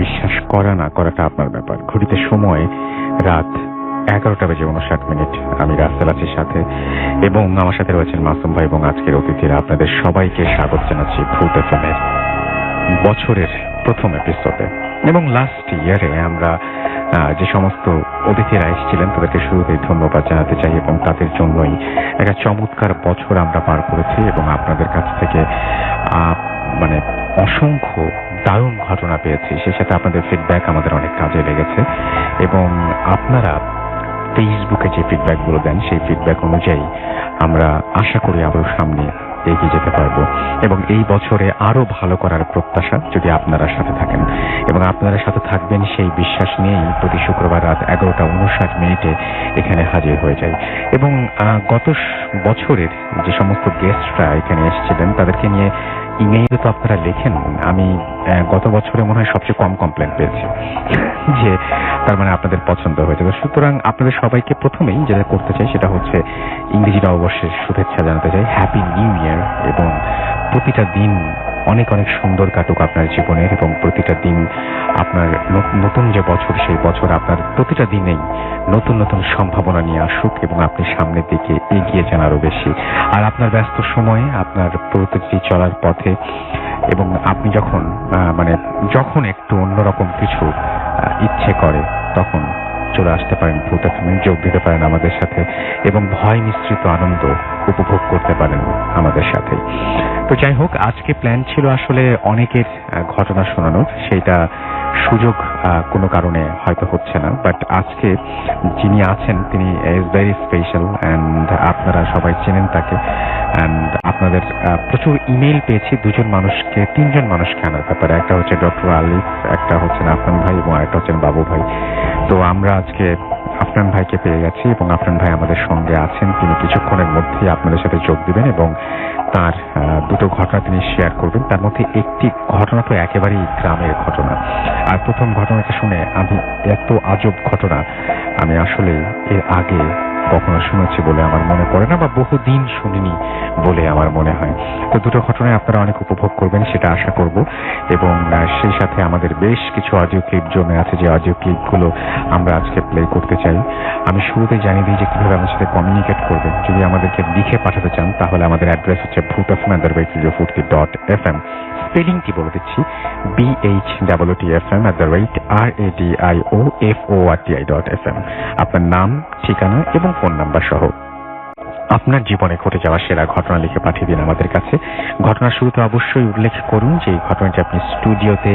বিশ্বাস করা না করাটা আপনার ব্যাপার। ঘড়িতে সময় রাত 11:59। আমি রাসেল আছি সাথে, এবং আমার সাথে রয়েছেন মাসুম ভাই এবং আজকের অতিথিরা। আপনাদের সবাইকে স্বাগত জানাচ্ছি ভূত এফএমের বছরের প্রথম এপিসোডে। এবং লাস্ট ইয়ারে আমরা যে সমস্ত অতিথিরা এসেছিলেন তাদেরকে শুরুতেই ধন্যবাদ জানাতে চাই, এবং তাদের জন্যই একটা চমৎকার বছর আমরা পার করেছি, এবং আপনাদের কাছ থেকে মানে অসংখ্য দারুণ ঘটনা পেয়েছি। সেই সাথে আপনাদের ফিডব্যাক আমাদের অনেক কাজে লেগেছে, এবং আপনারা ফেসবুকে যে ফিডব্যাকগুলো দেন সেই ফিডব্যাক অনুযায়ী আমরা আশা করি আরও সামনে এগিয়ে যেতে পারবো, এবং এই বছরে আরো ভালো করার প্রত্যাশা যদি আপনারা সাথে থাকেন, এবং আপনারা সাথে থাকবেন সেই বিশ্বাস নিয়েই প্রতি শুক্রবার রাত 11:59 এখানে হাজির হয়ে যায়। এবং গত বছরের যে সমস্ত গেস্টরা এখানে এসেছিলেন তাদেরকে নিয়ে ইমেইলে তো আপনারা লেখেন। আমি গত বছরে মনে হয় সবচেয়ে কম কমপ্লেন পেয়েছি যে তার মানে আপনাদের পছন্দ হয়েছে। সুতরাং আপনাদের সবাইকে প্রথমেই যেটা করতে চাই সেটা হচ্ছে ইংরেজি নববর্ষের শুভেচ্ছা জানাতে চাই, হ্যাপি নিউ ইয়ার, এবং প্রতিটা দিন অনেক অনেক সুন্দর কাটুক আপনার জীবনের, এবং প্রতিটা দিন আপনার নতুন যে বছর সেই বছর আপনার প্রতিটা দিনেই নতুন নতুন সম্ভাবনা নিয়ে আসুক, এবং আপনি সামনের দিকে এগিয়ে যান আরো বেশি। আর আপনার ব্যস্ত সময়ে আপনার প্রতিটি চলার পথে, এবং আপনি যখন একটু অন্যরকম কিছু ইচ্ছে করে তখন চলে আসতে পারেন ভূত এফএমে, যোগ দিতে পারেন আমাদের সাথে, এবং ভয় মিশ্রিত আনন্দ উপভোগ করতে পারেন আমাদের সাথে। তো যাই হোক, আজকে প্ল্যান ছিল আসলে অনেকের ঘটনা শোনানোর, সেইটা সুযোগ কোনো কারণে হয়তো হচ্ছে না, বাট আজকে যিনি আছেন তিনি ইজ ভেরি স্পেশাল, অ্যান্ড আপনারা সবাই চেনেন তাকে। অ্যান্ড আপনাদের প্রচুর ইমেইল পেয়েছি তিনজন মানুষকে আনার ব্যাপারে। একটা হচ্ছে ডক্টর আলিফ, একটা হচ্ছেন আফনান ভাই, এবং আরেকটা হচ্ছেন বাবু ভাই। তো আমরা আজকে আফনান ভাইকে পেয়ে গেছি, এবং আফনান ভাই আমাদের সঙ্গে আছেন। তিনি কিছুক্ষণের মধ্যেই আপনাদের সাথে যোগ দিবেন, এবং তার দুটো ঘটনা তিনি শেয়ার করবেন। তার মধ্যে একটি ঘটনা তো একেবারেই গ্রামের ঘটনা, আর প্রথম ঘটনাটা শুনে আমি এত আজব ঘটনা আমি আসলে এর আগে কখনো শুনেছি বলে আমার মনে পড়ে না, বা বহুদিন শুনিনি বলে আমার মনে হয়। তো দুটো ঘটনায় আপনারা অনেক উপভোগ করবেন সেটা আশা করব, এবং সেই সাথে আমাদের বেশ কিছু অডিও ক্লিপ জমে আছে, যে অডিও ক্লিপগুলো আমরা আজকে প্লে করতে চাই। আমি শুরুতেই জানিয়ে দিই যে কিভাবে আমাদের সাথে কমিউনিকেট করবেন। যদি আমাদেরকে লিখে পাঠাতে চান তাহলে আমাদের অ্যাড্রেস হচ্ছে bhutfm@radiofurti.fm। স্পেলিংটি বলে দিচ্ছি, BHWTFM@radiofurti.fm। আপনার নাম, ঠিকানা এবং ফোন নাম্বার সহ আপনার জীবনে ঘটে যাওয়া সেরা ঘটনা লিখে পাঠিয়ে দিন আমাদের কাছে। ঘটনার শুরুতে অবশ্যই উল্লেখ করুন যে এই ঘটনাটি আপনি স্টুডিওতে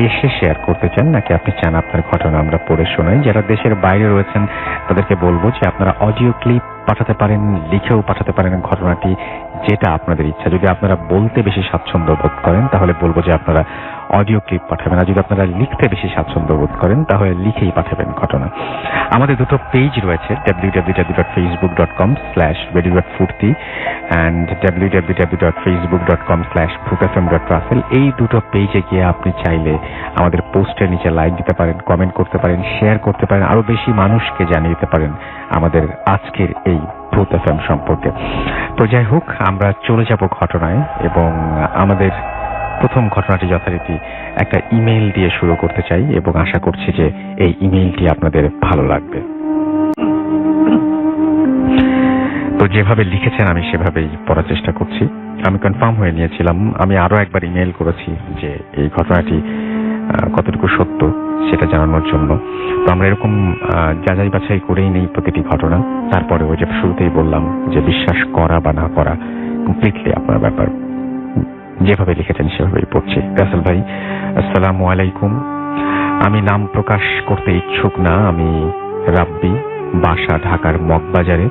এসে শেয়ার করতে চান, নাকি আপনি চান আপনার ঘটনা আমরা পড়ে শোনাই। যারা দেশের বাইরে রয়েছেন তাদেরকে বলবো যে আপনারা অডিও ক্লিপ পাঠাতে পারেন, লিখেও পাঠাতে পারেন ঘটনাটি, যেটা আপনাদের ইচ্ছা। যদি আপনারা বলতে বেশি স্বাচ্ছন্দ্য বোধ করেন তাহলে বলবো যে আপনারা অডিও ক্লিপ পাঠাবেন, আর যদি আপনারা লিখতে বেশি স্বাচ্ছন্দ্য বোধ করেন তাহলে লিখেই পাঠাবেন ঘটনা। আমাদের দুটো পেজ রয়েছে, www.facebook.com/radiofurti and www.facebook.com/bhutfm.russell। এই দুটো পেজে গিয়ে আপনি চাইলে আমাদের পোস্টের নিচে লাইক দিতে পারেন, কমেন্ট করতে পারেন, শেয়ার করতে পারেন, আরো বেশি মানুষকে জানিয়ে দিতে পারেন আমাদের আজকের এই ভূত এফএম সম্পর্কে। তো যাই হোক, আমরা চলে যাব ঘটনায়, এবং আমাদের প্রথম ঘটনাটি যথারীতি একটা ইমেইল দিয়ে শুরু করতে চাই, এবং আশা করছি যে এই ইমেইলটি আপনাদের ভালো লাগবে। তো যেভাবে লিখেছেন আমি সেভাবেই পড়ার চেষ্টা করছি। আমি কনফার্ম হয়ে নিয়েছিলাম, আমি আরো একবার ইমেইল করেছি যে এই ঘটনাটি কতটুকু সত্য সেটা জানানোর জন্য। তো আমরা এরকম যাচাই বাছাই করেই নেই প্রতিটি ঘটনা। তারপরে ওই যে শুরুতেই বললাম যে বিশ্বাস করা বা না করা কমপ্লিটলি আপনার ব্যাপার। যেভাবে লিখেছেন সেভাবেই পড়ছি। রাসেল ভাই, আসসালামু আলাইকুম। আমি নাম প্রকাশ করতে ইচ্ছুক না। আমি রাব্বি, বাসা ঢাকার মগবাজারে।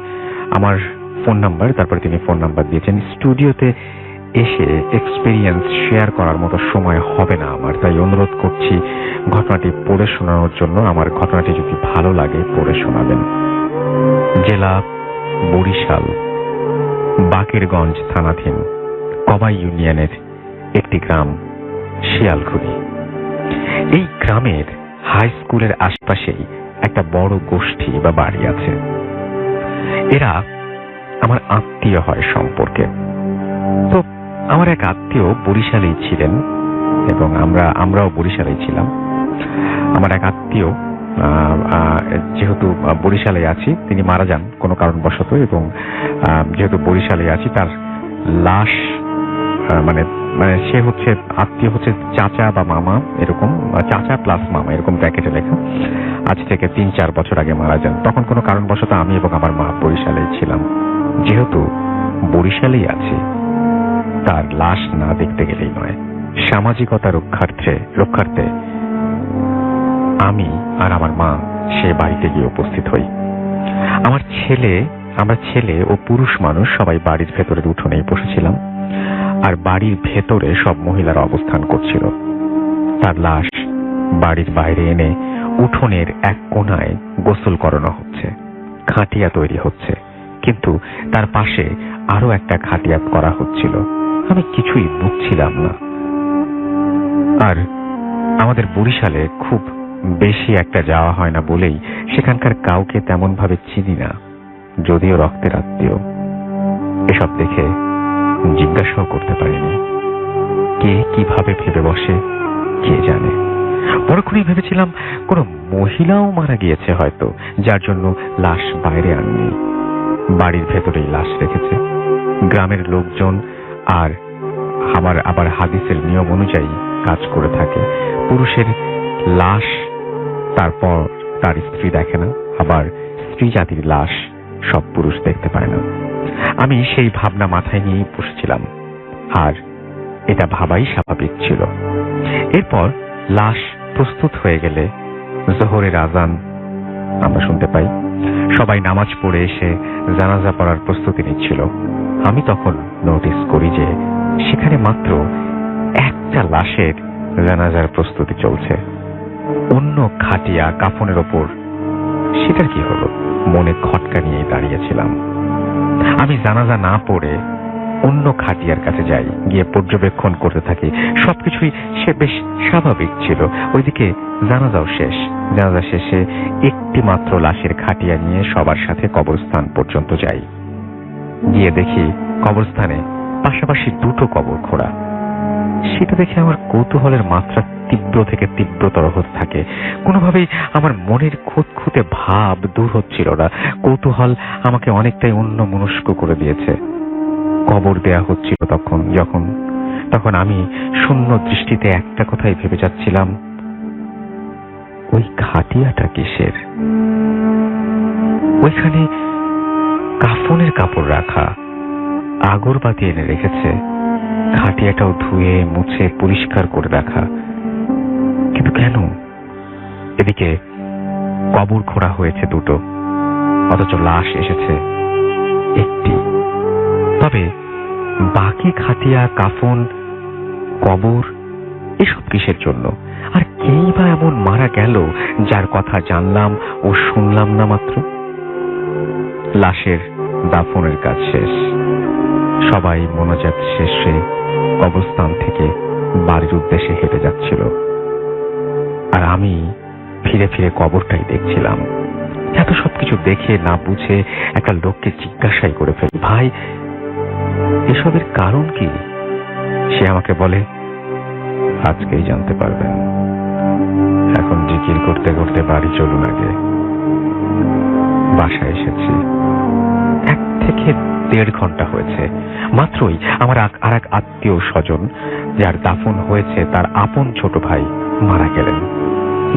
আমার ফোন নাম্বার, তারপরে তিনি ফোন নাম্বার দিয়েছেন। স্টুডিওতে এসে এক্সপিরিয়েন্স শেয়ার করার মতো সময় হবে না আমার, তাই অনুরোধ করছি ঘটনাটি পড়ে শোনানোর জন্য। আমার ঘটনাটি যদি ভালো লাগে পড়ে শোনাবেন। জেলা বরিশাল, বাকেরগঞ্জ থানাধীন কবাই ইউনিয়নের একটি গ্রাম শিয়ালখুড়ি। এই গ্রামের হাই স্কুলের আশপাশেই একটা বড় গোষ্ঠী বা বাড়ি আছে। এরা আমার আত্মীয় হয় সম্পর্কে। তো আমার এক আত্মীয় বরিশালেই ছিলেন, এবং আমরাও বরিশালেই ছিলাম। আমার এক আত্মীয় যেহেতু বরিশালে আছি, তিনি মারা যান কোনো কারণবশত, এবং যেহেতু বরিশালে আছি তার লাশ মানে মানে সে হচ্ছে আত্মীয় হচ্ছে চাচা বা মামা, এরকম চাচা প্লাস মামা এরকম ব্র্যাকেটে লেখা, আজ থেকে 3-4 বছর আগে মারা যান। তখন কোনো কারণবশত আমি এবং আমার মা বরিশালেই ছিলাম। যেহেতু বরিশালেই আছি, তার লাশ না দেখতে গেলেই নয়। সামাজিকতা রক্ষার্থে আমি আর আমার মা সে বাড়িতে গিয়ে উপস্থিত হই। আমরা ছেলে ও পুরুষ মানুষ সবাই বাড়ির ভেতরের উঠোনেই বসেছিলাম, আর বাড়ির ভেতরে সব মহিলারা অবস্থান করছিল। তার লাশ বাড়ির বাইরে এনে উঠোনের এক কোণায় গোসল করানো হচ্ছে, খাটিয়া তৈরি হচ্ছে, কিন্তু তার পাশে আরো একটা খাটিয়া করা হচ্ছিল। আমি কিছুই বুঝছিলাম না। আর আমাদের বরিশালে খুব বেশি একটা যাওয়া হয় না বলেই সেখানকার কাউকে তেমন ভাবে চিনি না, যদিও রক্তের আত্মীয়। এসব দেখে জিজ্ঞাসাও করতে পারিনি। কে কিভাবে ভেবে বসে কে জানে। পরক্ষণেই ভেবেছিলাম কোনো মহিলাও মারা গিয়েছে হয়তো, যার জন্য লাশ বাইরে আননি, বাড়ির ভেতরেই লাশ রেখেছে। গ্রামের লোকজন আর আবার হাদিসের নিয়ম অনুযায়ী কাজ করে থাকে। পুরুষের লাশ তারপর তার স্ত্রী দেখে না, আবার স্ত্রী জাতির লাশ সব পুরুষ দেখতে পায় না। আমি সেই ভাবনা মাথায় নিয়েই বসেছিলাম, আর এটা ভাবাই স্বাভাবিক ছিল। এরপর লাশ প্রস্তুত হয়ে গেলে জোহরের আজান আমরা শুনতে পাই। সবাই নামাজ পড়ে এসে জানাজা পড়ার প্রস্তুতি নিচ্ছিল। আমি তখন নোটিস করি যে সেখানে মাত্র একটা লাশের জানাজার প্রস্তুতি চলছে, অন্য খাটিয়া কাফনের ওপর সেটার কি হলো মনে খটকা নিয়ে দাঁড়িয়েছিলাম। আমি জানাজা না পড়ে অন্য খাটিয়ার কাছে যাই, গিয়ে পর্যবেক্ষণ করতে থাকি। সবকিছুই সে বেশ স্বাভাবিক ছিল। ওইদিকে জানাজাও শেষ। জানাজা শেষে একটি মাত্র লাশের খাটিয়া নিয়ে সবার সাথে কবরস্থান পর্যন্ত যাই। গিয়ে দেখি কবরস্থানে পাশাপাশি দুটো কবর খোঁড়া। সেটা দেখে আমার কৌতূহলের মাত্রা তীব্র থেকে তীব্রতর হতে থাকে। কোনোভাবেই আমার মনের খুঁতখুঁতে ভাব দূর হচ্ছিল না। কৌতূহল আমাকে অনেকটাই অন্যমনস্ক করে দিয়েছে। কবর দেয়া হচ্ছিল তখন আমি শূন্য দৃষ্টিতে একটা কথাই ভেবে যাচ্ছিলাম, ওই খাটিয়াটা কিসের? ওইখানে কাফনের কাপড় রাখা, আগরবাতি এনে রেখেছে, খাটিয়াটাও ধুয়ে মুছে পরিষ্কার করে রাখা, কিন্তু কেন? এদিকে কবর খোঁড়া হয়েছে দুটো, অথচ লাশ এসেছে একটি। তবে বাকি খাটিয়া, কাফন, কবর এসব কিসের জন্য? আর কেই বা এমন মারা গেল যার কথা জানলাম ও শুনলাম না মাত্র? লাশের দাফনের কাজ শেষ। সবাই মোনাজাত শেষে কবরস্থান থেকে বাড়ির উদ্দেশ্যে হেঁটে যাচ্ছিল, আর আমি ফিরে ফিরে কবরটাই দেখছিলাম। এত সবকিছু দেখে না বুঝে একটা লোককে জিজ্ঞাসাই করে ফেলি, ভাই এসবের কারণ কি? সে আমাকে বলে, আজকেই জানতে পারবেন, এখন জিকির করতে করতে বাড়ি চলুন আগে। বাসায় এসেছি 1 থেকে 1.5 ঘন্টা হয়েছে। মাত্রই আমার আর এক আত্মীয় স্বজন যার দাফন হয়েছে তার আপন ছোট ভাই মারা গেলেন।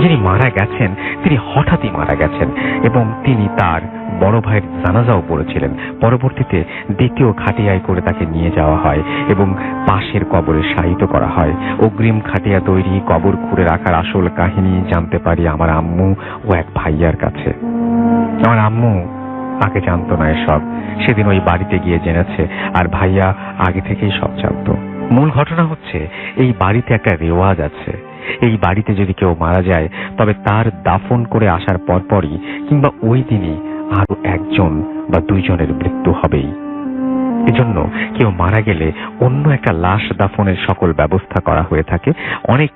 যিনি মারা গেছেন তিনি হঠাৎই মারা গেছেন, এবং তিনি তার বড় ভাইয়ের জানাজাও পড়েছিলেন। পরবর্তীতে দ্বিতীয় খাটিয়ায় করে তাকে নিয়ে যাওয়া হয় এবং পাশের কবরে শায়িত করা হয়। অগ্রিম খাটিয়া তৈরি, কবর খুঁড়ে রাখার আসল কাহিনী জানতে পারি আমার আম্মু ও এক ভাইয়ার কাছে। আমার আম্মু আগে জানতো না এসব, সেদিন ওই বাড়িতে গিয়ে জেনেছে, আর ভাইয়া আগে থেকেই সব জানতো। মূল ঘটনা হচ্ছে, এই বাড়িতে একটা রেওয়াজ আছে, এই বাড়িতে যদি কেউ মারা যায় তবে তার দাফন করে আসার পরপরই কিংবা ওই দিনই আরো 1 বা 2 জনের মৃত্যু হবেই। এজন্য কেউ মারা গেলে অন্য একটা লাশ দাফনের সকল ব্যবস্থা করা হয়ে থাকে। অনেক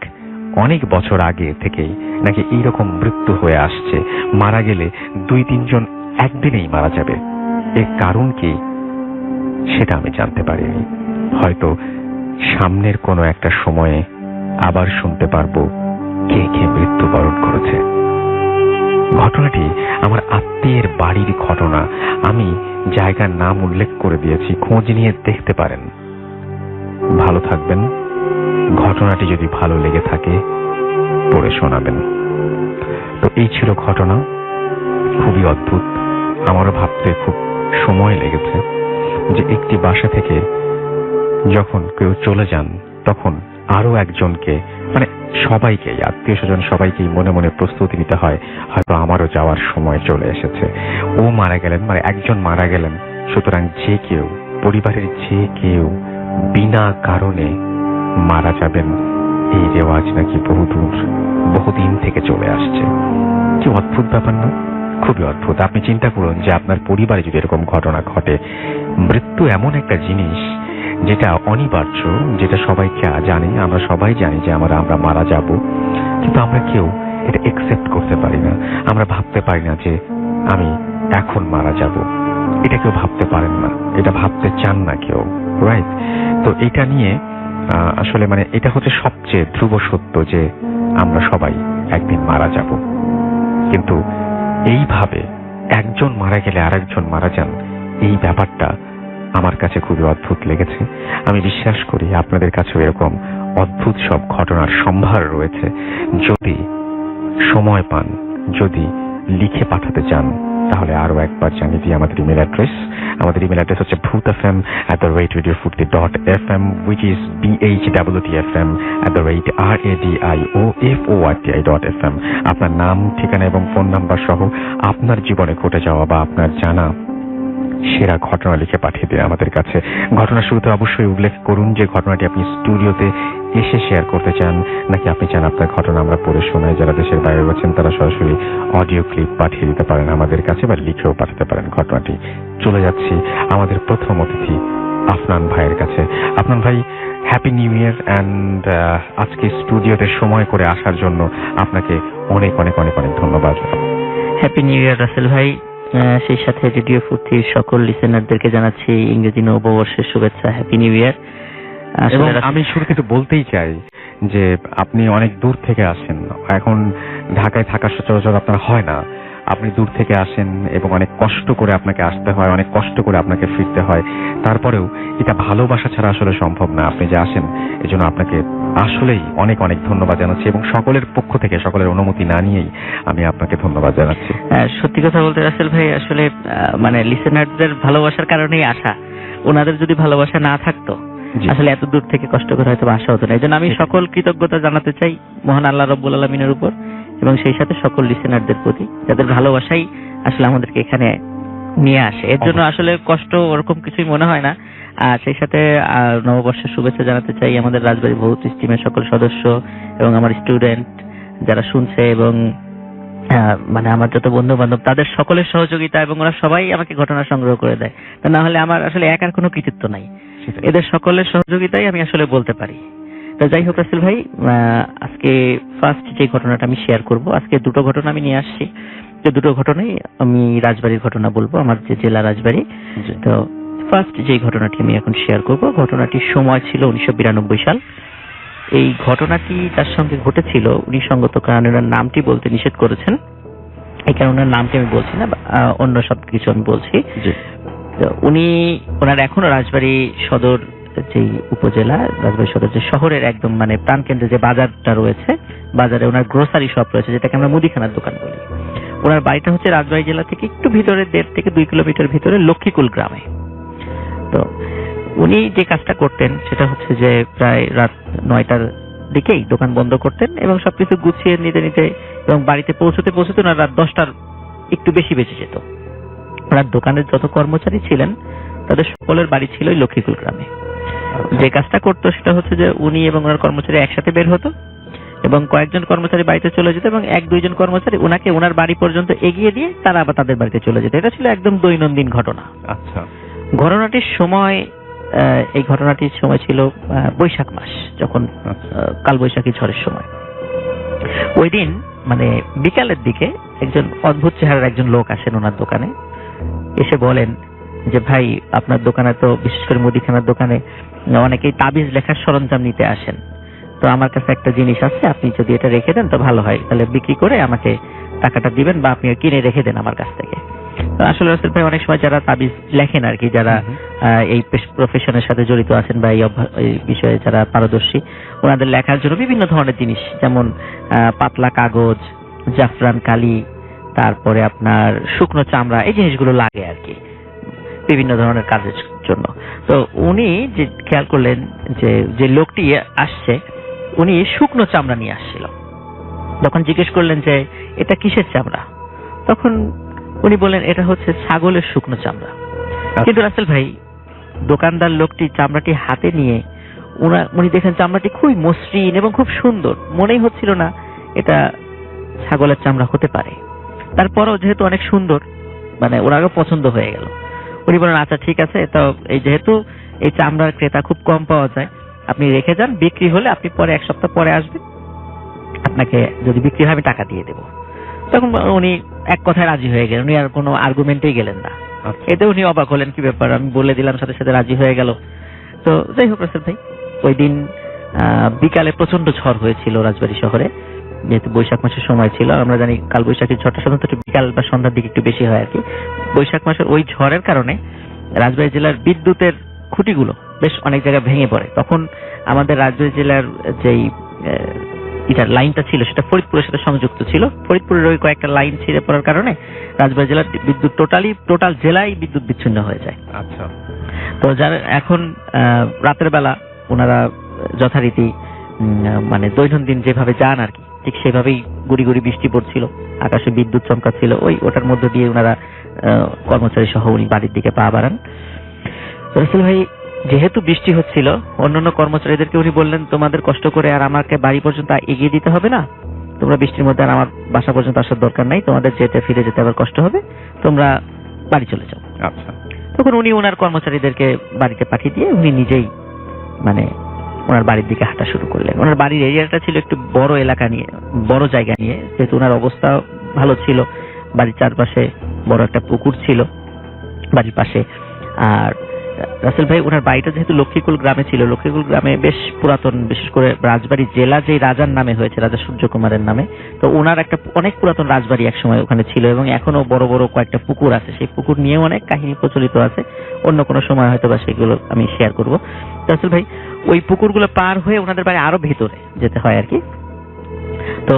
অনেক বছর আগে থেকেই নাকি এইরকম মৃত্যু হয়ে আসছে। মারা গেলে 2-3 জন একদিনেই মারা যাবে। এর কারণ কি সেটা আমি জানতে পারিনি। হয়তো সামনের কোনো একটা সময়ে আবার শুনতে পারবো কে কে মৃত্যুবরণ করেছে। ঘটনাটি আমার আত্মীয়ের বাড়ির ঘটনা। আমি জায়গার নাম উল্লেখ করে দিয়েছি, খোঁজ নিয়ে দেখতে পারেন। ভালো থাকবেন। ঘটনাটি যদি ভালো লেগে থাকে পড়ে শোনাবেন। তো এই ছিল ঘটনা, খুবই অদ্ভুত। আমারও ভাবতে খুব সময় লেগেছে যে একটি বাসা থেকে যখন কেউ চলে যান তখন আরো একজনকে, মানে সবাইকে, আত্মীয় স্বজন সবাইকেই মনে মনে প্রস্তুতি নিতে হয়, হয়তো আমারও যাওয়ার সময় চলে এসেছে। ও মারা গেলেন, মানে একজন মারা গেলেন, সুতরাং যে কেউ, পরিবারের যে কেউ বিনা কারণে মারা যাবেন, এই রেওয়াজ নাকি বহুদিন থেকে চলে আসছে। কি অদ্ভুত ব্যাপার না? খুবই অদ্ভুত। আপনি চিন্তা করুন যে আপনার পরিবারে যদি এরকম ঘটনা ঘটে। মৃত্যু এমন একটা জিনিস যেটা অনিবার্য, যেটা সবাইকে জানি, আমরা সবাই জানি যে আমরা মারা যাব, কিন্তু আমরা কেউ এটা একসেপ্ট করতে পারি না। আমরা ভাবতে পারি না যে আমি এখন মারা যাব। এটা কেউ ভাবতে পারেন না, এটা ভাবতে চান না কেউ, রাইট? তো এটা নিয়ে আসলে মানে এটা হচ্ছে সবচেয়ে ধ্রুব সত্য যে আমরা সবাই একদিন মারা যাব। কিন্তু এইভাবে একজন মারা গেলে আরেকজন মারা যান, এই ব্যাপারটা আমার কাছে খুবই অদ্ভুত লেগেছে। আমি বিশ্বাস করি আপনাদের কাছেও এরকম অদ্ভুত সব ঘটনার সম্ভার রয়েছে। যদি সময় পান, যদি লিখে পাঠাতে চান, তাহলে আরো একবার জানিয়ে দিই আমাদের ইমেল অ্যাড্রেস। আমাদের ইমেল অ্যাড্রেস হচ্ছে bhutfm@radiofurti.fm, which is bhwtfm@radiofurti.fm। আপনার নাম, ঠিকানা এবং ফোন নাম্বার সহ আপনার জীবনে ঘটে যাওয়া বা আপনার জানা সেরা ঘটনা লিখে পাঠিয়ে দিন আমাদের কাছে। ঘটনার শুরুতে অবশ্যই উল্লেখ করুন যে ঘটনাটি আপনি স্টুডিওতে এসে শেয়ার করতে চান, নাকি আপনি চান আপনার ঘটনা আমরা পড়ে শোনাই। যারা দেশের বাইরে রয়েছেন তারা সরাসরি অডিও ক্লিপ পাঠিয়ে দিতে পারেন আমাদের কাছে, বা লিখেও পাঠাতে পারেন ঘটনাটি। চলে যাচ্ছি আমাদের প্রথম অতিথি আফনান ভাইয়ের কাছে। আফনান ভাই, হ্যাপি নিউ ইয়ার অ্যান্ড আজকে স্টুডিওতে সময় করে আসার জন্য আপনাকে অনেক অনেক অনেক অনেক ধন্যবাদ। হ্যাপি নিউ ইয়ার রাসেল ভাই। সেই সাথে রেডিও ফুর্তির সকল লিসেনারদেরকে জানাচ্ছি ইংরেজি নববর্ষের শুভেচ্ছা, হ্যাপি নিউ ইয়ার। এবং আমি শুরুতে একটু বলতেই চাই যে আপনি অনেক দূর থেকে আসেন, এখন ঢাকায় থাকা সচরাচর আপনার হয় না। আপনি দূর থেকে আসেন এবং অনেক কষ্ট করে আপনাকে আসতে হয়, অনেক কষ্ট করে আপনাকে ফিরতে হয়। তারপরেও এটা ভালোবাসা ছাড়া আসলে সম্ভব না। আপনি যে আসেন, এজন্য আপনাকে আসলেই অনেক অনেক ধন্যবাদ জানাচ্ছি, এবং সকলের পক্ষ থেকে, সকলের অনুমতি না নিয়েই আমি আপনাকে ধন্যবাদ জানাচ্ছি। সত্যি কথা বলতে রাসেল ভাই, আসলে মানে লিসেনারদের ভালোবাসার কারণেই আসা। ওনাদের যদি ভালোবাসা না থাকতো আসলে এত দূর থেকে কষ্ট করে হয়তো আসা হতো না। এই জন্য আমি সকল কৃতজ্ঞতা জানাতে চাই মহান আল্লাহ রাব্বুল আলামিনের উপর, এবং সেই সাথে সকল লিসেনারদের প্রতি, যাদের ভালোবাসাই আসলে আমাদেরকে এখানে নিয়ে আসে। এর জন্য আসলে কষ্ট ওরকম কিছুই মনে হয় না। আর সেই সাথে নববর্ষের শুভেচ্ছা জানাতে চাই আমাদের রাজবাড়ী ভৌত টিমের সকল সদস্য এবং আমার স্টুডেন্ট যারা শুনছে, এবং মানে আমার যত বন্ধু বান্ধব, তাদের সকলের সহযোগিতা, এবং ওরা সবাই আমাকে ঘটনা সংগ্রহ করে দেয়। তা না হলে আমার আসলে একার কোনো কৃতিত্ব নাই, এদের সকলের সহযোগিতাই আমি আসলে বলতে পারি। তো যাই হোক রাসেল ভাই, আজকে ফার্স্ট যে ঘটনাটা আমি শেয়ার করব, আজকে দুটো ঘটনা আমি নিয়ে আসছি। যে দুটো ঘটনাই আমি রাজবাড়ির ঘটনা বলবো, আমার যে জেলা রাজবাড়ি। তো ফার্স্ট যে ঘটনাটি আমি এখন শেয়ার করব, ঘটনাটির সময় ছিল 1992 সাল। এই ঘটনাটি যার সঙ্গে ঘটেছিল উনি সঙ্গত কারণে ওনার নামটি বলতে নিষেধ করেছেন, এই কারণে ওনার নামটি আমি বলছি না, অন্য সব কিছু আমি বলছি। উনি ওনার এখনো রাজবাড়ী সদর যে উপজেলা, রাজবাড়ী সদর যে শহরের একদম মানে প্রাণকেন্দ্রে যে বাজারটা রয়েছে, বাজারে ওনার গ্রোসারি শপ রয়েছে, যেটাকে আমরা মুদিখানার দোকান বলি। ওনার বাড়িটা হচ্ছে রাজবাড়ী জেলা থেকে একটু ভিতরে 1.5 থেকে 2 কিলোমিটার ভিতরে লক্ষ্মীকুল গ্রামে। তো উনি যে কাজটা করতেন সেটা হচ্ছে যে প্রায় রাত 9টার দিকেই দোকান বন্ধ করতেন, এবং সবকিছু গুছিয়ে নিতে নিতে এবং বাড়িতে পৌঁছতে পৌঁছতে ওনার রাত 10টার একটু বেশি বেঁচে যেত। ওনার দোকানের যত কর্মচারী ছিলেন তাদের সকলের বাড়ি ছিল লক্ষ্মীকুল গ্রামে। যে কাজটা করতো সেটা হচ্ছে যে উনি এবং ওনার কর্মচারী একসাথে বের হতো, এবং কয়েকজন কর্মচারী বাড়িতে চলে যেত, এবং 1-2 জন কর্মচারী ওনাকে ওনার বাড়ি পর্যন্ত এগিয়ে দিয়ে তারা আবার তাদের বাড়িতে চলে যেত। এটা ছিল একদম দৈনন্দিন ঘটনা। আচ্ছা, ঘটনাটির সময়, এই ঘটনাটির সময় ছিল বৈশাখ মাস, যখন কালবৈশাখী ঝড়ের সময়। ওই দিন মানে বিকালের দিকে একজন অদ্ভুত চেহারার একজন লোক আসেন ওনার দোকানে, এসে বলেন যে ভাই, আপনার দোকানে তো বিশেষ করে মুদিখানার দোকানে অনেকেই তাবিজ লেখার সরঞ্জাম নিতে আসেন, তো আমার কাছে একটা জিনিস আছে, আপনি যদি এটা রেখে দেন তো ভালো হয়, তাহলে বিক্রি করে আমাকে টাকাটা দিবেন বা আপনি কিনে রেখে দেন আমার কাছ থেকে। তো আসলে রাসেল ভাই অনেক সময় যারা তাবিজ লেখেন আর কি, যারা এই প্রফেশনের সাথে জড়িত আছেন বা এই বিষয়ে যারা পারদর্শী, ওনাদের লেখার জন্য বিভিন্ন ধরনের জিনিস, যেমন পাতলা কাগজ, জাফরান কালি, তারপরে আপনার শুকনো চামড়া, এই জিনিসগুলো লাগে আর কি বিভিন্ন ধরনের কাজের জন্য। তো উনি যে খেয়াল করলেন যে লোকটি আসছে উনি শুকনো চামড়া নিয়ে আসছিল। যখন জিজ্ঞেস করলেন যে এটা কিসের চামড়া, তখন উনি বললেন এটা হচ্ছে ছাগলের শুকনো চামড়া। কিন্তু রাসেল ভাই দোকানদার লোকটি চামড়াটি হাতে নিয়ে উনি দেখেন চামড়াটি খুবই মসৃণ এবং খুব সুন্দর, মনেই হচ্ছিল না এটা ছাগলের চামড়া হতে পারে। তারপরেও যেহেতু অনেক সুন্দর, মানে ওনারও পছন্দ হয়ে গেল। উনি বললেন আচ্ছা ঠিক আছে, তো এই যেহেতু এই চামড়ার ক্রেতা খুব কম পাওয়া যায়, আপনি রেখে যান, বিক্রি হলে আপনি পরে 1 সপ্তাহ পরে আসবেন, আপনাকে যদি বিক্রি হয় আমি টাকা দিয়ে দেবো। তখন উনি এক কথায় রাজি হয়ে গেলেন, উনি আর কোনো আর্গুমেন্টেই গেলেন না। এতে উনি অবাক হলেন, কি ব্যাপার, আমি বলে দিলাম সাথে সাথে রাজি হয়ে গেল। তো যাই হোক রাসেল ভাই, ওই দিন বিকালে প্রচন্ড ঝড় হয়েছিল রাজবাড়ী শহরে, যেহেতু বৈশাখ মাসের সময় ছিল। আমরা জানি কাল বৈশাখীর ঝড়টা সাধারণত বিকাল বা সন্ধ্যার দিকে একটু বেশি হয় আর কি। বৈশাখ মাসের ওই ঝড়ের কারণে রাজবাড়ী জেলার বিদ্যুতের খুঁটিগুলো বেশ অনেক জায়গায় ভেঙে পড়ে। তখন আমাদের রাজবাড়ী জেলার যেই এটার লাইনটা ছিল সেটা ফরিদপুরের সাথে সংযুক্ত ছিল। ফরিদপুরের ওই কয়েকটা লাইন ছিঁড়ে পড়ার কারণে রাজবাড়ী জেলার বিদ্যুৎ টোটাল জেলায় বিদ্যুৎ বিচ্ছিন্ন হয়ে যায়। আচ্ছা। তো যারা এখন রাতের বেলা ওনারা যথারীতি মানে দৈনন্দিন যেভাবে যান আর কি, ঠিক সেভাবেই গুড়ি গুড়ি বৃষ্টি পড়ছিল, আকাশে বিদ্যুৎ চমকাচ্ছিল, ওটার মধ্য দিয়ে ওনারা কর্মচারী সহ উনি বাড়ির দিকে পা বাড়ান। রাসেল ভাই যেহেতু বৃষ্টি হচ্ছিল, অন্যান্য কর্মচারীদেরকে উনি বললেন তোমাদের কষ্ট করে আর আমাকে বাড়ি পর্যন্ত এগিয়ে দিতে হবে না, তোমরা বৃষ্টির মধ্যে আর আমার বাসা পর্যন্ত আসার দরকার নাই, তোমাদের ফিরে যেতে আবার কষ্ট হবে, তোমরা বাড়ি চলে যাও। আচ্ছা। তখন উনি ওনার কর্মচারীদেরকে বাড়িতে পাঠিয়ে দিয়ে উনি নিজেই মানে ওনার বাড়ির দিকে হাঁটা শুরু করলেন। ওনার বাড়ির এরিয়াটা ছিল একটু বড় এলাকা নিয়ে, বড় জায়গা নিয়ে, যেহেতু ওনার অবস্থা ভালো ছিল, বাড়ির চারপাশে বড় একটা পুকুর ছিল বাড়ির পাশে। আর রাসেল ভাই ওনার বাড়িটা যেহেতু লক্ষ্মীকুল গ্রামে ছিল, লক্ষ্মীকুল গ্রামে বেশ পুরাতন, বিশেষ করে রাজবাড়ী জেলা যে রাজার নামে হয়েছে, রাজা সূর্য কুমারের নামে, তো ওনার একটা অনেক পুরাতন রাজবাড়ি একসময় ওখানে ছিল এবং এখনো বড় বড় কয়েকটা পুকুর আছে। সেই পুকুর নিয়েও অনেক কাহিনী প্রচলিত আছে, অন্য কোনো সময় হয়তো বা সেগুলো আমি শেয়ার করবো। রাসেল ভাই ওই পুকুরগুলো পার হয়ে ওনাদের বাড়ি আরো ভেতরে যেতে হয় আর কি। তো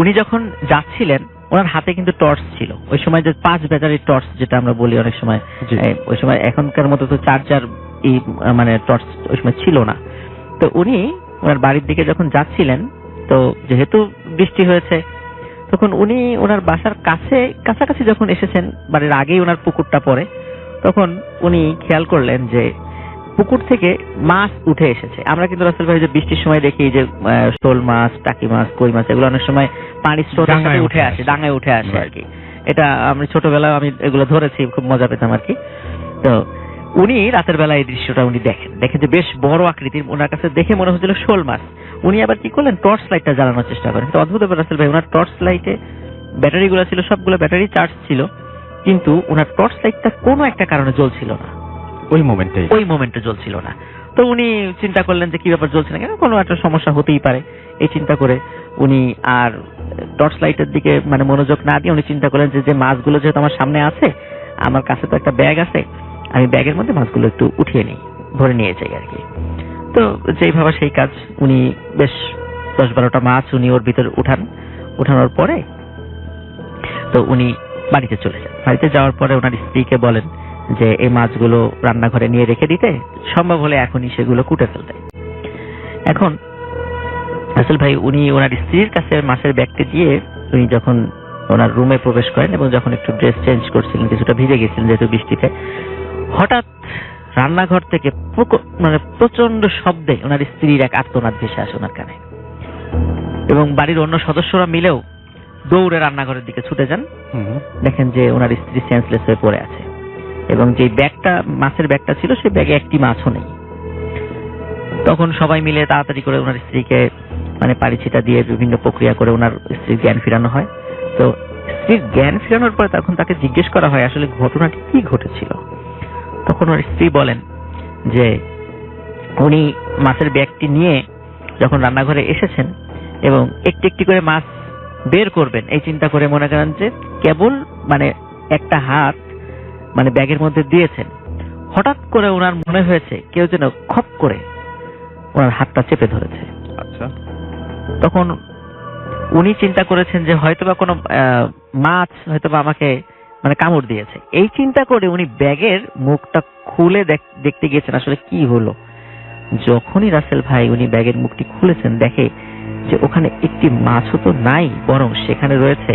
উনি যখন যাচ্ছিলেন ওনার হাতে কিন্তু টর্চ ছিল, ওই সময় যে 5 ব্যাটারির টর্চ যেটা আমরা বলি অনেক সময়, ওই সময় এখনকার মতো তো চার্জার মানে টর্চ ওই সময় ছিল না। তো উনি ওনার বাড়ির দিকে যখন যাচ্ছিলেন, তো যেহেতু বৃষ্টি হয়েছে, তখন উনি ওনার বাসার কাছাকাছি যখন এসেছেন, বাড়ির আগেই ওনার পুকুরটা পড়ে, তখন উনি খেয়াল করলেন যে পুকুর থেকে মাছ উঠে এসেছে। আমরা কিন্তু রাসেল ভাই যে বৃষ্টির সময় দেখি যে শোল মাছ, টাকি মাছ, কই মাছ, এগুলো অনেক সময় পানির স্রোতের সাথে উঠে আসে, ডাঙায় উঠে আসে আর কি। এটা আমি ছোটবেলায় আমি এগুলো ধরেছি, খুব মজা পেতাম আর কি। তো উনি রাতের বেলা এই দৃশ্যটা উনি দেখেন যে বেশ বড় আকৃতির, ওনার কাছে দেখে মনে হচ্ছিল শোল মাছ। উনি আবার কি করলেন, টর্চ লাইটটা জ্বালানোর চেষ্টা করেন। তো অদ্ভুত ব্যাপার রাসেল ভাই, ওনার টর্চ লাইটে ব্যাটারিগুলো ছিল, সবগুলো ব্যাটারি চার্জ ছিল, কিন্তু ওনার টর্চ লাইটটা কোনো একটা কারণে জ্বলছিল না, ওই মোমেন্টে জ্বলছিল না। তো উনি চিন্তা করলেন যে কি ব্যাপার, জ্বলছে না কেন, কোনো একটা সমস্যা হতেই পারে। এই চিন্তা করে উনি আর টর্চ লাইটের দিকে মানে মনোযোগ না দিয়ে উনি চিন্তা করলেন যে মাছগুলো যেহেতু আমার সামনে আছে, আমার কাছে তো একটা ব্যাগ আছে, আমি ব্যাগের মধ্যে মাছগুলো একটু উঠিয়ে নিই, ভরে নিয়ে যাই আর কি। তো যেই ভাবা সেই কাজ, উনি বেশ 10-12টা মাছ উনি ওর ভিতরে উঠানোর পরে তো উনি বাড়িতে চলে যান। বাড়িতে যাওয়ার পরে ওনার স্ত্রীকে বলেন যে এই মাছগুলো রান্নাঘরে নিয়ে রেখে দিতে, সম্ভব হলে এখনই সেগুলো কুটে ফেলতে। এখন রাসেল ভাই উনি ওনার স্ত্রীর কাছে মাছের ব্যাগটি দিয়ে উনি যখন ওনার রুমে প্রবেশ করেন এবং যখন একটু ড্রেস চেঞ্জ করছিলেন, কিছুটা ভিজে গেছিলেন যেহেতু বৃষ্টিতে, হঠাৎ রান্নাঘর থেকে মানে প্রচন্ড শব্দে ওনার স্ত্রীর এক আর্তনাদ ভেসে আসে ওনার কানে, এবং বাড়ির অন্য সদস্যরা মিলেও দৌড়ে রান্নাঘরের দিকে ছুটে যান। দেখেন যে ওনার স্ত্রী সেন্সলেস হয়ে পড়ে আছে এবং যে ব্যাগটা, মাছের ব্যাগটা ছিল, সেই ব্যাগে একটি মাছও নেই। তখন সবাই মিলে তাড়াতাড়ি করে ওনার স্ত্রীকে মানে পারিছিটা দিয়ে বিভিন্ন প্রক্রিয়া করে ওনার স্ত্রীর জ্ঞান ফিরানো হয়। তো স্ত্রীর জ্ঞান ফিরানোর পরে তখন তাকে জিজ্ঞেস করা হয় আসলে ঘটনাটি কি ঘটেছিল। তখন ওনার স্ত্রী বলেন যে উনি মাছের ব্যাগটি নিয়ে যখন রান্নাঘরে এসেছেন এবং একটি একটি করে মাছ বের করবেন এই চিন্তা করে মনে করেন যে কেবল মানে একটা হাত মানে ব্যাগের মধ্যে দিয়েছেন, হঠাৎ করে ওনার মনে হয়েছে কেউ যেন খপ করে ওনার হাতটা চেপে ধরেছে। আচ্ছা, তখন উনি চিন্তা করেছেন যে হয়তোবা কোনো মাছ হয়তোবা আমাকে মানে কামড় দিয়েছে। এই চিন্তা করে উনি ব্যাগের মুখটা খুলে দেখতে গিয়েছেন আসলে কি হলো। যখনই রাসেল ভাই উনি ব্যাগের মুখটি খুলেছেন, দেখে যে ওখানে একটি মাছও তো নাই, বরং সেখানে রয়েছে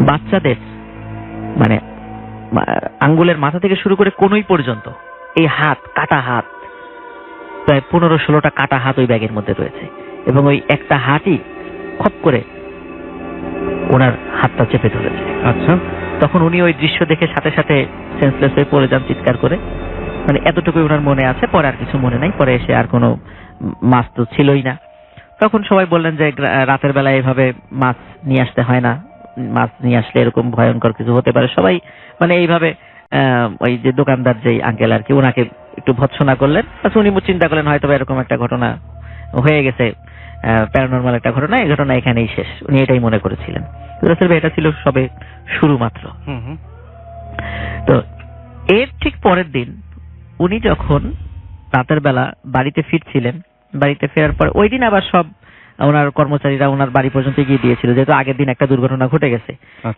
বাচ্চাদের মানে আঙ্গুলের মাথা থেকে শুরু করে কোনোই পর্যন্ত এই হাত, কাটা হাত, প্রায় 15-16টা কাটা হাত ওই ব্যাগের মধ্যে রয়েছে এবং ওই একটা হাতই খপ করে ওনার হাতটা চেপে ধরেছে। আচ্ছা, তখন উনি ওই দৃশ্য দেখে সাথে সাথে সেন্সলেস হয়ে পড়ে যান চিৎকার করে। মানে এতটুকুই ওনার মনে আছে, পরে আর কিছু মনে নাই। পরে এসে আর কোনো মাছ তো ছিলই না। তখন সবাই বললেন যে রাতের বেলায় এভাবে মাছ নিয়ে আসতে হয় না, মাছ নিয়ে আসলে এরকম ভয়ঙ্কর কিছু হতে পারে। সবাই মানে এইভাবে ওই যে দোকানদার যেই আঙ্কেল আর কি ওনাকে একটু ভৎসনা করলেন। আচ্ছা, উনি চিন্তা করলেন হয়তো এরকম একটা ঘটনা হয়ে গেছে, প্যারানরমাল একটা ঘটনা, এই ঘটনা এখানেই শেষ, উনি এটাই মনে করেছিলেন। এটা ছিল সবে শুরু মাত্র। তো এর ঠিক পরের দিন উনি যখন রাতের বেলা বাড়িতে ফিরছিলেন, বাড়িতে ফেরার পর ওই দিন আবার সব ওনার কর্মচারীরা ওনার বাড়ি পর্যন্ত এগিয়ে দিয়েছিল, যেহেতু আগের দিন একটা দুর্ঘটনা ঘটে গেছে।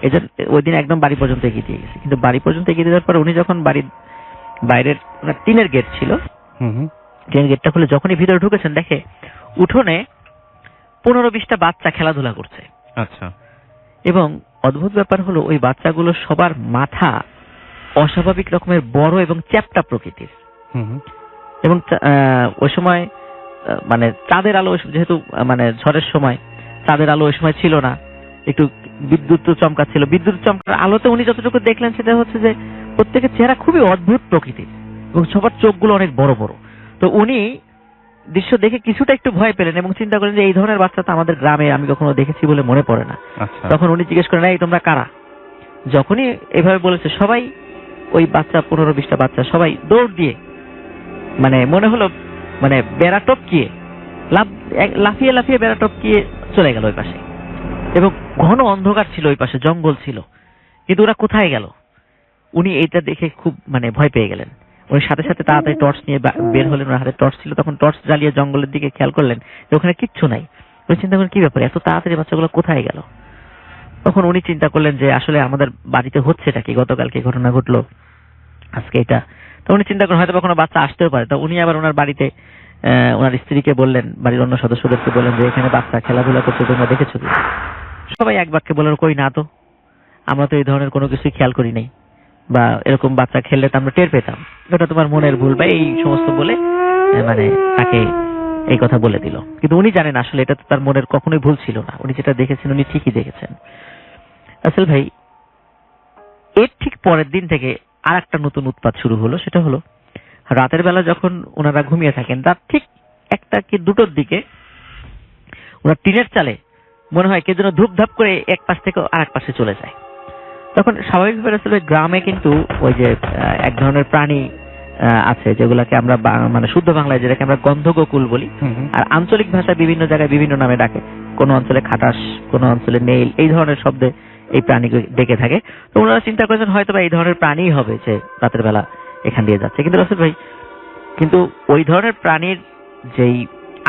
এই জন্য ওই দিন একদম বাড়ি পর্যন্ত এগিয়ে দিয়ে গেছে। কিন্তু বাড়ি পর্যন্ত এগিয়ে দেওয়ার পর উনি যখন বাড়ির বাইরের ওনার টিনের গেট ছিল, টিনের গেটটা খুলে যখনই ভিতরে ঢুকেছেন, দেখে উঠোনে 15-20টা বাচ্চা খেলাধুলা করছে। আচ্ছা, এবং অদ্ভুত ব্যাপার হলো ওই বাচ্চাগুলো সবার মাথা অস্বাভাবিক রকমের বড় এবং চ্যাপ্টা প্রকৃতির। এবং ওই সময় মানে চাঁদের আলো, যেহেতু মানে ঝড়ের সময় চাঁদের আলো ওই সময় ছিল না, একটু বিদ্যুৎ চমকাচ্ছিল। বিদ্যুৎ চমকার আলোতে উনি যতটুকু দেখলেন সেটা হচ্ছে যে প্রত্যেকের চেহারা খুবই অদ্ভুত প্রকৃতির এবং সবার চোখগুলো অনেক বড় বড়। তো উনি দৃশ্য দেখে কিছুটা একটু ভয় পেলেন এবং চিন্তা করেন যে এই ধরনের বাচ্চা তো আমাদের গ্রামে আমি কখনো দেখেছি বলে মনে পড়ে না। তখন উনি জিজ্ঞেস করেন, এই তোমরা কারা? যখনই এভাবে বলেছে, সবাই ওই বাচ্চা 15-20টা বাচ্চা সবাই দৌড় দিয়ে মানে মনে হলো মানে বেড়া টপকিয়ে লাফিয়ে লাফিয়ে বেড়া টপকিয়ে চলে গেল ওই পাশে। এবং ঘন অন্ধকার ছিল, ওই পাশে জঙ্গল ছিল, কিন্তু ওরা কোথায় গেল? উনি এইটা দেখে খুব মানে ভয় পেয়ে গেলেন। উনি সাথে সাথে তাড়াতাড়ি টর্চ নিয়ে বের হলেন। ওনার হাতে টর্চ ছিল, তখন টর্চ জ্বালিয়ে জঙ্গলের দিকে খেয়াল করলেন যে ওখানে কিচ্ছু নাই। উনি চিন্তা করেন কি ব্যাপার, এত তাড়াতাড়ি বাচ্চাগুলো কোথায় গেল? তখন উনি চিন্তা করলেন যে আসলে আমাদের বাড়িতে হচ্ছেটা কি, গতকালকে ঘটনা ঘটলো, আজকে এটা। তো উনি চিন্তা করেন হয়তো কোনো বাচ্চা আসতেও পারে। তো উনি আবার ওনার বাড়িতে ওনার স্ত্রীকে বললেন, বাড়ির অন্য সদস্যদেরকে বললেন যে এখানে বাচ্চা খেলাধুলা করছে, তোমরা দেখেছো কি? সবাই এক বাক্যে বললেন, কই না তো, আমরা তো এই ধরনের কোনো কিছুই খেয়াল করি নাই, বা এরকম বাচ্চা খেললে তো আমরা টের পেতাম, এটা তোমার মনের ভুল, বা এই সমস্ত বলে মানে তাকে এই কথা বলে দিল। কিন্তু উনি জানেন আসলে এটা তো তার মনের কখনোই ভুল ছিল না, উনি যেটা দেখেছেন উনি ঠিকই দেখেছেন। আসল ভাই, এর ঠিক পরের দিন থেকে আর একটা নতুন উৎপাত শুরু হলো। সেটা হলো রাতের বেলা যখন ওনারা ঘুমিয়ে থাকেন, রাত ঠিক 1টা কি 2টোর দিকে ওনার টিনের চালে মনে হয় কে যেন ধূপধাপ করে এক পাশ থেকে আরেক পাশে চলে যায়। তখন স্বাভাবিকভাবে আসলে গ্রামে কিন্তু ওই যে এক ধরনের প্রাণী আছে যেগুলাকে আমরা মানে শুদ্ধ বাংলায় যেটাকে আমরা গন্ধগোকুল বলি, আর আঞ্চলিক ভাষায় বিভিন্ন জায়গায় বিভিন্ন নামে ডাকে। কোন অঞ্চলে খাটাস, কোন অঞ্চলে নেইল, এই ধরনের শব্দে এই প্রাণী ডেকে থাকে। তো ওনারা চিন্তা করেছেন হয়তো বা এই ধরনের প্রাণী হবে যে রাতের বেলা এখান দিয়ে যাচ্ছে। কিন্তু রাসেল ভাই, কিন্তু ওই ধরনের প্রাণীর যেই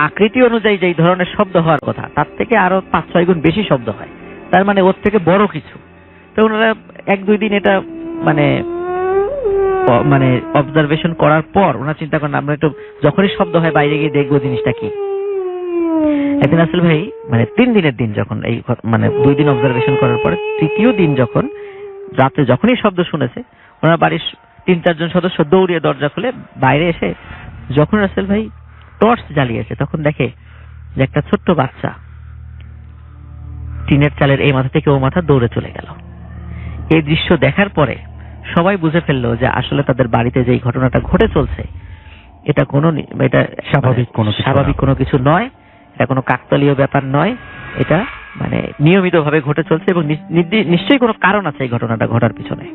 আকৃতি অনুযায়ী যেই ধরনের শব্দ হওয়ার কথা, তার থেকে আরো 5-6 গুণ বেশি শব্দ হয়। তার মানে ওর থেকে বড় কিছু। তো ওনারা 1-2 দিন এটা মানে অবজারভেশন করার পর ওনারা চিন্তা করেন আমরা একটু যখনই শব্দ হয় বাইরে গিয়ে দেখবো জিনিসটা কি। একদিন আসল ভাই মানে 3 দিনের দিন যখন এই মানে 2 দিন অবজারভেশন করার পরে 3য় দিন যখন রাতে যখনই শব্দ শুনেছে, ওনার বাড়ির 3-4 জন সদস্য দৌড়িয়ে দরজা খুলে বাইরে এসে যখন রাসেল ভাই টর্চ জ্বালিয়েছে, তখন দেখে যে একটা ছোট্ট বাচ্চা টিনের চালের এই মাথা থেকে ও মাথা দৌড়ে চলে গেল। এই দৃশ্য দেখার পরে সবাই বুঝে ফেললো যে আসলে তাদের বাড়িতে যে ঘটনাটা ঘটে চলছে এটা স্বাভাবিক কোনো কিছু নয়, এটা কোনো কাকতালীয় ব্যাপার নয়, এটা মানে নিয়মিতভাবে ঘটে চলছে এবং নিশ্চয়ই কোনো কারণ আছে এই ঘটনাটা ঘটার পিছনে।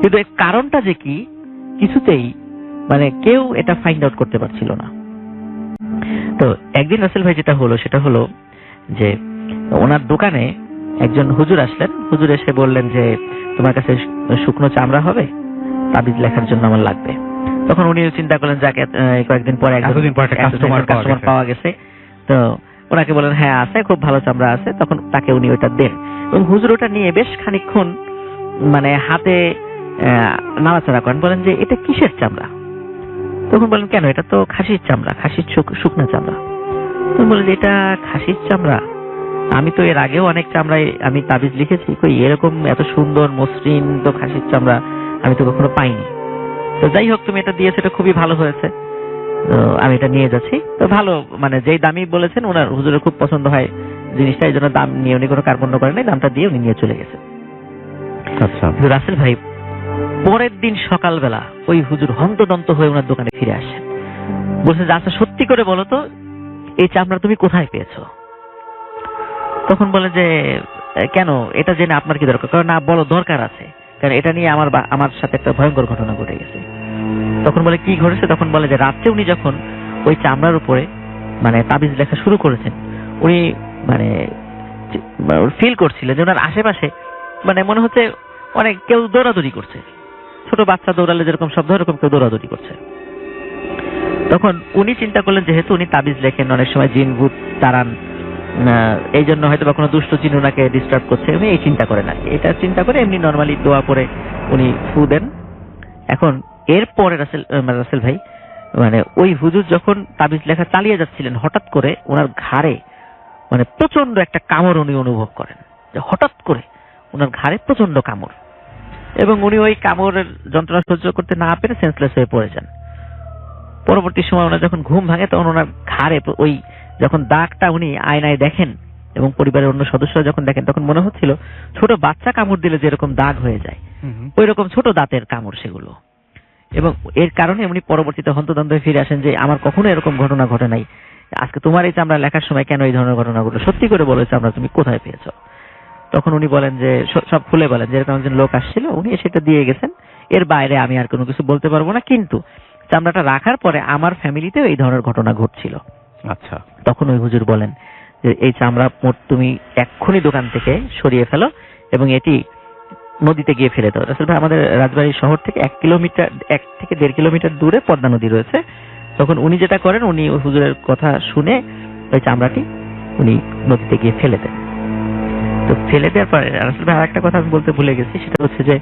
কিন্তু এই কারণটা যে কি কিছুতেই মানে কেউ এটা ফাইন্ড আউট করতে পারছিল না। তো তো একদিন রাসেল ভাই যেটা হলো সেটা হলো যে ওনার দোকানে একজন হুজুর আসলেন। হুজুর এসে বললেন যে তোমার কাছে শুকনো চামড়া হবে, তাবিজ লেখার জন্য আমার লাগবে। তখন উনি চিন্তা করলেন যাকে কয়েকদিন পরে কাস্টমার পাওয়া গেছে, তো ওনাকে বলেন হ্যাঁ আছে, খুব ভালো চামড়া আছে। তখন তাকে উনি ওটা দেন এবং হুজুর ওটা নিয়ে বেশ খানিকক্ষণ মানে হাতে নাড়াচাড়া করেন, বলেন যে এটা কিসের চামড়া? তখন বলেন কেন, এটা তো খাসির চামড়া, খাসির শুকনা চামড়া। তখন বলেন এটা খাসির চামড়া, আমি তো এর আগেও অনেক চামড়ায় আমি তাবিজ লিখেছি, কই এরকম এত সুন্দর মসৃণ তো খাসির চামড়া আমি তো কখনো পাইনি। তো যাই হোক তুমি এটা দিয়েছো, এটা খুবই ভালো হয়েছে, তো আমি এটা নিয়ে যাচ্ছি। তো ভালো মানে যেই দামই বলেছেন ওনার হুজুরের খুব পছন্দ হয় জিনিসটা, এই জন্য দাম নিয়ে উনি কোনো কার্পণ্য করেন নাই, দামটা দিয়ে উনি নিয়ে চলে গেছে। আচ্ছা, রাসেল ভাই পরের দিন সকালবেলা ওই হুজুর হন্তদন্ত হয়ে ওনার দোকানে ফিরে আসেন, বলছে যে আচ্ছা সত্যি করে বলো তো এই চামড়া তুমি কোথায় পেয়েছো? তখন বলে যে কেন, এটা জেনে আপনার কি দরকার? কারণ না, বলো দরকার আছে, কারণ এটা নিয়ে আমার সাথে একটা ভয়ঙ্কর ঘটনা ঘটে গেছে। তখন বলে কি ঘটেছে? তখন বলে যে রাত্রে উনি যখন ওই চামড়ার উপরে মানে তাবিজ লেখা শুরু করেছেন, উনি মানে ফিল করছিলেন যে ওনার আশেপাশে মানে মনে হচ্ছে অনেক কেউ দৌড়াদৌড়ি করছে, ছোট বাচ্চা দৌড়ালে যেরকম শব্দ এরকম কেউ দৌড়াদৌড়ি করছে। তখন উনি চিন্তা করলেন যেহেতু উনি তাবিজ লেখেন, অনেক সময় জিন ভূত তাড়ান, এই জন্য হয়তো বা কোনো দুষ্ট জিন ওনাকে ডিস্টার্ব করছে, উনি এই চিন্তা করেন আর এটা চিন্তা করে এমনি নর্মালি দোয়া পরে উনি ফু দেন। এখন এরপরে রাসেল ভাই মানে ওই হুজুর যখন তাবিজ লেখা চালিয়ে যাচ্ছিলেন, হঠাৎ করে ওনার ঘাড়ে মানে প্রচন্ড একটা কামড় উনি অনুভব করেন, যে হঠাৎ করে ওনার ঘাড়ে প্রচন্ড কামড়, এবং উনি ওই কামড়ের যন্ত্রণা সহ্য করতে না পেরে সেন্সলেস হয়ে পড়ে যান। পরবর্তী সময় ওনার যখন ঘুম ভাঙে তখন ওনার ঘাড়ে ওই যখন দাগটা উনি আয়নায় দেখেন এবং পরিবারের অন্য সদস্যরা যখন দেখেন, তখন মনে হচ্ছিল ছোট বাচ্চা কামড় দিলে যেরকম দাগ হয়ে যায় ওই রকম ছোট দাঁতের কামড় সেগুলো। এবং এর কারণে উনি পরবর্তীতে হন্তদন্ত হয়ে ফিরে আসেন যে আমার কখনো এরকম ঘটনা ঘটে নাই, আজকে তোমার এই চামড়া লেখার সময় কেন এই ধরনের ঘটনা ঘটলো, সত্যি করে বলো চামড়া তুমি কোথায় পেয়েছো? তখন উনি বলেন যে সব খুলে বলেন যে এরকম একজন লোক আসছিল, উনি সেটা দিয়ে গেছেন, এর বাইরে আমি আর কোনো কিছু বলতে পারবো না, কিন্তু চামড়াটা রাখার পরে আমার ফ্যামিলিতেও এই ধরনের ঘটনা ঘটছিল। আচ্ছা, তখন ওই হুজুর বলেন যে এই চামড়া তুমি এক্ষুনি দোকান থেকে সরিয়ে ফেলো এবং এটি নদীতে গিয়ে ফেলে দাও। আসলে আমাদের রাজবাড়ী শহর থেকে 1 থেকে 1.5 কিলোমিটার দূরে পদ্মা নদী রয়েছে। তখন উনি যেটা করেন, উনি ওই হুজুরের কথা শুনে ওই চামড়াটি উনি নদীতে গিয়ে ফেলে দেন। তো ফেলে দেওয়ার পরে আসলে আরেকটা কথা আমি বলতে ভুলে গেছি, সেটা হচ্ছে যে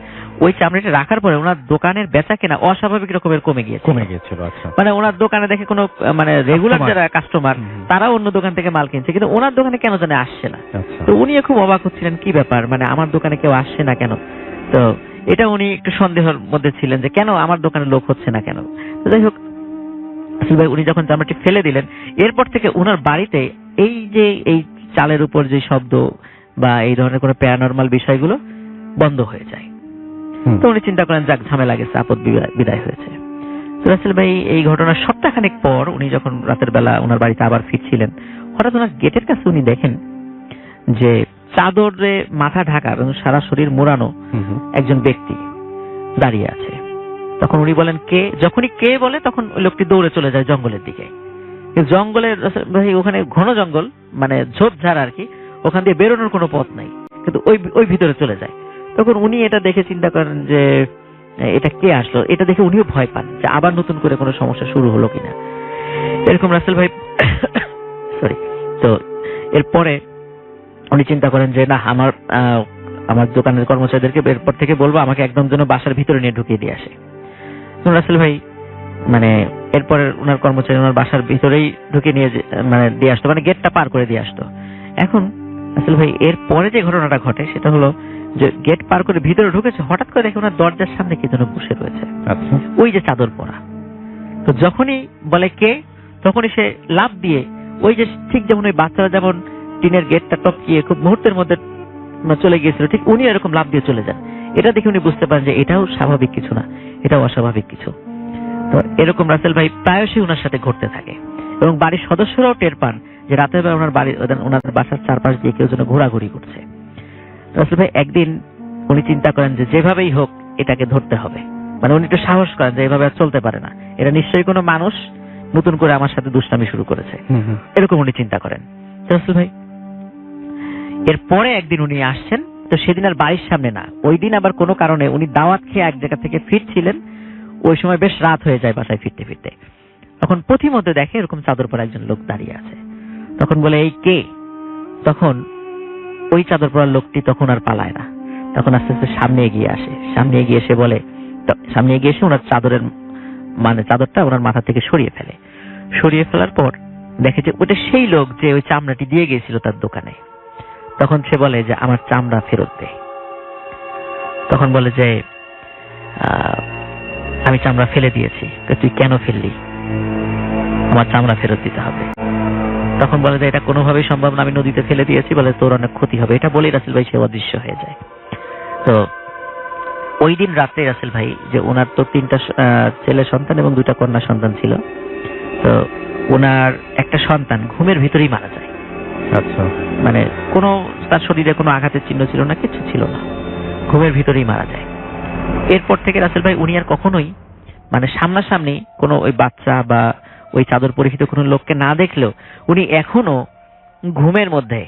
ওই চামড়াটা রাখার পরে ওনার দোকানের বেচা কেনা অস্বাভাবিক রকমের কমে গিয়েছিল। আচ্ছা, মানে ওনার দোকানে দেখে কোনো মানে রেগুলার যারা কাস্টমার তারা অন্য দোকান থেকে মাল কিনছে, কিন্তু ওনার দোকানে কেন জানে আসছে না। তো উনি খুব অবাক হচ্ছিলেন, কি ব্যাপার, মানে আমার দোকানে কেউ আসছে না কেন? তো এটা উনি একটু সন্দেহের মধ্যে ছিলেন যে কেন আমার দোকানে লোক হচ্ছে না কেন। তো যাই হোক উনি যখন চামড়াটি ফেলে দিলেন, এরপর থেকে ওনার বাড়িতে এই যে এই চালের উপর যে শব্দ বা এই ধরনের কোনো প্যারানরমাল বিষয়গুলো বন্ধ হয়ে যায়। তো উনি চিন্তা করেন যাক ঝামেলা গেছে, আপদ বিদায় হয়েছে। তো রাসেল ভাই এই ঘটনার সপ্তাহখানেক পর উনি যখন রাতের বেলা ওনার বাড়িতে আবার ফিরছিলেন, হঠাৎ ওনার গেটের কাছে উনি দেখেন যে চাদরে মাথা ঢাকা এবং সারা শরীর মোড়ানো একজন ব্যক্তি দাঁড়িয়ে আছে। তখন উনি বলেন কে? যখনই কে বলে তখন ওই লোকটি দৌড়ে চলে যায় জঙ্গলের দিকে। জঙ্গলের ওখানে ঘন জঙ্গল, মানে ঝোপঝাড় আর কি, ওখান দিয়ে বেরোনোর কোনো পথ নাই, কিন্তু ওই ভিতরে চলে যায়। তখন উনি এটা দেখে চিন্তা করেন যে এটা কে আসলো, এটা দেখে উনিও ভয় পান যে আবার নতুন করে কোনো সমস্যা শুরু হলো কিনা এরকম। রাসেল ভাই সরি, তো এরপরে উনি চিন্তা করেন যে না, আমার দোকানের কর্মচারীদেরকে এরপর থেকে বলবো আমাকে একদম যেন বাসার ভিতরে নিয়ে ঢুকিয়ে দিয়ে আসে। রাসেল ভাই মানে এরপরে ওনার কর্মচারী ওনার বাসার ভিতরেই ঢুকিয়ে নিয়ে মানে দিয়ে আসতো, মানে গেটটা পার করে দিয়ে আসতো। এখন রাসেল ভাই এর পরে যে ঘটনাটা ঘটে সেটা হলো যে গেট পার করে ভিতরে ঢুকেছে, হঠাৎ করে দেখে ওনার দরজার সামনে কে যেন বসে রয়েছে, ওই যে চাদর পরা। তো যখনই বলে কে, তখনই সে লাফ দিয়ে ওই যে ঠিক যেমন ওই বাচ্চারা যেমন টিনের গেটটা টপকিয়ে খুব মুহূর্তের মধ্যে চলে গিয়েছিল, ঠিক উনি এরকম লাফ দিয়ে চলে যান। এটা দেখে উনি বুঝতে পারেন যে এটাও স্বাভাবিক কিছু না, এটাও অস্বাভাবিক কিছু। তো এরকম রাসেল ভাই প্রায়শই ওনার সাথে ঘটতে থাকে এবং বাড়ির সদস্যরাও টের পান যে রাতের বেলা ওনার বাসার চারপাশ দিয়ে কেউ যেন ঘোরাঘুরি করছে। রাসেল ভাই একদিন উনি চিন্তা করেন যে যেভাবেই হোক এটাকে ধরতে হবে, মানে উনি একটু সাহস করেন যে এভাবে আর চলতে পারে না, এটা নিশ্চয়ই কোনো মানুষ নতুন করে আমার সাথে দুষ্টামি শুরু করেছে, এরকম উনি চিন্তা করেন। রাসেল ভাই এরপরে একদিন উনি আসছেন, তো সেদিন আর বাড়ির সামনে না, ওই দিন আবার কোনো কারণে উনি দাওয়াত খেয়ে এক জায়গা থেকে ফিরছিলেন। ওই সময় বেশ রাত হয়ে যায় বাসায় ফিরতে ফিরতে। তখন পথিমধ্যে দেখে এরকম চাদর পরা একজন লোক দাঁড়িয়ে আছে। তখন বলে, এই কে? তখন ওই চাদর পরা লোকটি তখন আর পালায় না, তখন আস্তে আস্তে সামনে এগিয়ে আসে। সামনে এগিয়ে এসে বলে, সামনে এগিয়ে এসে ওনার চাদরের চাদরটা ওনার মাথা থেকে সরিয়ে ফেলে। সরিয়ে ফেলার পর দেখে যে ওটা সেই লোক যে ওই চামড়াটি দিয়ে গিয়েছিল তার দোকানে। তখন সে বলে যে আমার চামড়া ফেরত দে। তখন বলে যে আমি চামড়া ফেলে দিয়েছি। তুই কেন ফেললি? আমার চামড়া ফেরত দিতে হবে। তখন বলে যে এটা কোনোভাবেই সম্ভব না, আমি নদীতে ফেলে দিয়েছি, বলে তোর অনেক ক্ষতি হবে। এটা বলেই রাসেল ভাই সে অদৃশ্য হয়ে যায়। তো ওই দিন রাতে রাসেল ভাই যে ওনার তো 3টা ছেলে সন্তান এবং 2টা কন্যা সন্তান ছিল, তো ওনার একটা সন্তান ঘুমের ভিতরেই মারা যায়। আচ্ছা, মানে কোনো তার শরীরে কোনো আঘাতের চিহ্ন ছিল না, কিছু ছিল না, ঘুমের ভিতরেই মারা যায়। এরপর থেকে রাসেল ভাই উনি আর কখনোই মানে সামনাসামনি কোনো ওই বাচ্চা বা ওই চাদর পরিহিত কোনো লোককে না দেখলেও উনি এখনো ঘুমের মধ্যে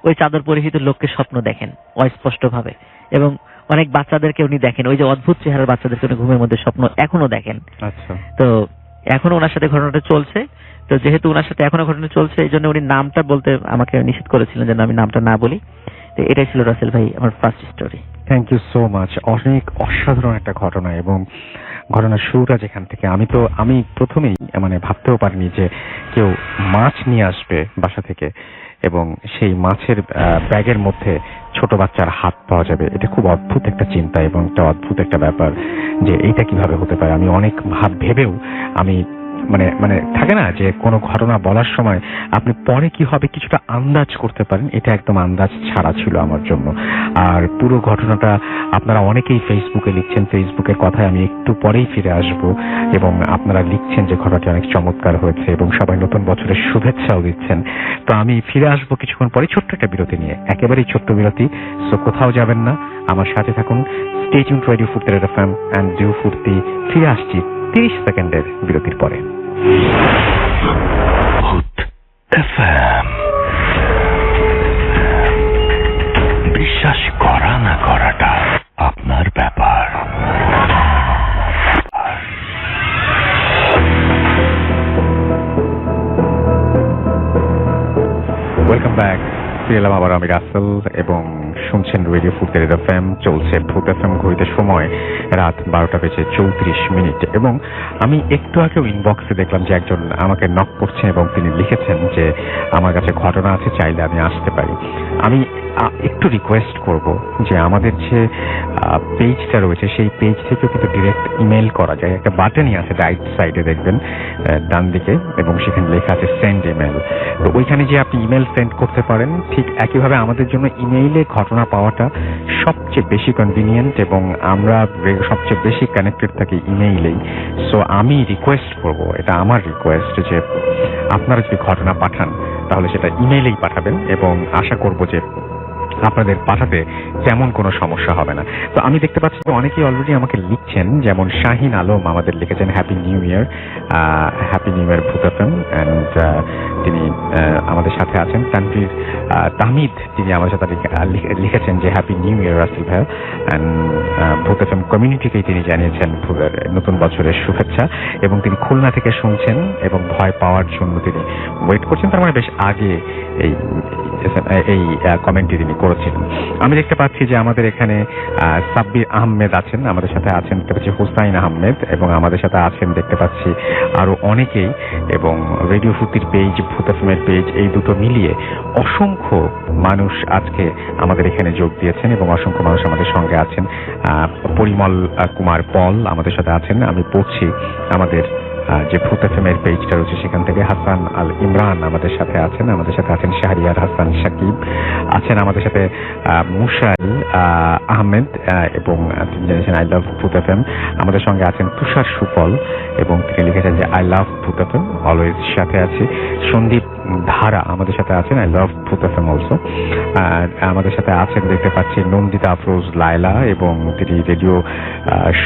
ওই চাদর পরিহিত লোককে স্বপ্ন দেখেন অস্পষ্ট ভাবে, এবং অনেক বাচ্চাদেরকে উনি দেখেন, ওই যে অদ্ভুত চেহারার বাচ্চাদেরকে উনি ঘুমের মধ্যে স্বপ্ন এখনো দেখেন। আচ্ছা, তো এখনো ওনার সাথে ঘটনাটা চলছে। তো যেহেতু ওনার সাথে এখনো ঘটনা চলছে, এই জন্য উনি নামটা বলতে আমাকে নিষেধ করেছিলেন যেন আমি নামটা না বলি। তো এটাই ছিল রাসেল ভাই আমার first story. Thank you so much. অনেক অসাধারণ একটা ঘটনা, এবং ঘটনার শুরুটা যেখান থেকে আমি প্রথমেই মানে ভাবতেও পারিনি যে কেউ মাছ নিয়ে আসবে বাসা থেকে এবং সেই মাছের ব্যাগের মধ্যে ছোট বাচ্চার হাত পাওয়া যাবে। এটা খুব অদ্ভুত একটা চিন্তা এবং একটা অদ্ভুত একটা ব্যাপার যে এইটা কিভাবে হতে পারে। আমি অনেক ভেবেও আমি মানে থাকে না যে কোনো ঘটনা বলার সময় আপনি পরে কি হবে কিছুটা আন্দাজ করতে পারেন, এটা একদম আন্দাজ ছাড়া ছিল আমার জন্য। আর পুরো ঘটনাটা আপনারা অনেকেই ফেসবুকে লিখছেন, ফেসবুকের কথায় আমি একটু পরেই ফিরে আসব, এবং আপনারা লিখছেন যে ঘটনাটি অনেক চমৎকার হয়েছে এবং সবাই নতুন বছরের শুভেচ্ছাও দিচ্ছেন। তো আমি ফিরে আসবো কিছুক্ষণ পরে ছোট্ট একটা বিরতি নিয়ে, একেবারেই ছোট্ট বিরতি। সো কোথাও যাবেন না, আমার সাথে থাকুন। স্টে টিউনড রেডিও ফুর্তি এফএম এন্ড ডিউ ফুর্তি। ফিরে আসছি 30 সেকেন্ডের বিরতির পরে। বিশ্বাস করা না করাটা আপনার ব্যাপার। Welcome back. ফিরে এলাম আবার আমি রাসেল এবং শুনছেন রেডিও ফুর্তি এফএম। চলছে ভূত এফএম। ঘড়িতে সময় রাত 12:34 এবং আমি একটু আগেও ইনবক্সে দেখলাম যে একজন আমাকে নক করছেন এবং তিনি লিখেছেন যে আমার কাছে ঘটনা আছে, চাইলে আমি আসতে পারি। আমি একটু রিকোয়েস্ট করব যে আমাদের যে পেজটা রয়েছে সেই পেজ থেকেও কিন্তু ডিরেক্ট ইমেল করা যায়। একটা বাটনই আছে রাইট সাইডে দেখবেন ডান দিকে, এবং সেখানে লেখা আছে সেন্ড ইমেল। তো ওইখানে যে আপনি ইমেল সেন্ড করতে পারেন। ঠিক একইভাবে আমাদের জন্য ইমেইলে ঘটনা পাওয়াটা সবচেয়ে বেশি কনভিনিয়েন্ট এবং আমরা সবচেয়ে বেশি কানেক্টেড থাকি ইমেইলেই। সো আমি রিকোয়েস্ট করব, এটা আমার রিকোয়েস্ট, যে আপনারা যদি ঘটনা পাঠান তাহলে সেটা ইমেইলেই পাঠাবেন এবং আশা করব যে আপনাদের পাঠাতে তেমন কোনো সমস্যা হবে না। তো আমি দেখতে পাচ্ছি যে অনেকেই অলরেডি আমাকে লিখছেন, যেমন শাহিন আলম আমাদের লিখেছেন happy new year, happy new year ভূত এফএম, অ্যান্ড তিনি আমাদের সাথে আছেন। তানভীর তাহমিদ তিনি আমার সাথে লিখেছেন যে হ্যাপি নিউ ইয়ার রাসেল ভাই, অ্যান্ড ভূত এফএম কমিউনিটিকেই তিনি জানিয়েছেন নতুন বছরের শুভেচ্ছা, এবং তিনি খুলনা থেকে শুনছেন এবং ভয় পাওয়ার জন্য তিনি ওয়েট করছেন। তার মানে বেশ আগে এই কমেন্টটি তিনি করেছিলেন। আমি দেখতে পাচ্ছি যে আমাদের এখানে সাব্বির আহমেদ আছেন, আমাদের সাথে আছেন দেখতে পাচ্ছি হুসাইন আহমেদ, এবং আমাদের সাথে আছেন দেখতে পাচ্ছি আরো অনেকেই, এবং রেডিও ফুর্তির পেজ, ভূত এফএমের পেজ, এই দুটো মিলিয়ে অসংখ্য মানুষ আজকে আমাদের এখানে যোগ দিয়েছেন এবং অসংখ্য মানুষ আমাদের সঙ্গে আছেন। পরিমল কুমার পল আমাদের সাথে আছেন। আমি পড়ছি আমাদের যে ভূত এফএমের পেজটা রয়েছে সেখান থেকে। হাসান আল ইমরান আমাদের সাথে আছেন, আমাদের সাথে আছেন শাহরিয়ার হাসান সাকিব আছেন, আমাদের সাথে মুশাইল আহমেদ, এবং তিনি জানিয়েছেন আই লাভ ভূত এফএম। আমাদের সঙ্গে আছেন তুষার সুফল এবং তিনি লিখেছেন যে আই লাভ ভূত এফএম, অলওয়েজ সাথে আছে। সন্দীপ ধারা আমাদের সাথে আছেন। আই লাভ ভূত এফএম অলসো। আর আমাদের সাথে আছেন দেখতে পাচ্ছি নন্দিতা আফরোজ লায়লা, এবং তিনি রেডিও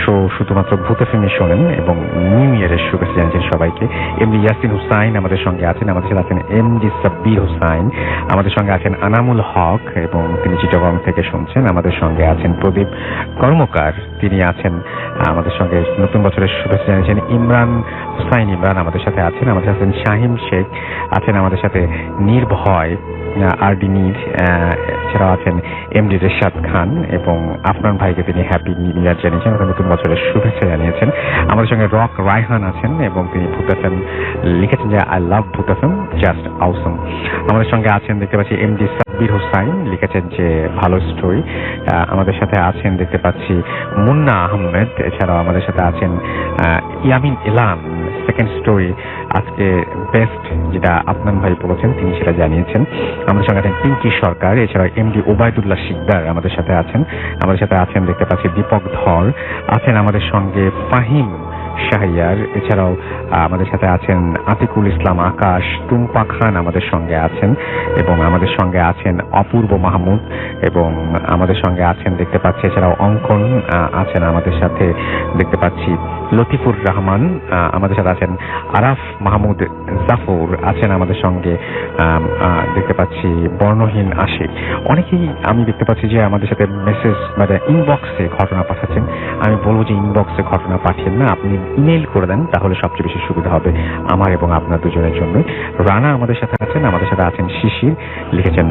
শো শুধুমাত্র ভূত এফএমই শোনেন এবং নিউ ইয়ারের শুভেচ্ছা জানিয়েছেন সবাইকে। এমডি ইয়াসিন হুসাইন আমাদের সঙ্গে আছেন। আমাদের সাথে আছেন এমডি সাব্বির হুসাইন, আমাদের সঙ্গে আছেন আনামুল হক এবং তিনি চিটাগং থেকে শুনছেন। আমাদের সঙ্গে আছেন প্রদীপ কর্মকার, তিনি আছেন আমাদের সঙ্গে নতুন বছরের শুভেচ্ছা জানিয়েছেন। ইমরান হুসাইন ইমরান আমাদের সাথে আছেন। আমাদের সাথে আছেন শাহিম শেখ, আছেন আমাদের সাথে নির্ভয় আরডি নীর, এছাড়াও আছেন এমডি রেশাদ খান এবং আফনান ভাইকে তিনি হ্যাপি নিউ ইয়ার জানিয়েছেন, নতুন বছরের শুভেচ্ছা জানিয়েছেন। আমাদের সঙ্গে রক রায়হান আছেন এবং তিনি ভূত এফএম লিখেছেন যে আই লাভ ভূত এফএম জাস্ট আউসম। আমাদের সঙ্গে আছেন দেখতে পাচ্ছি এমডি সাব্বির হুসাইন, লিখেছেন যে ভালো স্টোরি। আমাদের সাথে আছেন দেখতে পাচ্ছি মুন্না আহমেদ, এছাড়াও আমাদের সাথে আছেন ইয়ামিন ইলাম, সেকেন্ড স্টোরি আজকে বেস্ট যেটা আপনার ভাই বলেছেন তিনি সেটা জানিয়েছেন। আমাদের সঙ্গে আছেন পিঙ্কি সরকার, এছাড়া এমডি ওবায়দুল্লাহ শিকদার আমাদের সাথে আছেন। আমাদের সাথে আছেন দেখতে পাচ্ছি দীপক ধর, আছেন আমাদের সঙ্গে ফাহিম শাহিয়ার, এছাড়াও আমাদের সাথে আছেন আতিকুল ইসলাম আকাশ, টুম্পা খান আমাদের সঙ্গে আছেন এবং আমাদের সঙ্গে আছেন অপূর্ব মাহমুদ এবং আমাদের সঙ্গে আছেন দেখতে পাচ্ছি এছাড়াও অঙ্কন আছেন আমাদের সাথে দেখতে পাচ্ছি লতিফুর রহমান, আমাদের সাথে আছেন আরাফ মাহমুদ জাফর, আছেন আমাদের সঙ্গে দেখতে পাচ্ছি বর্ণহীন আশিক। অনেকেই আমি দেখতে পাচ্ছি যে আমাদের সাথে মেসেজ মানে ইনবক্সে ঘটনা পাঠাচ্ছেন। আমি বলবো যে ইনবক্সে ঘটনা পাঠিয়েন না, আপনি ইমেইল করে দেন, তাহলে সবচেয়ে বেশি সুবিধা হবে আমার এবং আপনার দুজনের জন্য। রানা আমাদের সাথে আছেন, আমাদের সাথে আছেন শিশির, লিখেছেন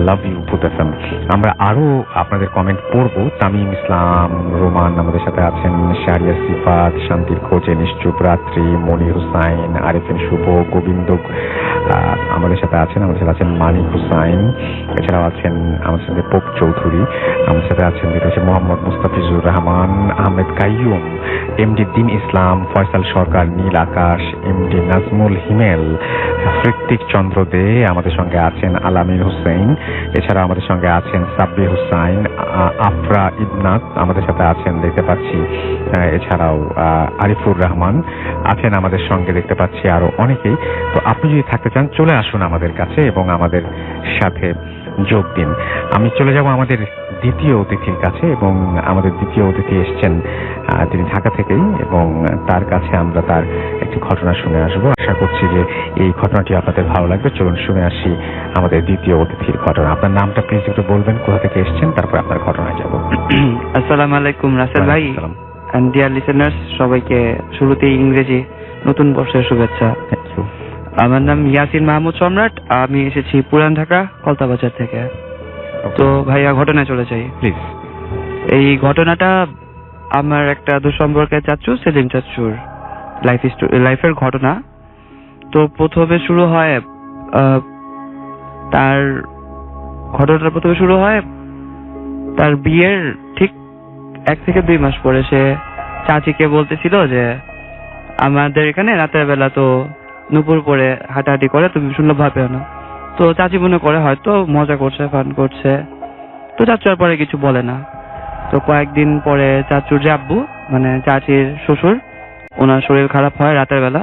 লাভ ইউ ভূত এফএম। আমরা আরো আপনাদের কমেন্ট পড়বো। তামিম ইসলাম রোমান আমাদের সাথে আছেন, শাহরিয়া সিফাত, শান্তির খোঁজে, নিশ্চুপ রাত্রি, মনির হুসাইন, আরিফিন শুভ, গোবিন্দ আমাদের সাথে আছেন। আমাদের সাথে আছেন মানিক হুসাইন, এছাড়াও আছেন আমাদের সাথে পোপ চৌধুরী, আমাদের সাথে আছেন মোহাম্মদ মুস্তাফিজুর রহমান, আহমেদ কাইয়ুম, এমডি দিন ইসলাম, ফয়সাল সরকার, নীল আকাশ, এমডি নাজমুল হিমেল, ঋত্বিক চন্দ্র দে, আমাদের সঙ্গে আছেন আলামিন হুসেন, এছাড়া আমাদের সঙ্গে আছেন সাব্বির হুসাইন, আফরা ইবনাত আমাদের সাথে আছেন দেখতে পাচ্ছি, এছাড়াও আরিফুর রহমান আছেন আমাদের সঙ্গে দেখতে পাচ্ছি, আরো অনেকেই। তো আপনি যদি থাকতে চান চলে আসুন আমাদের কাছে এবং আমাদের সাথে যোগ দিন। আমি চলে যাব আমাদের দ্বিতীয় অতিথির কাছে এবং আমাদের দ্বিতীয় অতিথি এসছেন তিনি ঢাকা থেকেই এবং তার কাছে আমরা তার একটি ঘটনা শুনে আসবো। আশা করছি যে এই ঘটনাটি আপনাদের ভালো লাগবে। চলুন শুনে আসি আমাদের দ্বিতীয় অতিথির ঘটনা। আপনার নামটা প্লিজ একটু বলবেন, কোথা থেকে এসছেন, তারপর আপনার ঘটনায় যাব। আসসালামু আলাইকুম রাসেল ভাই এন্ড ডিয়ার লিসেনার্স, সবাইকে শুরুতেই ইংরেজি নতুন বর্ষের শুভেচ্ছা। আমার নাম ইয়াসিন মাহমুদ সম্রাট, আমি এসেছি পুরান ঢাকা কলতাবাজার থেকে। তো ভাইয়া ঘটনায় চলে যাই প্লিজ। এই ঘটনাটা আমার একটা দুঃসম্পর্কের চাচু সেলিম চাচুর লাইফের ঘটনা। তো প্রথমে শুরু হয় তার ঘটনাটা প্রথমে শুরু হয় তার বিয়ের ঠিক 1 থেকে 2 মাস পরে সে চাচিকে বলতেছিল যে আমাদের এখানে রাতের বেলা তো নুপুর পরে হাঁটাহাঁটি করে, তুমি শুনলে ভয় পেও না। তো চাচি মনে করে হয়তো মজা করছে, ফান করছে, তো চাচু আর পরে কিছু বলে না। তো কয়েকদিন পরে চাচুর যে আব্বু মানে চাচির শ্বশুর, ওনার শরীর খারাপ হয় রাতের বেলা।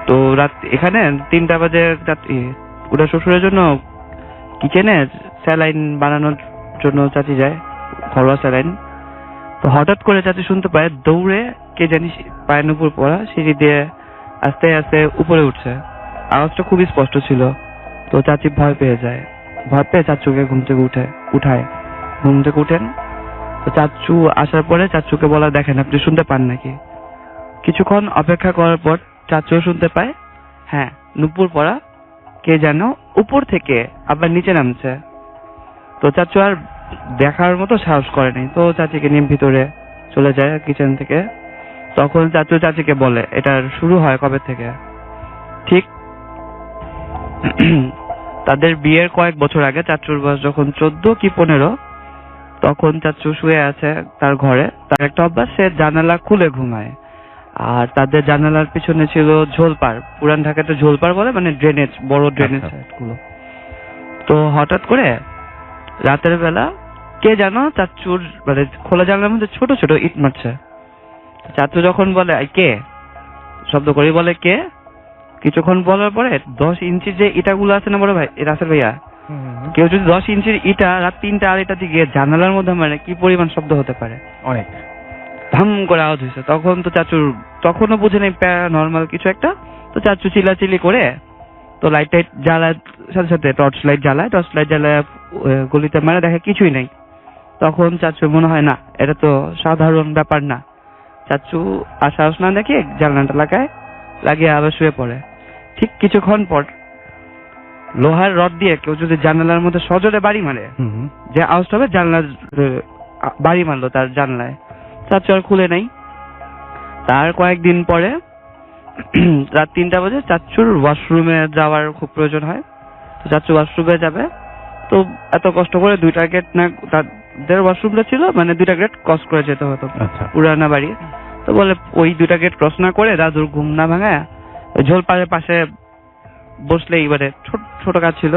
তো রাত এখানে 3টা বাজে ওটা শ্বশুরের জন্য কিচেনে স্যালাইন বানানোর জন্য চাচি যায়, ঘরোয়া স্যালাইন। তো হঠাৎ করে চাচি শুনতে পায় দৌড়ে কে জানি পায়ের উপর পড়া সিঁড়ি দিয়ে আস্তে আস্তে উপরে উঠছে। আওয়াজটা খুবই স্পষ্ট ছিল। তো চাচি ভয় পেয়ে যায়, ভয় পেয়ে চাচুকে ঘুম থেকে উঠায়। ঘুম থেকে উঠেন, তো চাচু আসার পরে চাচুকে বলা, দেখেন আপনি শুনতে পান নাকি? কিছুক্ষণ অপেক্ষা করার পর চাচুও শুনতে পায়, হ্যাঁ নুপুর পড়া কে যেন উপর থেকে আবার নিচে নামছে। তো চাচু আর দেখার মতো সাহস করেনি, তো চাচিকে নিয়ে ভিতরে চলে যায় কিচেন থেকে। তখন চাচু চাচিকে বলে এটার শুরু হয় কবে থেকে। ঠিক তাদের বিয়ের কয়েক বছর আগে চাচুর বয়স যখন 14 কি 15, তখন চাচু শুয়ে আছে তার ঘরে। তার একটা অভ্যাস, সে জানালা খুলে ঘুমায়। আর তাদের জানালার পিছনে ছিল ঝোলপাড়, পুরান ঢাকাতে ঝোলপাড় বলে, মানে ড্রেনেজ, বড় ড্রেনেজ গুলো। তো হঠাৎ করে রাতের বেলা কে যেন চাচুর মানে খোলা জানলার মধ্যে ছোট ছোট ইট মারছে। চাচু যখন বলে কে, শব্দ করে বলে কে, কিছুক্ষণ বলার পরে 10 ইঞ্চির যে ইটাগুলো আছে না বড় ভাই রাসেল ভাইয়া, কেউ যদি 10 ইঞ্চির ইটা রাত 3টা 2:30 দিকে জানালার মধ্যে মানে কি পরিমাণ শব্দ হতে পারে, অনেক ধাম করে আওয়াজ হয়েছে। তখন তো চাচুর তখনও বুঝে নেই প্যারানর্মাল কিছু একটা, তো চাচু চিল্লাচিল্লি করে তো লাইট টাইট জ্বালায়, সাথে সাথে টর্চ লাইট জ্বালায় গলিতে মানে দেখে কিছুই নেই। তখন চাচু মনে হয় না এটা তো সাধারণ ব্যাপার না, চাচু আশা না দেখে জানলাটা লাগিয়ে আবার শুয়ে পড়ে। ঠিক কিছুক্ষণ পর লোহার রড দিয়ে কেউ যদি জানালার মধ্যে সজোরে বাড়ি মারে, যে আওয়াজটা হবে জানলার বাড়ি মারলো তার জানলায়, চাচু আর খুলে নাই। তার কয়েকদিন পরে রাত 3টা বাজে চাচুর ওয়াশরুমে যাওয়ার খুব প্রয়োজন হয়, তো চাচু ওয়াশরুমে যাবে, তো এত কষ্ট করে 2টা গেট না, তাদের ওয়াশরুমটা ছিল মানে 2টা গেট ক্রস করে যেতে হতো পুরানা বাড়ি। তো বলে ওই 2টা গেট ক্রস না করে দাদুর ঘুম না ভাঙায় ঝোল পাশে বসলে এবারে ছোট কাজ ছিল,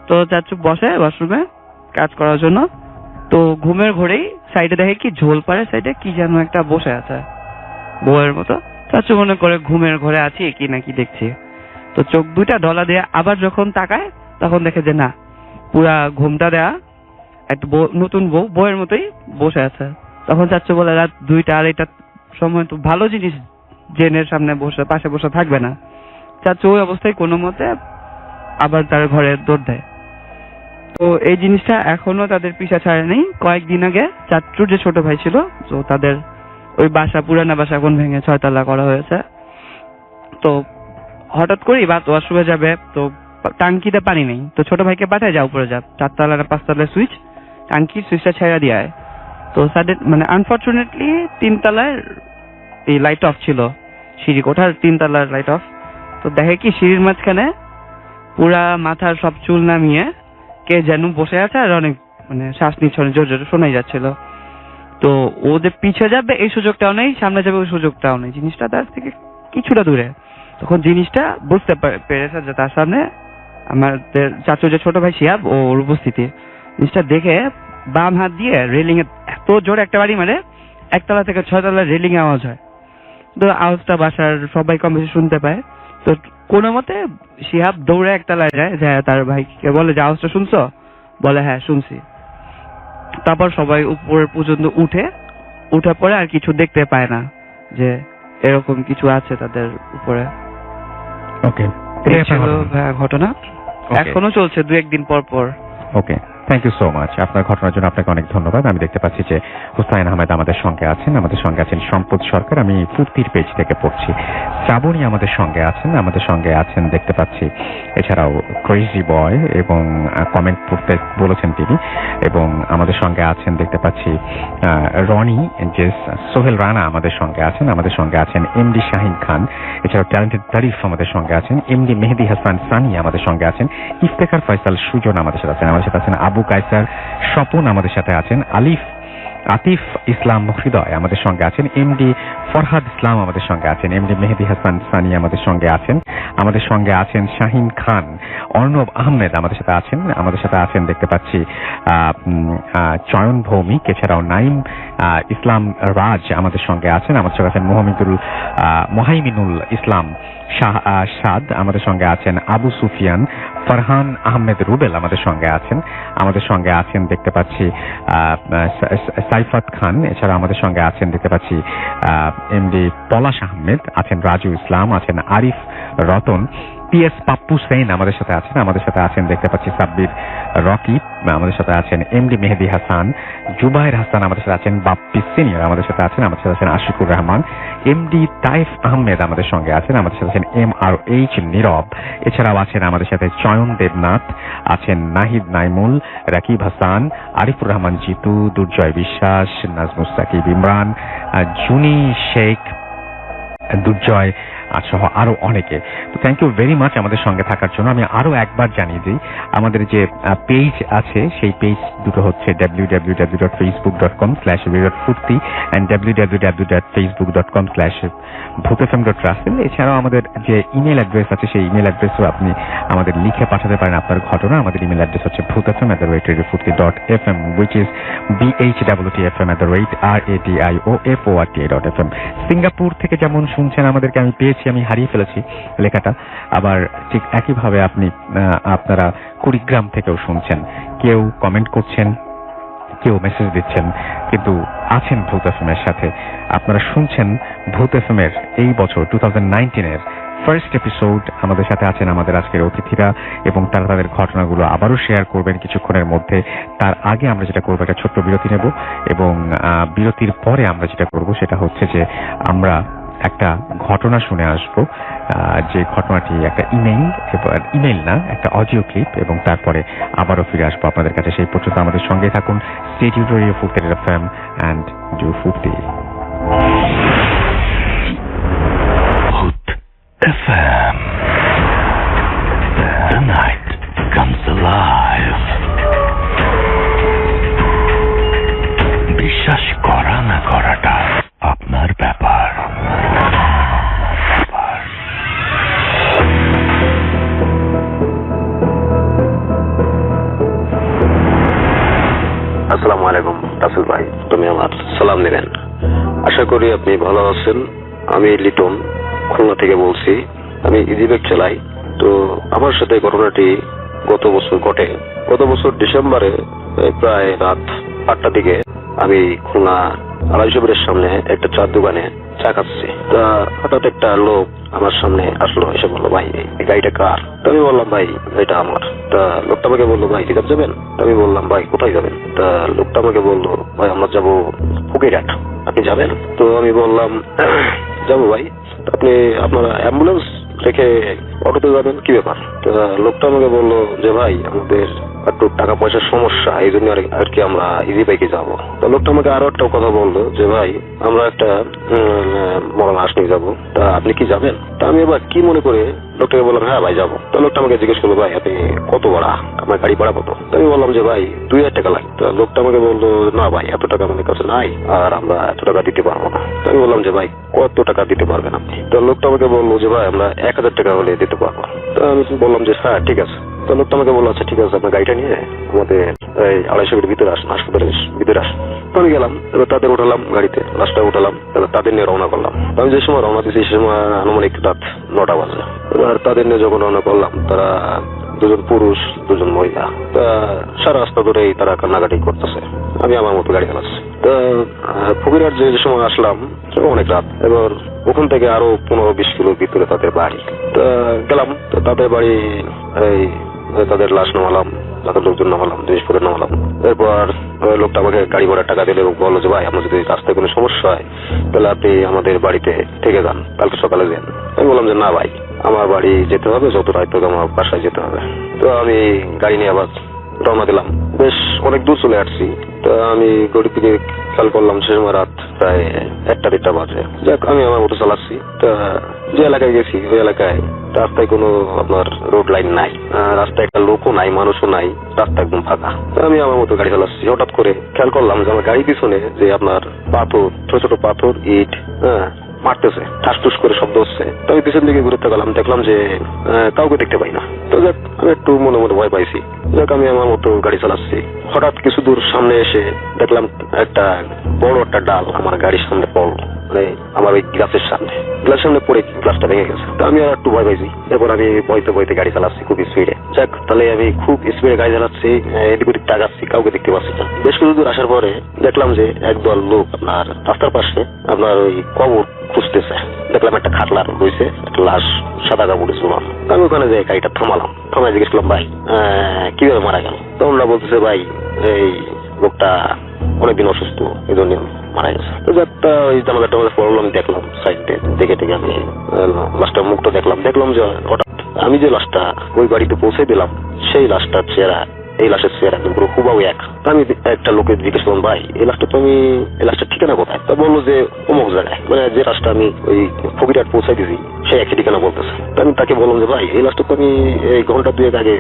তো চাচু বসে ওয়াশরুমে কাজ করার জন্য, তো ঘুমের ঘোরেই সাইডে দেখে কি ঝোল পাড়ের সাইডে কি যেন একটা বসে আছে বউয়ের মতো। চাচু মনে করে ঘুমের ঘরে আছি কি নাকি দেখছি, তো চোখ 2টা ডলা দিয়ে আবার যখন তাকায় তখন দেখে যে না, পুরা ঘুমটা দেয়া একটা নতুন বউয়ের মতোই বসে আছে। তখন চাচু বলে রাত 2টা 2:30 সময় তো ভালো জিনিস জেনের সামনে পাশে বসে থাকবে না। চাচু ওই অবস্থায় কোনো মতে আবার তার ঘরে দৌড় দেয়। তো এই জিনিসটা এখনো তাদের পিছা ছাড়ে নেই। কয়েকদিন আগে চাচুর যে ছোট ভাই ছিল, তো তাদের ওই পুরানা বাসা এখন ভেঙে 6 তলা করা হয়েছে। তো হঠাৎ করেই ওয়াশরুমে যাবে, তো টাঙ্কিতে পানি নেই, তো ছোট ভাইকে পাঠায় যা উপরে যা 4 তলা না 5 তলার সুইচ, টাঙ্কির সুইচটা ছেড়ে দিয়ে আয়। তো মানে আনফরচুনেটলি 3 তলায় এই লাইট অফ ছিল, সিঁড়ি কোঠার 3 তলার লাইট অফ। তো দেখে কি সিঁড়ির মাঝখানে পুরা মাথার সব চুল নামিয়ে কে যেন বসে আছে, আর অনেক মানে শ্বাস নিচ্ছে, জোর জোরে শোনাই যাচ্ছিল। তো ও যে পিছে যাবে এই সুযোগটাও নেই, সামনে যাবে ওই সুযোগটাও নেই, জিনিসটা তার থেকে কিছুটা দূরে। তখন জিনিসটা বুঝতে পেরেছে যে তার সামনে আমাদের চাচু যে ছোট ভাই শিহাব ওর উপস্থিতি। জিনিসটা দেখে বাম হাত দিয়ে রেলিং এ এত জোরে একটা বাড়ি মারে, 1 তলা থেকে 6 তলার রেলিং এ আওয়াজ হয়। তো আওয়াজটা বাসার সবাই কম বেশি শুনতে পায়। তো কোনো মতে শিহাব দৌড়ে 1 তলায় যায়, তার ভাইকে বলে যে আওয়াজটা শুনছো? বলে হ্যাঁ শুনছি। তারপর সবাই উপর পর্যন্ত উঠে পরে আর কিছু দেখতে পায় না যে এরকম কিছু আছে তাদের উপরে। ওকে, এই ছিল ঘটনা, এখনো চলছে 2-1 দিন পর। ওকে, থ্যাংক ইউ সো মাচ। আপনার ঘটনার জন্য আপনাকে অনেক ধন্যবাদ। আমি দেখতে পাচ্ছি যে হুসাইন আহমেদ আমাদের সঙ্গে আছেন সম্পদ সরকার, আমি ফুর্তির পেজ থেকে পড়ছি। শ্রাবণী আমাদের সঙ্গে আছেন দেখতে পাচ্ছি। এছাড়াও ক্রেজি বয় এবং কমেন্ট পড়তে বলেছেন তিনি, এবং আমাদের সঙ্গে আছেন দেখতে পাচ্ছি রনি, যে সোহেল রানা আমাদের সঙ্গে আছেন এমডি শাহিন খান, এছাড়াও ট্যালেন্টেড তারিফ আমাদের সঙ্গে আছেন, এমডি মেহেদি হাসান সানি আমাদের সঙ্গে আছেন, ইফতেখার ফয়সাল সুজন আমাদের সাথে আছেন আবু কায়সার স্বপন আমাদের সাথে আছেন, আতিফ ইসলাম হৃদয় আমাদের সঙ্গে আছেন, এমডি ফরহাদ ইসলাম আমাদের সঙ্গে আছেন, এমডি মেহেদি হাসান সানি আমাদের সঙ্গে আছেন শাহিন খান, অর্ণব আহমেদ আমাদের সাথে আছেন দেখতে পাচ্ছি চয়ন ভৌমিক, এছাড়াও নাইম ইসলাম রাজ আমাদের সঙ্গে আছেন মোহাইমিনুল ইসলাম শাদ আমাদের সঙ্গে আছেন, আবু সুফিয়ান, ফরহান আহমেদ রুবেল আমাদের সঙ্গে আছেন দেখতে পাচ্ছি সাইফাত খান, এছাড়া আমাদের সঙ্গে আছেন দেখতে পাচ্ছি এমডি পলাশ আহমেদ, আছেন রাজু ইসলাম, আছেন আরিফ রতন, PS পাপ্পু সেন আমাদের সাথে আছেন দেখতে পাচ্ছি সাব্বির রকি আমাদের সাথে আছেন, এমডি মেহেদি হাসান, জুবাইর হাসান আমাদের সাথে আছেন, বাপ্পি সিনিয়র আমাদের সাথে আছেন আশিকুর রহমান, এমডি তাইফ আহমেদ আমাদের সাথে আছেন MRH নীরব, এছাড়াও আছেন আমাদের সাথে চয়ন দেবনাথ, আছেন নাহিদ নাইমুল, রাকিব হাসান, আরিফুর রহমান জিতু, দুর্জয় বিশ্বাস, নাজমুস সাকিব ইমরান, জুনি শেখ, দুর্জয় সহ আরো অনেকে। তো থ্যাংক ইউ ভেরি মাচ আমাদের সঙ্গে থাকার জন্য। আমি আরো একবার জানিয়ে দিই, আমাদের যে পেজ আছে সেই পেজ দুটো হচ্ছে www.facebook.com/viratfurti and www.facebook.com/bhutfm.russell। এছাড়াও আমাদের যে ইমেল অ্যাড্রেস আছে সেই ইমেল অ্যাড্রেসও আপনি আমাদের লিখে পাঠাতে পারেন আপনার ঘটনা। আমাদের ইমেল অ্যাড্রেস হচ্ছে bhutfm@radiofurti.fm, which is bhwtfm@radioforti.fm। Singapore থেকে যেমন শুনছেন আমাদেরকে আমি পেয়েছি পেয়েছি, আমি হারিয়ে ফেলেছি লেখাটা। আবার ঠিক একইভাবে আপনারা কুড়িগ্রাম থেকেও শুনছেন, কেউ কমেন্ট করছেন, কেউ মেসেজ দিচ্ছেন, কিন্তু আছেন ভূত এফএম এর সাথে। আপনারা শুনছেন ভূত এফএম এর এই বছর 2019-এর ফার্স্ট এপিসোড। আমাদের সাথে আছেন আমাদের আজকের অতিথিরা এবং তারা তাদের ঘটনাগুলো আবারও শেয়ার করবেন কিছুক্ষণের মধ্যে। তার আগে আমরা যেটা করবো, একটা ছোট্ট বিরতি নেব এবং বিরতির পরে আমরা যেটা করব সেটা হচ্ছে যে আমরা একটা ঘটনা শুনে আসবো, যে ঘটনাটি একটা ইমেইল না, একটা অডিও ক্লিপ, এবং তারপরে আবারও ফিরে আসবো আপনাদের কাছে। সেই পর্যন্ত আমাদের সঙ্গে থাকুন। স্টে টিউনড টু রেডিও ফুর্তি এফএম এন্ড ডু ফুর্তি। FM. The night comes alive. বিশ্বাস করা না করাটা আপনার ব্যাপার। আসসালামু আলাইকুম রাসেল ভাই, তুমি আমার সালাম নেবেন। আশা করি আপনি ভালো আছেন। আমি লিটন খুলনা থেকে বলছি। আমি ইজিবেক চালাই। তো আমার সাথে ঘটনাটি গত বছর ঘটে। গত বছর ডিসেম্বরে প্রায় রাত 8টার দিকে আমি খুলনা আড়াইশোবের সামনে একটা চার দোকানে চা খাচ্ছি। তা হঠাৎ একটা লোক আমার সামনে আসলো, এসে বললো, ভাই এই গাড়িটা কার? আমি বললাম, ভাই এটা আমার। তা লোকটা আমাকে বললো, ভাই রিজার্ভ যাবেন? আমি বললাম, ভাই কোথায় যাবেন? তা লোকটা আমাকে বললো, ভাই আমরা যাবো ফকিরহাট, আপনি যাবেন? তো আমি বললাম, যাবো ভাই। আপনি আপনারা অ্যাম্বুলেন্স রেখে অটোতে যাবেন, কি ব্যাপার? তা লোকটা আমাকে বললো যে, ভাই আমাদের একটু টাকা পয়সার সমস্যা, এই জন্য আর কি আমরা ইজি বাইকে যাবো। তো লোকটা আমাকে আরো একটা কথা বললো যে, ভাই আমরা একটা মরা লাশ নিয়ে যাবো, তা আপনি কি যাবেন? তা আমি এবার কি মনে করে লোকটাকে বললাম, হ্যাঁ ভাই যাবো। তো লোকটা আমাকে জিজ্ঞেস করলো, ভাই আপনি কত ভাড়া, আপনার গাড়ি ভাড়া কত? তো আমি বললাম যে, ভাই 2000 টাকা লাগে। তো লোকটা আমাকে বললো, না ভাই এত টাকা আমাদের কাছে নাই, আর আমরা এত টাকা দিতে পারবো না। তো আমি বললাম যে, ভাই কত টাকা দিতে পারবেন আপনি? তো লোকটা আমাকে বললো যে, ভাই আমরা 1000 টাকা হলে দিতে পারবো। তো আমি বললাম যে, হ্যাঁ ঠিক আছে। তো লোকটা আমাকে বললো, আচ্ছা ঠিক আছে, আপনার গাড়িটা নিয়ে আমাদের এই 250 ভিতরে আসুন, হাসপাতালের ভিতরে আসুন। তো আমি গেলাম, এবার তাদের উঠালাম গাড়িতে, লাশটা উঠালাম, এবার তাদের নিয়ে রওনা করলাম। আমি যে সময় রওনা দিয়েছি সে সময় আনুমানিক রাত 9টা বাজে। এবার তাদের নিয়ে যখন রওনা করলাম, তারা 2জন পুরুষ 2জন মহিলা। তা সারা রাস্তা ধরেই তারা কান্নাকাটি করতেছে, আমি আমার মতো গাড়ি চালাচ্ছি। তা ফকিরহাট যে সময় আসলাম অনেক রাত। এবার ওখান থেকে আরো 15-20 কিলোর ভিতরে তাদের বাড়ি। তা গেলাম, তো তাদের বাড়ি এই তাদের লাশ নামালাম, তাদের লোকজন নামালাম, জিনিসপত্র নামালাম। এরপর লোকটা আমাকে গাড়ি ভাড়ার টাকা দিলে এবং বললো যে, ভাই আপনার যদি রাস্তায় কোনো সমস্যা হয় তাহলে আপনি আমাদের বাড়িতে থেকে যান, কালকে সকালে যান। আমি বললাম যে, না ভাই আমার বাড়ি যেতে হবে, যত রাত হোক আমার বাসায় যেতে হবে। তো আমি গাড়ি নিয়ে আবার রওনা দিলাম। বেশ অনেক দূর চলে আসছি। তা আমি গড়ির দিকে খেয়াল করলাম সে সময় রাত প্রায় 1টা-1:30 বাজে। যাক আমি আমার মতো চালাচ্ছি। তা যে এলাকায় গেছি ওই এলাকায় রাস্তায় কোনো আপনার রোড লাইন নাই, রাস্তায় একটা লোকও নাই, মানুষও নাই, রাস্তা একদম ফাঁকা। তা আমি আমার মতো গাড়ি চালাচ্ছি। হঠাৎ করে খেয়াল করলাম যে আমার গাড়ির পিছনে যে আপনার পাথর, ছোট ছোট পাথর, ইট মারতেছে, ঠাস করে শব্দ হচ্ছে। তো আমি পিছন দিকে ঘুরে তাকালাম, দেখলাম যে কাউকে দেখতে পাই না। তো যাক আমি একটু মনে মনে ভয় পাইছি। যাক আমি আমার মতো গাড়ি চালাচ্ছি। হঠাৎ কিছু দূর সামনে এসে দেখলাম একটা বড় একটা ডাল আমার গাড়ির সামনে পড়লো, মানে আমার ওই গ্লাসের সামনে পড়ে গ্লাসটা ভেঙে গেছে। তো আমি আর একটু ভয় পাইছি। এরপর আমি বইতে বইতে গাড়ি চালাচ্ছি খুব স্পিডে। যাক তাহলে আমি খুব স্পিডে গাড়ি চালাচ্ছি, এদিক ওদিক তাকাচ্ছি, কাউকে দেখতে পাচ্ছি না। বেশ কিছু দূর আসার পরে দেখলাম যে একদল লোক আপনার রাস্তার পাশে আপনার ওই কবর খুঁজতেছে। দেখলাম একটা খাটলা রয়েছে, একটা লাশ সাদা কাপড়ে ঝুলানো। আমি ওখানে যে গাড়িটা থামালাম, থামায় জিজ্ঞেস করলাম, ভাই কিভাবে মারা গেল? তখন ওরা বলতেছে, ভাই এই লোকটা অনেকদিন অসুস্থ, এই জন্য মারা গেছে। তো যাত্রা ওই জানালাটা পড়লাম, দেখলাম সাইডে দেখে আমি লাশটার মুখটা দেখলাম যে হঠাৎ আমি যে লাশটা ওই বাড়িতে পৌঁছে দিলাম সেই লাশটার চেহারা এই লাশের চেহারা একদম পুরো হুবাহু এক। আমি একটা লোকে জিজ্ঞেস করলাম, ভাই এই লাশটার ঠিকানা কোথায়? তা বললো যে অমুক জায়গায়, মানে যে লাশটা আমি ওই ফকিরহাট পৌঁছাই দিয়েছি সেই একই ঠিকানা বলতেছে। তা আমি তাকে বললাম যে, ভাই এই লাশটা তো আমি এই ঘন্টা 2 আগে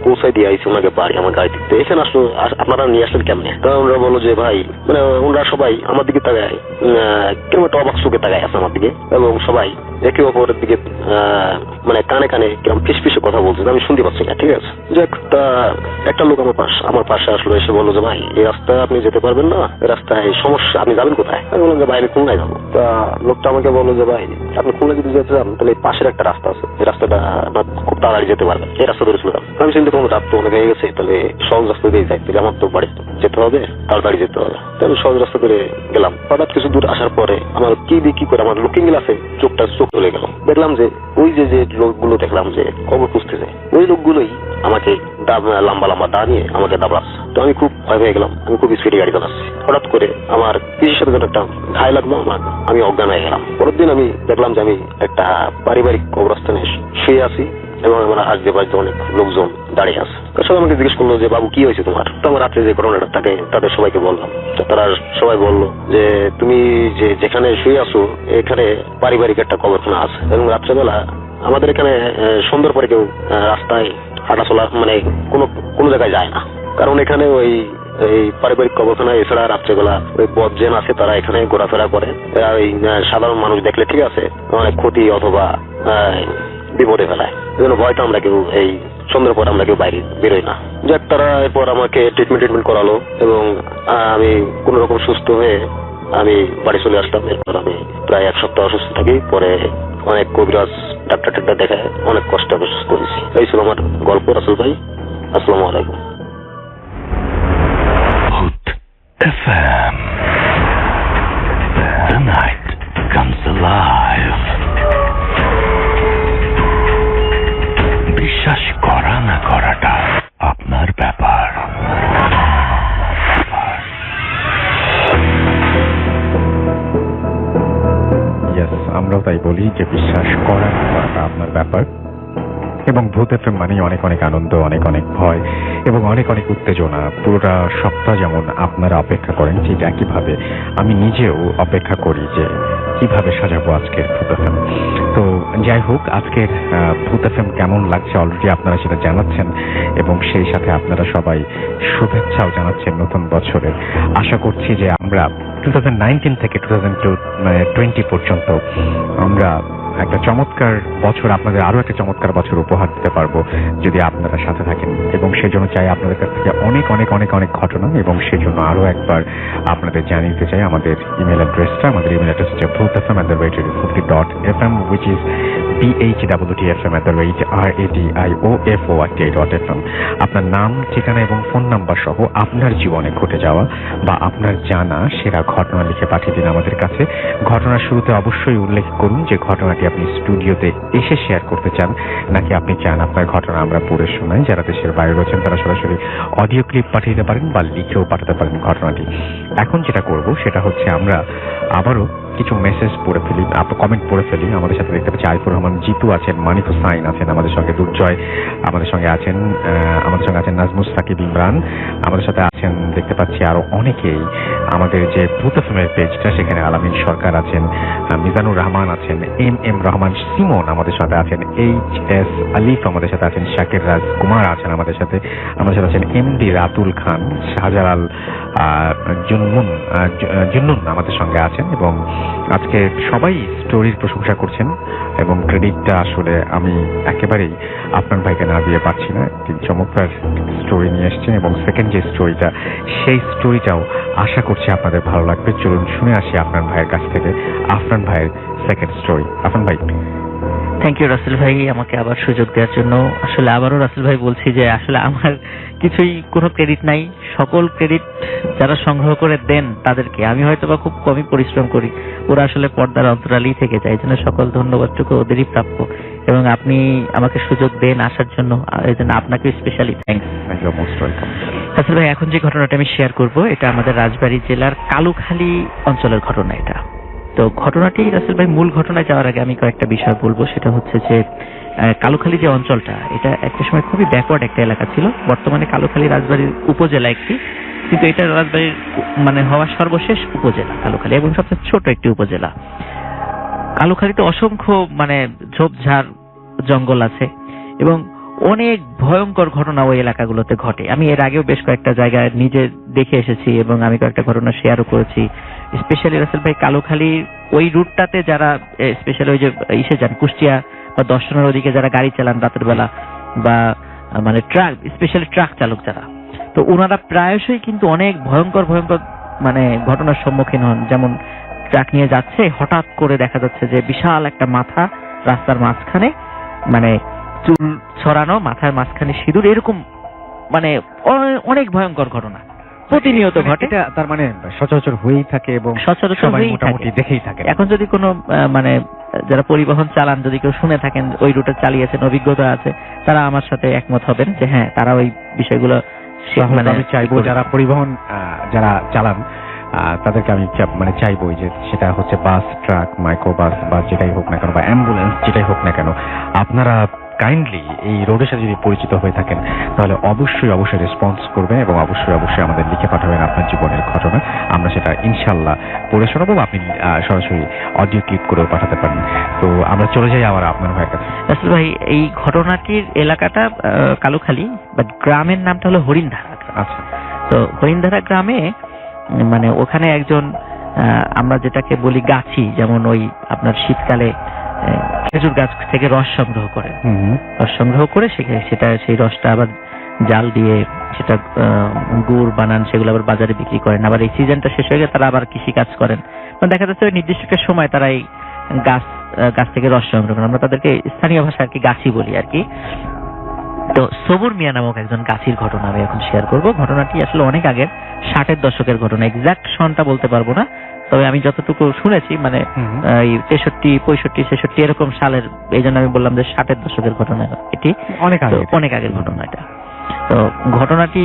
পৌঁছাই দিয়ে আইছি ওনাকে বাড়ি আমার গাড়ি দিতে, এখানে আসলো আপনারা নিয়ে আসলেন কেমনে? তা ওনারা বললো যে, ভাই মানে ওনারা সবাই আমার দিকে তাকায়, কেমন একটা অবাক চোখে তাকায় আছে আমার দিকে, এবং সবাই একে অপরের দিকে মানে কানে কানে কিরকম ফিসফিসে কথা বলছে, আমি শুনতে পাচ্ছি না, ঠিক আছে। যে একটা লোক আমার পাশে আসলো, এসে বললো যে ভাই এই রাস্তা আপনি যেতে পারবেন না, এই রাস্তায় সমস্যা, আপনি যাবেন কোথায়? আমি বললাম যে ভাই আমি খুলনায় যাবো। তা লোকটা আমাকে বললো যে ভাই আপনি খুলনা যদি যেতে চান তাহলে পাশের একটা রাস্তা আছে, এই রাস্তাটা খুব তাড়াতাড়ি যেতে পারবেন, এই রাস্তা ধরে চলে যান। আমি চিন্তা করলাম রাত তো অনেক হয়ে গেছে, তাহলে সহজ রাস্তা দিয়ে যাই, তাহলে আমার তো বাড়ি যেতে হবে, তাড়াতাড়ি যেতে হবে। আমি সহজ রাস্তা ধরে গেলাম। হঠাৎ কিছু দূর আসার পরে আমার কি করে আমার লুকিং গ্লাসে চোখ চলে গেল। দেখলাম যে ওই যে লোকগুলো দেখলাম যে কবর খুঁজতেছে, ওই লোকগুলোই আমাকে লম্বা লম্বা দা নিয়ে আমাকে দাবড়াচ্ছে। তো আমি খুব ভয় পেয়ে গেলাম, আমি খুব স্পিডে গাড়ি চালাচ্ছি। হঠাৎ করে আমার পিসের সাথে যেন একটা ঘায়ে লাগলো, আমি অজ্ঞান হয়ে গেলাম। পরের দিন আমি দেখলাম যে আমি একটা পারিবারিক কবরস্থানে শুয়ে আছি এবং আমার আজকে বাড়িতে অনেক লোকজন দাঁড়িয়ে আছে। সবাই আমাকে জিজ্ঞেস করলো যে বাবু কি হয়েছে তোমার? তো আমার রাত্রে যে ঘটনাটা থাকে তাদের সবাইকে বললাম। তো তারা সবাই বললো যে তুমি যেখানে শুয়ে আছো এখানে পারিবারিক একটা কবরখানা আছে, এবং রাত্রেবেলা আমাদের এখানে সন্ধ্যার পরে কেউ রাস্তায় হাঁটাচলা মানে কোনো জায়গায় যায় না, কারণ এখানে এই পারিবারিক কবরখানা এছাড়া রাত্রেবেলা ওই বদজেন আছে, তারা এখানে ঘোরাফেরা করে। ওই সাধারণ মানুষ দেখলে ঠিক আছে অনেক ক্ষতি অথবা বিপদে ফেলায়, এজন্য ভয়তো আমরা কেউ এই সন্ধ্যার পর আমরা কেউ বাইরে বেরোই না। যাক, তারা এরপর আমাকে ট্রিটমেন্ট করালো এবং আমি কোন রকম সুস্থ হয়ে আমি বাড়ি চলে আসলাম। এরপর আমি প্রায় 1 সপ্তাহ অসুস্থ থাকি, পরে অনেক কবিরাজ ডাক্তার দেখায় অনেক কষ্ট সুস্থ হয়েছি। এই ছিল আমার গল্প। রাসেল ভাই, আসসালামু আলাইকুম। Hood FM. The night comes alive. বিশ্বাস করা না করাটা আপনার ব্যাপার। আমরাও তাই বলি যে বিশ্বাস করা না করাটা আপনার ব্যাপার। এবং ভূত এফএম মানেই অনেক অনেক আনন্দ, অনেক অনেক ভয় এবং অনেক অনেক উত্তেজনা। পুরোটা সপ্তাহ যেমন আপনারা অপেক্ষা করেন, ঠিক একইভাবে আমি নিজেও অপেক্ষা করি যে কিভাবে সাজাবো আজকের ভূত এফএম। তো যাই হোক, আজকের ভূত এফএম কেমন লাগছে অলরেডি আপনারা সেটা জানাচ্ছেন এবং সেই সাথে আপনারা সবাই শুভেচ্ছাও জানাচ্ছেন নতুন বছরের। আশা করছি যে আমরা 2019 থেকে 2020 পর্যন্ত আমরা একটা চমৎকার বছর, আপনাদের আরো একটা চমৎকার বছর উপহার দিতে পারবো যদি আপনারা সাথে থাকেন। এবং সেজন্য চাই আপনাদের কাছ থেকে অনেক অনেক অনেক অনেক ঘটনা, এবং সেজন্য আরো একবার আপনাদের জানিয়ে দিতে চাই আমাদের ইমেল অ্যাড্রেসটা। আমাদের ইমেল অ্যাড্রেস হচ্ছে bhutfm@radio50.fm, which is bhwtfm@radio.fm। আপনার নাম, ঠিকানা এবং ফোন নাম্বার সহ আপনার জীবনে ঘটে যাওয়া বা আপনার জানা সেরা ঘটনা লিখে পাঠিয়ে দিন আমাদের কাছে। ঘটনার শুরুতে অবশ্যই উল্লেখ করুন যে ঘটনাটি আপনি স্টুডিওতে এসে শেয়ার করতে চান, নাকি আপনি চান আপনার ঘটনা আমরা পড়ে শোনাই। যারা দেশের বাইরে রয়েছেন তারা সরাসরি অডিও ক্লিপ পাঠিয়ে দিতে পারেন বা লিখেও পাঠাতে পারেন ঘটনাটি। এখন যেটা করব সেটা হচ্ছে আমরা আবারও কিছু মেসেজ পড়ে ফেলি, কমেন্ট পড়ে ফেলি। আমাদের সাথে দেখতে পাচ্ছি আইফুর রহমান জিতু আছেন, মানিক হুসাইন আছেন, আমাদের সঙ্গে দুর্জয় আমাদের সঙ্গে আছেন, নাজমুস সাকিব ইমরান আমাদের সাথে আছেন। দেখতে পাচ্ছি আরো অনেকেই আমাদের যে ভূত এফএমের পেজটা সেখানে আলামিন সরকার আছেন, মিজানুর রহমান আছেন, এম রহমান সিমন আমাদের সাথে আছেন, HS আলিফ আমাদের সাথে আছেন, শাকির রাজ কুমার আছেন আমাদের সাথে আছেন MD রাতুল খান, শাহজালাল জুন্নুন আমাদের সঙ্গে আছেন। এবং আজকে সবাই স্টোরির প্রশংসা করছেন এবং ক্রেডিটটা আসলে আমি একেবারেই আপনার ভাইকে না দিয়ে পারছি না। তিনি চমৎকার স্টোরি নিয়ে এসছেন এবং সেকেন্ড যে স্টোরিটা, সেই স্টোরিটাও আশা করছি আপনাদের ভালো লাগবে। চলুন শুনে আসি আপনার ভাইয়ের কাছ থেকে আফরান ভাইয়ের সেকেন্ড স্টোরি। আফরান ভাই। থ্যাংক ইউ রাসেল ভাই, আমাকে আবার সুযোগ দেওয়ার জন্য। আসলে আবারও রাসেল ভাই বলছি যে আসলে আমার কিছুই কোনো ক্রেডিট নাই, সকল ক্রেডিট যারা সংগ্রহ করে দেন তাদেরকে। আমি হয়তো বা খুব কমই পরিশ্রম করি, ওরা আসলে পর্দার অন্তরালেই থেকে যায়, এই জন্য সকল ধন্যবাদটুকু ওদেরই প্রাপ্য। এবং আপনি আমাকে সুযোগ দেন আসার জন্য, এই জন্য আপনাকে স্পেশালি থ্যাংকস। রাসেল ভাই, এখন যে ঘটনাটা আমি শেয়ার করব এটা আমাদের রাজবাড়ী জেলার কালুখালী অঞ্চলের ঘটনা। এটা তো ঘটনাটি রাসেল ভাই, মূল ঘটনায় যাওয়ার আগে আমি কয়েকটা বিষয় বলবো। সেটা হচ্ছে যে কালুখালী যে অঞ্চলটা, এটা একটা সময় খুবই ব্যাকওয়ার্ড একটা এলাকা ছিল। বর্তমানে কালুখালী রাজবাড়ীর উপজেলা একটি, কিন্তু এটা রাজবাড়ীর মানে হওয়া সর্বশেষ উপজেলা কালুখালী এবং সবচেয়ে ছোট একটি উপজেলা। কালুখালীতে অসংখ্য মানে ঝোপঝাড় জঙ্গল আছে এবং অনেক ভয়ঙ্কর ঘটনা ওই এলাকাগুলোতে ঘটে। আমি এর আগেও বেশ কয়েকটা জায়গায় নিজে দেখে এসেছি এবং আমি কয়েকটা ঘটনা শেয়ারও করেছি স্পেশালি রাসেল ভাই কালুখালীর ওই রুটটাতে যারা স্পেশালি ওই যে ইসে যান কুষ্টিয়া বা দর্শনের ওদিকে যারা গাড়ি চালান রাতের বেলা বা মানে ট্রাক স্পেশালি ট্রাক চালক যারা, তো ওনারা প্রায়শই কিন্তু অনেক ভয়ঙ্কর ভয়ঙ্কর মানে ঘটনার সম্মুখীন হন। যেমন ট্রাক নিয়ে যাচ্ছে, হঠাৎ করে দেখা যাচ্ছে যে বিশাল একটা মাথা রাস্তার মাঝখানে, মানে চুল ছড়ানো, মাথার মাঝখানে সিঁদুর, এরকম মানে অনেক ভয়ঙ্কর ঘটনা প্রতিনিয়ত ঘটে। এটা তার মানে সচরাচর হয়েই থাকে এবং সচরাচর সবাই হয়েই মোটামুটি থাকে। দেখেই থাকে। এখন যদি কোনো মানে যারা পরিবহন চালান, যদি কেউ শুনে থাকেন ওই রুটে চালিয়েছেন, অভিজ্ঞতা আছে, তারা আমার সাথে একমত হবেন যে হ্যাঁ তারা ওই বিষয়গুলো তাহলে আমি চাইবো যারা পরিবহন যারা চালান তাদেরকে আমি মানে চাইবো যে সেটা হচ্ছে বাস, ট্রাক, মাইক্রো বাস বা যেটাই হোক না কেন, বা অ্যাম্বুলেন্স যেটাই হোক না কেন, আপনারা কাইন্ডলি এই রোডের সাথে যদি পরিচিত হয়ে থাকেন তাহলে অবশ্যই অবশ্যই রেসপন্স করবেন এবং অবশ্যই অবশ্যই আমাদের লিখে পাঠাবেন আপনার জীবনের ঘটনা। আমরা সেটা ইনশাল্লাহ পড়ে শোনাবো, আপনি সরাসরি অডিও ক্লিপ করেও পাঠাতে পারেন। তো আমরা চলে যাই আবার আপনার ভাইয়ের কাছে। আসলে ভাই এই ঘটনাটির এলাকাটা কালুখালী, বাট গ্রামের নামটা হলো হরিণধারা। আচ্ছা। তো হরিণধারা গ্রামে মানে ওখানে একজন আমরা যেটাকে বলি গাছি, যেমন ওই আপনার শীতকালে খেজুর গাছ থেকে রস সংগ্রহ করে, রস সংগ্রহ করে সেটা সেই রসটা আবার জাল দিয়ে সেটা গুড় বানান, সেগুলো আবার বাজারে বিক্রি করেন। আবার এই সিজনটা শেষ হয়ে গেলে তারা আবার কৃষি কাজ করেন। মানে দেখা যাচ্ছে ওই নির্দিষ্ট একটা সময় তারা এই গাছ থেকে রস সংগ্রহ করেন। আমরা তাদেরকে স্থানীয় ভাষা আর কি গাছি বলি আর কি। তো সবুর মিয়া নামক একজন গাছির ঘটনা আমি এখন শেয়ার করব। ঘটনাটি আসলে অনেক আগের 60-এর দশকের ঘটনা, এক্সাক্ট সনটা বলতে পারবো না, তবে আমি যতটুকু শুনেছি মানে এই 63, 65, 66 এরকম সালের, এই জন্য আমি বললাম যে 60-এর দশকের ঘটনা এটি, অনেক আগের ঘটনা এটা। তো ঘটনাটি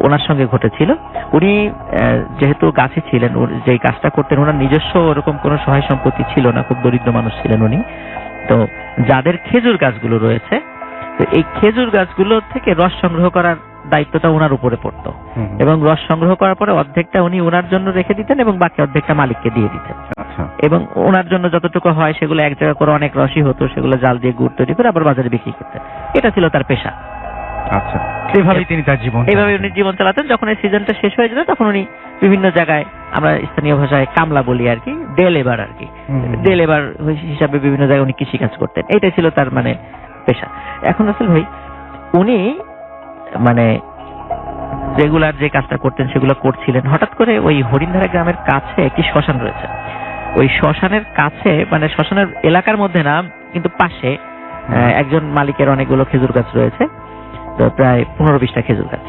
ওনার সঙ্গে ঘটেছিল। উনি যেহেতু গাছে ছিলেন, যে কাজটা করতেন, ওনার নিজস্ব ওরকম কোনো সহায় সম্পত্তি ছিল না, খুব দরিদ্র মানুষ ছিলেন উনি। তো যাদের খেজুর গাছগুলো রয়েছে, তো এই খেজুর গাছগুলো থেকে রস সংগ্রহ করার দায়িত্বটা ওনার উপরে পড়তো এবং রস সংগ্রহ করার পরে অর্ধেকটা উনি ওনার জন্য রেখে দিতেন এবং বাকি অর্ধেকটা মালিককে দিয়ে দিতেন। এবং ওনার জন্য যতটুকু হয় সেগুলো এক জায়গা করে অনেক রসই হতো, সেগুলো জাল দিয়ে গুড় তৈরি করে আবার বাজারে বিক্রি করতেন। এটা ছিল তার পেশা। আচ্ছা, এইভাবেই তিনি তার জীবন, এইভাবে উনি জীবন চালাতেন। যখন এই সিজনটা শেষ হয়ে যেত তখন উনি বিভিন্ন জায়গায়, আমরা স্থানীয় ভাষায় কামলা বলি আর কি, ডে লেবার আর কি, ডে লেবার হিসাবে বিভিন্ন জায়গায় উনি কৃষি কাজ করতেন। এইটাই ছিল তার মানে পেশা। এখন আসলে ভাই উনি মানে রেগুলার যে কাজটা করতেন সেগুলো করছিলেন। হঠাৎ করে ওই হরিণধারা গ্রামের কাছে একটি শ্মশান রয়েছে, ওই শ্মশানের কাছে মানে শ্মশানের এলাকার মধ্যে না কিন্তু পাশে একজন মালিকের অনেকগুলো খেজুর গাছ রয়েছে, তো প্রায় 15-20টা খেজুর গাছ।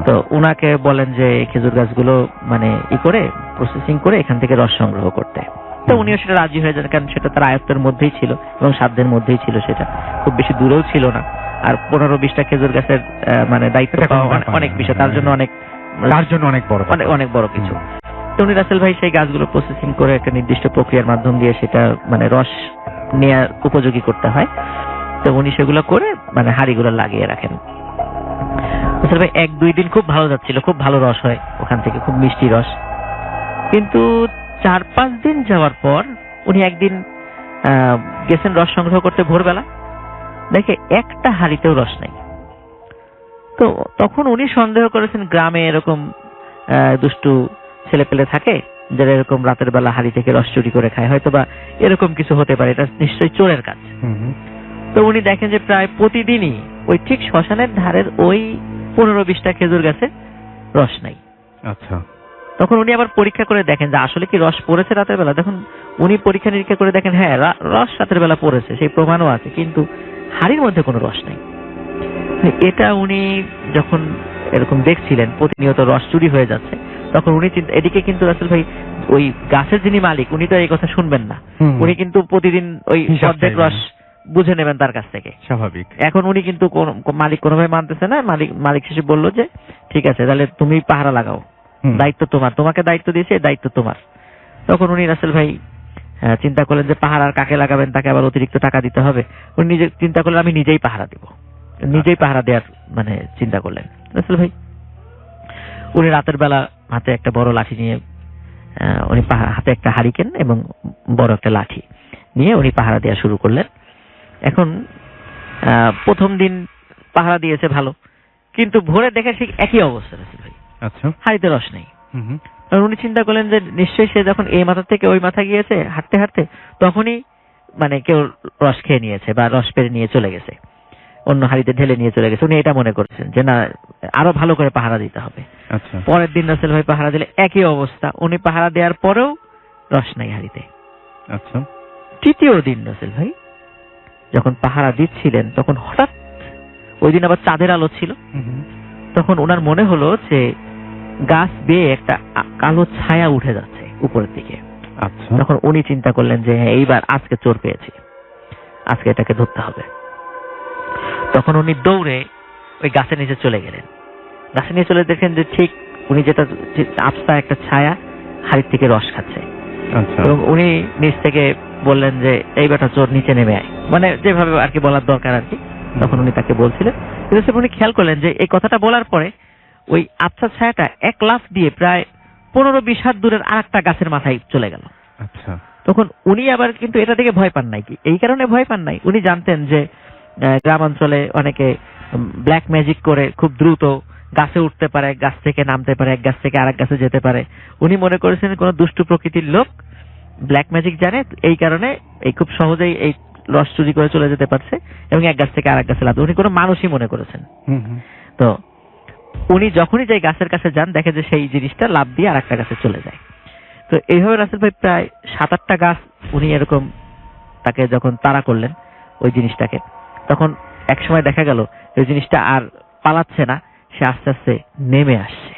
তো উনাকে বলেন যে খেজুর গাছগুলো মানে করে প্রসেসিং করে এখান থেকে রস সংগ্রহ করতে। তো উনিও সেটা রাজি হয়ে যান, কারণ সেটা তার আয়ত্তের মধ্যেই ছিল এবং সাধ্যের মধ্যেই ছিল, সেটা খুব বেশি দূরেও ছিল না। আর 15-20টা খেজুর গাছের মানে দায়িত্ব অনেক বিষয়, তার জন্য অনেক বড় কিছু। তো উনি রাসেল ভাই সেই গাছগুলো প্রসেসিং করে একটা নির্দিষ্ট প্রক্রিয়ার মাধ্যম দিয়ে সেটা মানে রস নেওয়ার উপযোগী করতে হয়। তো উনি সেগুলো করে মানে হাড়িগুলো লাগিয়ে রাখেন। রাসেল ভাই 1-2 দিন খুব ভালো যাচ্ছিল, খুব ভালো রস হয় ওখান থেকে, খুব মিষ্টি রস। কিন্তু 4-5 দিন যাওয়ার পর উনি একদিন গেছেন রস সংগ্রহ করতে ভোরবেলা, দেখে একটা হাড়িতেও রস নেই। তো তখন উনি সন্দেহ করেছেন গ্রামে এরকম দুষ্টু ছেলেপেলে থাকে যারা এরকম রাতের বেলা হাড়ি থেকে রস চুরি করে খায়, হয়তো বা এরকম কিছু হতে পারে, এটা নিশ্চয়ই চোরের কাজ। তো উনি দেখেন যে প্রায় প্রতিদিনই ওই ঠিক শ্মশানের ধারের ওই 15-20টা খেজুর গাছে রস নাই। আচ্ছা। তখন উনি আবার পরীক্ষা করে দেখেন যে আসলে কি রস পড়েছে রাতের বেলা। দেখুন উনি পরীক্ষা নিরীক্ষা করে দেখেন হ্যাঁ রস রাতের বেলা পড়েছে, সেই প্রমাণও আছে, কিন্তু হাড়ির মধ্যে কোনো রস নেই। এটা উনি যখন এরকম দেখছিলেন প্রতিনিয়ত রস চুরি হয়ে যাচ্ছে, তখন উনি এদিকে কিন্তু রাসেল ভাই ওই গাছের যিনি মালিক উনি তো এই কথা শুনবেন না, উনি কিন্তু প্রতিদিন ওই অর্ধেক রস বুঝে নেবেন তার কাছ থেকে, স্বাভাবিক। এখন উনি কিন্তু মালিক কোনোভাবে মানতেছে না। মালিক শেষে বললো যে ঠিক আছে তাহলে তুমি পাহারা লাগাও, দায়িত্ব তোমার, তোমাকে দায়িত্ব দিয়েছে, দায়িত্ব তোমার। তখন উনি রাসেল ভাই চিন্তা করলেন যে পাহারা আর কাকে লাগাবেন, তাকে আবার অতিরিক্ত টাকা দিতে হবে। উনি নিজে চিন্তা করলেন আমি নিজেই পাহারা দিব, নিজেই পাহারা দেওয়ার মানে চিন্তা করলেন রাসেল ভাই। উনি রাতের বেলা হাতে একটা বড় লাঠি নিয়ে, উনি হাতে একটা হারিকেন এবং বড় একটা লাঠি নিয়ে উনি পাহারা দেওয়া শুরু করলেন। এখন প্রথম দিন পাহারা দিয়েছে ভালো, কিন্তু ভোরে দেখে ঠিক একই অবস্থা রাসেল ভাই, হাড়িতে রস নেই। আর উনি চিন্তা করলেন যে নিশ্চয়ই সে যখন এই মাথা থেকে ওই মাথা গিয়েছে হাঁটতে হাঁটতে, তখনই মানে কেউ রস খেয়ে নিয়েছে বা রস পেরে নিয়ে চলে গেছে, অন্য হাড়িতে ঢেলে নিয়ে চলে গেছে। উনি এটা মনে করছেন যে না, আরো ভালো করে পাহারা দিতে হবে। আচ্ছা। পরের দিন রাসেল ভাই পাহারা দিলে একই অবস্থা, উনি পাহারা দেওয়ার পরেও রস নাই হাড়িতে। আচ্ছা। তৃতীয় দিন রাসেল ভাই যখন পাহারা দিচ্ছিলেন, তখন হঠাৎ, ওই দিন আবার চাঁদের আলো ছিল, তখন ওনার মনে হলো যে গাছ বেয়ে একটা কালো ছায়া উঠে যাচ্ছে উপরের দিকে। আচ্ছা। তখন উনি চিন্তা করলেন যে হ্যাঁ, এইবার আজকে চোর পেয়েছি, আজকে এটাকে ধরতে হবে। তখন উনি দৌড়ে ওই গাছের নিচে চলে গেলেন। গাছের নিচে চলে দেখেন যে ঠিক উনি যেটা আবসা একটা ছায়া হাড়ির থেকে রস খাচ্ছে। আচ্ছা। এবং উনি নিচ থেকে বললেন যে এই বেটা চোর, নিচে নেমে আয়, মানে যেভাবে আর কি বলার দরকার আর কি। তখন উনি তাকে বলছিলেন, কিন্তু উনি খেয়াল করলেন যে এই কথাটা বলার পরে ওই আবসা ছায়াটা এক লাফ দিয়ে প্রায় 15-20 হাত দূরের আরেকটা গাছের মাথায় চলে গেল। আচ্ছা। তখন উনি আবার কিন্তু এটা থেকে ভয় পান নাই। কি এই কারণে ভয় পান নাই, উনি জানতেন যে গ্রামাঞ্চলে অনেকে ব্ল্যাক ম্যাজিক করে খুব দ্রুত গাছে উঠতে পারে, গাছ থেকে নামতে পারে, এক গাছ থেকে আরেক গাছে যেতে পারে। উনি মনে করেছেন কোন দুষ্টু প্রকৃতির লোক ব্ল্যাক ম্যাজিক জানে, এই কারণে এই খুব সহজেই এই রস চুরি করে চলে যেতে পারছে এবং এক গাছ থেকে আরেক গাছে লাভ। উনি কোনো মানুষই মনে করেছেন। তো উনি যখনই যাই গাছের কাছে যান, দেখে যে সেই জিনিসটা লাভ দিয়ে আরেকটা গাছে চলে যায়। তো এইভাবে রাসেল ভাই প্রায় 7-8টা গাছ উনি এরকম তাকে যখন তাড়া করলেন ওই জিনিসটাকে, তখন এক সময় দেখা গেল ওই জিনিসটা আর পালাচ্ছে না, সে আস্তে আস্তে নেমে আসছে।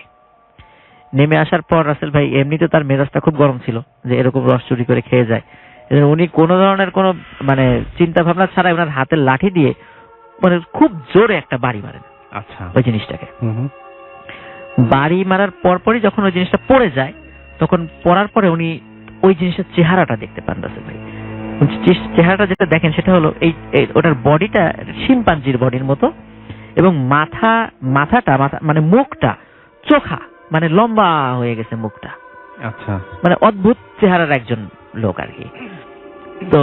নেমে আসার পর রাসেল ভাই এমনিতে তার মেজাজটা খুব গরম ছিল যে এরকম রস চুরি করে খেয়ে যায়। উনি কোনো ধরনের কোনো মানে চিন্তা ভাবনা ছাড়াই ওনার হাতের লাঠি দিয়ে মানে খুব জোরে একটা বাড়ি মারেন। আচ্ছা। ওই জিনিসটাকে বাড়ি মারার পরপরই যখন ওই জিনিসটা পড়ে যায়, তখন পড়ার পরে উনি ওই জিনিসের চেহারাটা দেখতে পান রাসেল ভাই। চেহারাটা যেটা দেখেন সেটা হলো এই ওটার বডিটা শিম্পাঞ্জির বডির মতো, এবং মাথাটা মানে মুখটা চোখা, মানে লম্বা হয়ে গেছে মুখটা। আচ্ছা। মানে অদ্ভুত চেহারার একজন লোক আর কি। তো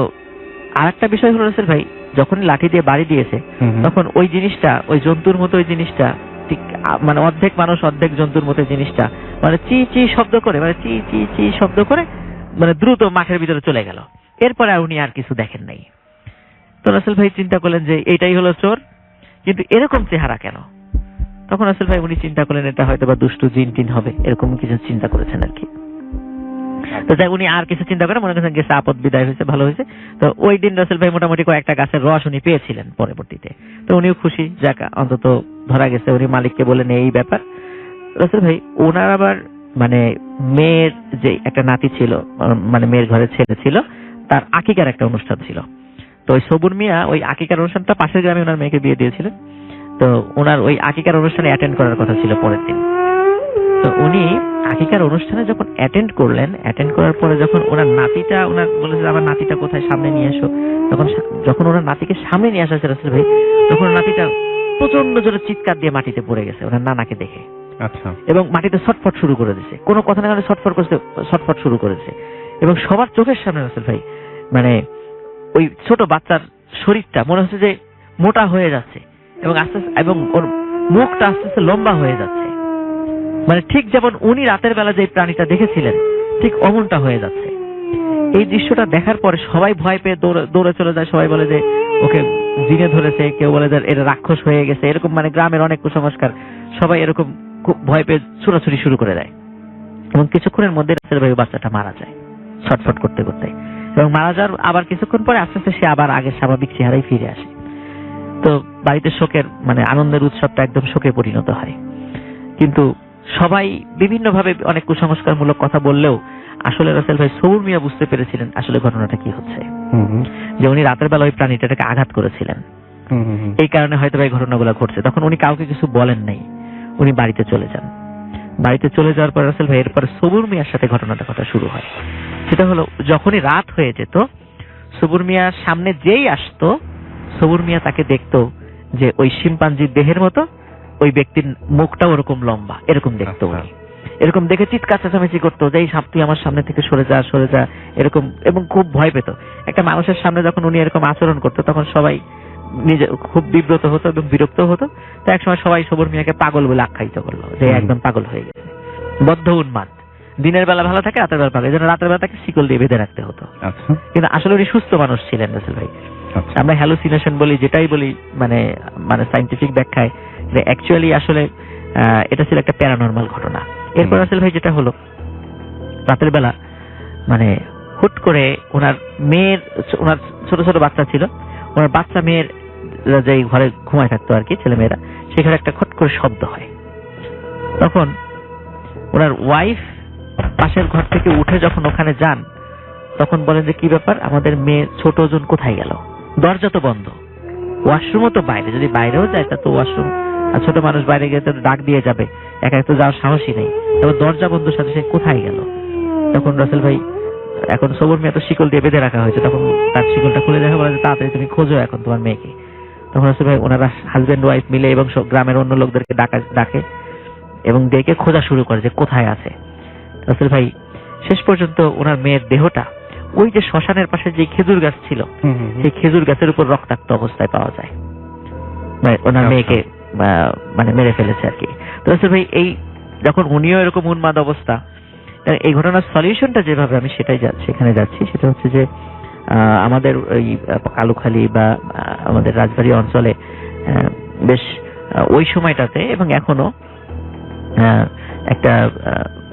আরেকটা বিষয় হলো রাসেল ভাই, যখন লাঠি দিয়ে বাড়ি দিয়েছে তখন ওই জিনিসটা, ওই জন্তুর মতো ওই জিনিসটা ঠিক মানে অর্ধেক মানুষ অর্ধেক জন্তুর মতো জিনিসটা মানে চি চি শব্দ করে, মানে চি চি চি শব্দ করে মানে দ্রুত মাঠের ভিতরে চলে গেল। এরপরে উনি আর কিছু দেখেন নাই। তো রাসেল ভাই চিন্তা করলেন যে এইটাই হলো চোর, কিন্তু এরকম চেহারা কেন? তখন রাসেল ভাই উনি চিন্তা করলেন এটা হয়তো বা দুষ্টু জিন টিন হবে, এরকম কিছু চিন্তা করেছেন আর কি। তো যাই উনি আর কিছু চিন্তা করে মনে করছেন গেছে, আপদ বিদায় হয়েছে, ভালো হয়েছে। তো ওই দিন রাসেল ভাই মোটামুটি কয়েকটা গাছের রস উনি পেয়েছিলেন পরবর্তীতে। তো উনিও খুশি, যাক অন্তত ধরা গেছে। উনি মালিককে বলেন এই ব্যাপার। রাসেল ভাই ওনার আবার মানে মেয়ের যে একটা নাতি ছিল, মানে মেয়ের ঘরে ছেলে ছিল, তার আকিকার একটা অনুষ্ঠান ছিল। তো ওই সবুর মিয়া ওই আকিকার অনুষ্ঠানটা পাশের গ্রামে ওনার মেয়েকে বিয়ে দিয়েছিলেন। তো ওনার ওই আকিকার অনুষ্ঠানে অ্যাটেন্ড করার কথা ছিল পরের দিন। তো উনি আকিকার অনুষ্ঠানে যখন অ্যাটেন্ড করলেন, অ্যাটেন্ড করার পরে যখন ওনার নাতিটা, ওনার বলেছে আমার নাতিটা কোথায়, সামনে নিয়ে এসো। যখন ওনার নাতিকে সামনে নিয়ে আসা রাসেল ভাই, তখন নাতিটা প্রচন্ড জোরে চিৎকার দিয়ে মাটিতে পড়ে গেছে ওনার নানাকে দেখে। আচ্ছা। এবং মাটিতে ছটফট শুরু করে দিয়েছে, কোনো কথা না বলে ছটফট শুরু করেছে। এবং সবার চোখের সামনে রাসেল ভাই মানে ওই ছোট বাচ্চার শরীরটা মনে হচ্ছে যে মোটা হয়ে যাচ্ছে এবং আস্তে আস্তে, এবং ওর মুখটা আস্তে আস্তে লম্বা হয়ে যাচ্ছে, মানে ঠিক যেমন উনি রাতের বেলা যে প্রাণীটা দেখেছিলেন ঠিক অমনটা হয়ে যাচ্ছে। এই দৃশ্যটা দেখার পরে সবাই ভয় পেয়ে দৌড়ে চলে যায়। সবাই বলে যে ওকে জিনে ধরেছে, কেউ বলে যে এটা রাক্ষস হয়ে গেছে, এরকম মানে গ্রামের অনেক কুসংস্কার, সবাই এরকম খুব ভয় পেয়ে ছুটাছুটি শুরু করে দেয়। এবং কিছুক্ষণের মধ্যে রাসেল ভাই বাচ্চাটা মারা যায় ছটফট করতে করতে, এবং মারা যাওয়ার আবার কিছুক্ষণ পরে আস্তে আস্তে সে আবার আগের স্বাভাবিক চেহারায় ফিরে আসে। তো বাড়িতে শোকের মানে আনন্দের উৎসবটা একদম শোকে পরিণত হয়। কিন্তু সবাই বিভিন্ন ভাবে অনেক কুসংস্কারমূলক কথা বললেও আসলে রাসেল ভাই সবুর মিয়া বুঝতে পেরেছিলেন আসলে ঘটনাটা কি হচ্ছে, যে উনি রাতের বেলা ওই প্রাণীটাকে আঘাত করেছিলেন, এই কারণে হয়তো এই ঘটনাগুলো ঘটছে। তখন উনি কাউকে কিছু বলেন নাই, উনি বাড়িতে চলে যান। বাড়িতে চলে যাওয়ার পর রাসেল ভাই এরপরে সবুর মিয়ার সাথে ঘটনাটা ঘটা শুরু হয়। সেটা হলো যখনই রাত হয়ে যেত, সবুর মিয়ার সামনে যেই আসতো, সবুর মিয়া তাকে দেখতো যে ওই শিম্পাঞ্জির দেহের মতো, ওই ব্যক্তির মুখটা ওরকম লম্বা, এরকম দেখতো উনি। এরকম দেখে চিৎকার চেঁচামেচি করতো যে এই সাপ তুই আমার সামনে থেকে সরে যা এরকম, এবং খুব ভয় পেত। একটা মানুষের সামনে যখন উনি এরকম আচরণ করতো তখন সবাই নিজে খুব বিব্রত হতো এবং বিরক্ত হতো। তো একসময় সবাই সবুর মিয়াকে পাগল বলে আখ্যায়িত করলো যে একদম পাগল হয়ে গেছে। বদ্ধ উন্মাদ, দিনের বেলা ভালো থাকে, রাতের বেলা ভালো, এই জন্য রাতের বেলা তাকে শিকল দিয়ে বেঁধে রাখতে হতো। আচ্ছা কিন্তু আসলে উনি সুস্থ মানুষ ছিলেন রাসেল ভাই। আচ্ছা আমরা হ্যালুসিনেশন বলি, যেটাই বলি, মানে মানে সায়েন্টিফিক ব্যাখ্যায় অ্যাকচুয়ালি আসলে এটা ছিল একটা প্যারানর্মাল ঘটনা। এরপর রাসেল ভাই যেটা হলো, রাতের বেলা মানে হুট করে ওনার মেয়ের, ওনার ছোট ছোট বাচ্চা ছিল, ওনার বাচ্চা মেয়ের যে ঘরে ঘুমায় থাকতো আর কি, ছেলে মেয়েরা, সেখানে একটা খট করে শব্দ হয়। তখন ওনার ওয়াইফ পাশের ঘর থেকে উঠে যখন ওখানে যান, তখন বলেন যে কি ব্যাপার, আমাদের মেয়ে ছোট জন কোথায় গেল? দরজা তো বন্ধ, ওয়াশরুমও তো বাইরে, যদি বাইরেও যায় তা তো ওয়াশরুম, আর ছোট মানুষ বাইরে গিয়ে তো ডাক দিয়ে যাবে, একা তো যাওয়ার সাহসই নেই, তবে দরজা বন্ধ সাথে সে কোথায় গেল? তখন রাসেল ভাই, এখন সবর মেয়ে তো শিকল দিয়ে বেঁধে রাখা হয়েছে, তখন তার শিকলটা খুলে দেখা বলে যে তাড়াতাড়ি তুমি খোঁজো এখন তোমার মেয়েকে। তখন রাসেল ভাই ওনারা হাজবেন্ড ওয়াইফ মিলে এবং গ্রামের অন্য লোকদেরকে ডাকে এবং ডেকে খোঁজা শুরু করে যে কোথায় আছে। রাসেল ভাই শেষ পর্যন্ত ওনার মেয়ের দেহটা ওই যে শ্মশানের পাশে যে খেজুর গাছ ছিল, সেই খেজুর গাছের উপর রক্তাক্ত অবস্থায় পাওয়া যায়, ওনার মেয়েকে মানে মেরে ফেলেছে আর কি। তো রাসেল ভাই এই যখন উনিও এরকম উন্মাদ অবস্থা, এই ঘটনার সলিউশনটা যেভাবে আমি সেখানে যাচ্ছি, সেটা হচ্ছে যে আমাদের ওই কালুখালী বা আমাদের রাজবাড়ী অঞ্চলে বেশ ওই সময়টাতে এবং এখনো একটা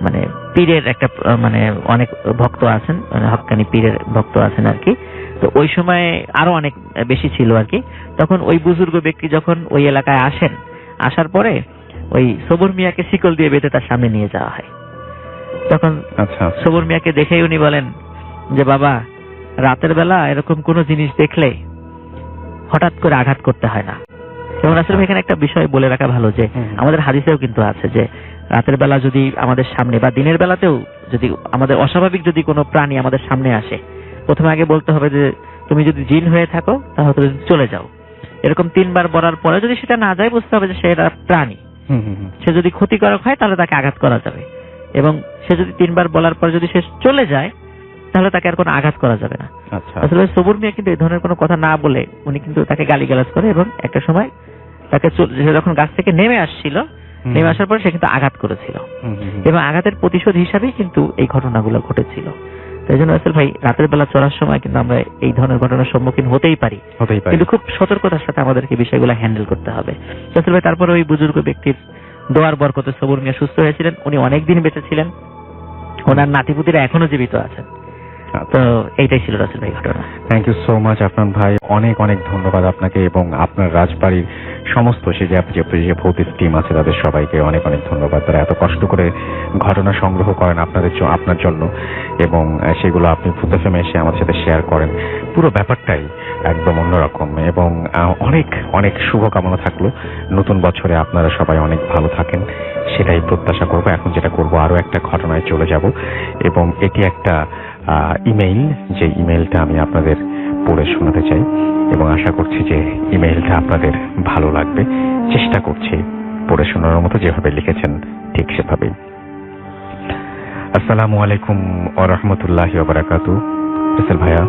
মানে পীরের একটা মানে অনেক ভক্ত আছেন, মানে হক্কানি পীরের ভক্ত আছেন আর কি। তো ওই সময় আরো অনেক বেশি ছিল আর কি। তখন ওই বুজুর্গ ব্যক্তি যখন ওই এলাকায় আসেন, আসার পরে ওই সবর মিয়াকে শিকল দিয়ে বেঁধে তার সামনে নিয়ে যাওয়া হয়। তখন সবর মিয়াকে দেখেই উনি বলেন যে বাবা, রাতের বেলা এরকম কোন জিনিস দেখলে হঠাৎ করে আঘাত করতে হয় না। এবং রাসূল ভাই এখানে একটা বিষয় বলে রাখা ভালো যে আমাদের হাদিসেও কিন্তু আছে যে রাতের বেলা যদি আমাদের সামনে বা দিনের বেলাতেও যদি আমাদের অস্বাভাবিক যদি কোনো প্রাণী আমাদের সামনে আসে, প্রথমে আগে বলতে হবে যে তুমি যদি জিন হয়ে থাকো তাহলে তুমি চলে যাও। এরকম 3 বার বলার পরে যদি সেটা না যায়, বুঝতে হবে যে সেটা প্রাণী। সে যদি ক্ষতিকারক হয় তাহলে তাকে আঘাত করা যাবে, এবং সে যদি 3 বার বলার পরে যদি সে চলে যায় তাহলে তাকে আর কোনো আঘাত করা যাবে না। আসলে সবুর মিয়া কিন্তু এই ধরনের কোনো কথা না বলে উনি কিন্তু তাকে গালিগালাজ করে, এবং একটা সময় তাকে যখন গাছ থেকে নেমে আসছিল, নেমে আসার পর সে কিন্তু আঘাত করেছিল, এবং আঘাতের প্রতিশোধ হিসাবেই কিন্তু এই ঘটনাগুলো ঘটেছিল। তাই জন্য আসলে ভাই রাতের বেলা চলার সময় কিন্তু আমরা এই ধরনের ঘটনার সম্মুখীন হতেই পারি, কিন্তু খুব সতর্কতার সাথে আমাদেরকে বিষয়গুলো হ্যান্ডেল করতে হবে। আসলে ভাই তারপরে ওই বুজুর্গ ব্যক্তির দোয়ার বরকতে সবুর মিয়া সুস্থ হয়েছিলেন, উনি অনেকদিন বেঁচে ছিলেন, ওনার নাতিপুতিরা এখনো জীবিত আছেন। তো এইটাই ছিল রাসূল ভাই ঘটনা। Thank you so much Afnan ভাই, অনেক অনেক ধন্যবাদ আপনাকে এবং আপনার রাজবাড়ির সমস্ত যে ভৌতিক টিম আছে তাদের সবাইকে অনেক অনেক ধন্যবাদ। তারা এত কষ্ট করে ঘটনা সংগ্রহ করেন আপনার জন্য, এবং সেগুলো আপনি ভূত এফএম এসে আমাদের সাথে শেয়ার করেন। পুরো ব্যাপারটাই একদম অন্যরকম, এবং অনেক অনেক শুভকামনা থাকলো নতুন বছরে আপনারা সবাই অনেক ভালো থাকেন, সেটাই প্রত্যাশা করব। এখন যেটা করব, আরো একটা ঘটনায় চলে যাব, এবং এটি একটা ইমেইল, যে ইমেইলটা আমি আপনাদের পড়ে শোনাতে চাই, এবং আশা করছি যে ইমেইলটা আপনাদের ভালো লাগবে। চেষ্টা করছি পড়ে শোনানোর মতো, যেভাবে লিখেছেন ঠিক সেভাবেই। আসসালামু আলাইকুম ওয়া রাহমাতুল্লাহি ওয়া বারাকাতুহু। রাসেল ভাইয়া,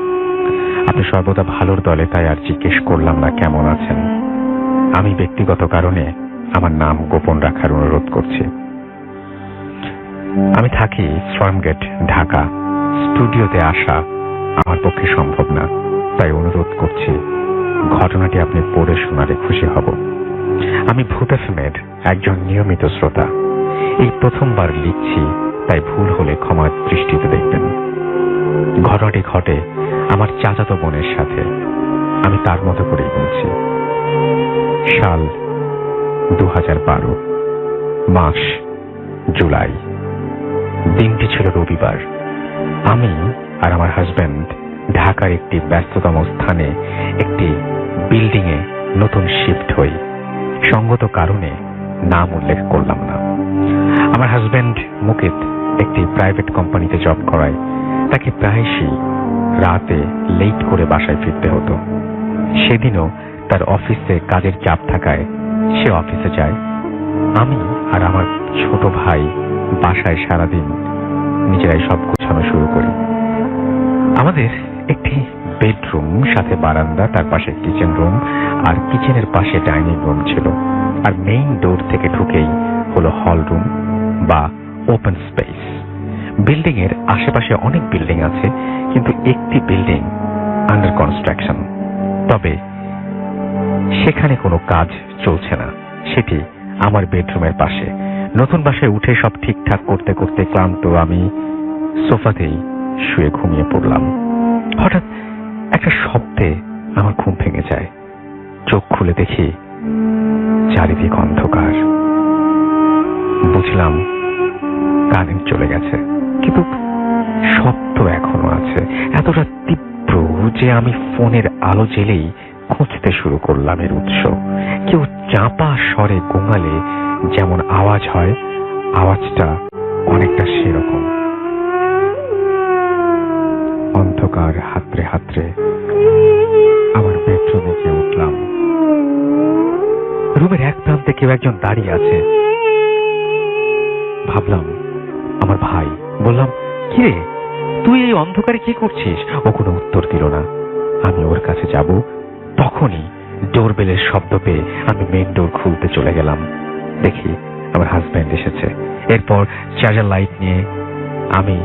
আপনি সর্বদা ভালোর দলে, তাই আর জিজ্ঞেস করলাম না কেমন আছেন। আমি ব্যক্তিগত কারণে আমার নাম গোপন রাখার অনুরোধ করছি। আমি থাকি শ্রমগেট, ঢাকা। স্টুডিওতে আসা আমার পক্ষে সম্ভব না, তাই অনুরোধ করছি ঘটনাটি আপনি পড়ে শোনালে খুশি হব। আমি ভূত এফএমের একজন নিয়মিত শ্রোতা। এই প্রথমবার লিখছি, তাই ভুল হলে ক্ষমার দৃষ্টিতে দেখবেন। ঘটনাটি ঘটে আমার চাচাতো বোনের সাথে। আমি তার মতো করেই বলছি। সাল 2012, মাস জুলাই। দিনটি ছিল রবিবার। আমি আর আমার হাজবেন্ড ঢাকার একটি ব্যস্ততম স্থানে একটি বিল্ডিং এ নতুন শিফট হই। সঙ্গত কারণে নাম উল্লেখ করলাম না। আমার হাজবেন্ড মুকিত একটি প্রাইভেট কোম্পানিতে জব করায় তাকে প্রায়শই রাতে লেট করে বাসায় ফিরতে হতো। সেদিনও তার অফিসে কাজের চাপ থাকায় সে অফিসে যায়। আমি আর আমার ছোট ভাই বাসায় সারাদিন নিজেরাই সব গোছানো শুরু করি। আমাদের একটি বেডরুম, সাথে বারান্দা, তার পাশে কিচেন রুম, আর কিচেনের পাশে ডাইনিং রুম ছিল। আর মেইন ডোর থেকে ঢুকেই হলো হল রুম বা ওপেন স্পেস। বিল্ডিং এর আশেপাশে অনেক বিল্ডিং আছে, কিন্তু একটি বিল্ডিং আন্ডার কনস্ট্রাকশন। তবে সেখানে কোনো কাজ চলছে না। সেটি আমার বেডরুমের পাশে। নতুন বাসায় উঠে সব ঠিকঠাক করতে করতে ক্লান্ত আমি সোফাতেই শুয়ে ঘুমিয়ে পড়লাম। হঠাৎ একটা শব্দে আমার ঘুম ভেঙে যায়। চোখ খুলে দেখি চারিদিক অন্ধকার। বুঝলাম কারেন্ট চলে গেছে, কিন্তু শব্দ এখনো আছে, এতটা তীব্র যে আমি ফোনের আলো জ্বেলেই খুঁজতে শুরু করলাম এর উৎস। কেউ চাপা স্বরে গোঙালে যেমন আওয়াজ হয়, আওয়াজটা অনেকটা সেরকম। অন্ধকার হাতড়ে হাতড়ে আমার বেডরুমে গিয়ে উঠলাম। রুমের এক প্রান্তে কেউ একজন দাঁড়িয়ে আছে। ভাবলাম আমার ভাই। বললাম, কিরে তুই এই অন্ধকারে কি করছিস? ও কোনো উত্তর দিল না। আমি ওর কাছে যাব, তখনই ডোরবেলের শব্দ পেয়ে আমি মেইন ডোর খুলতে চলে গেলাম। দেখি আমার হাজব্যান্ড এসেছে। এরপর চার্জার লাইট নিয়ে আমি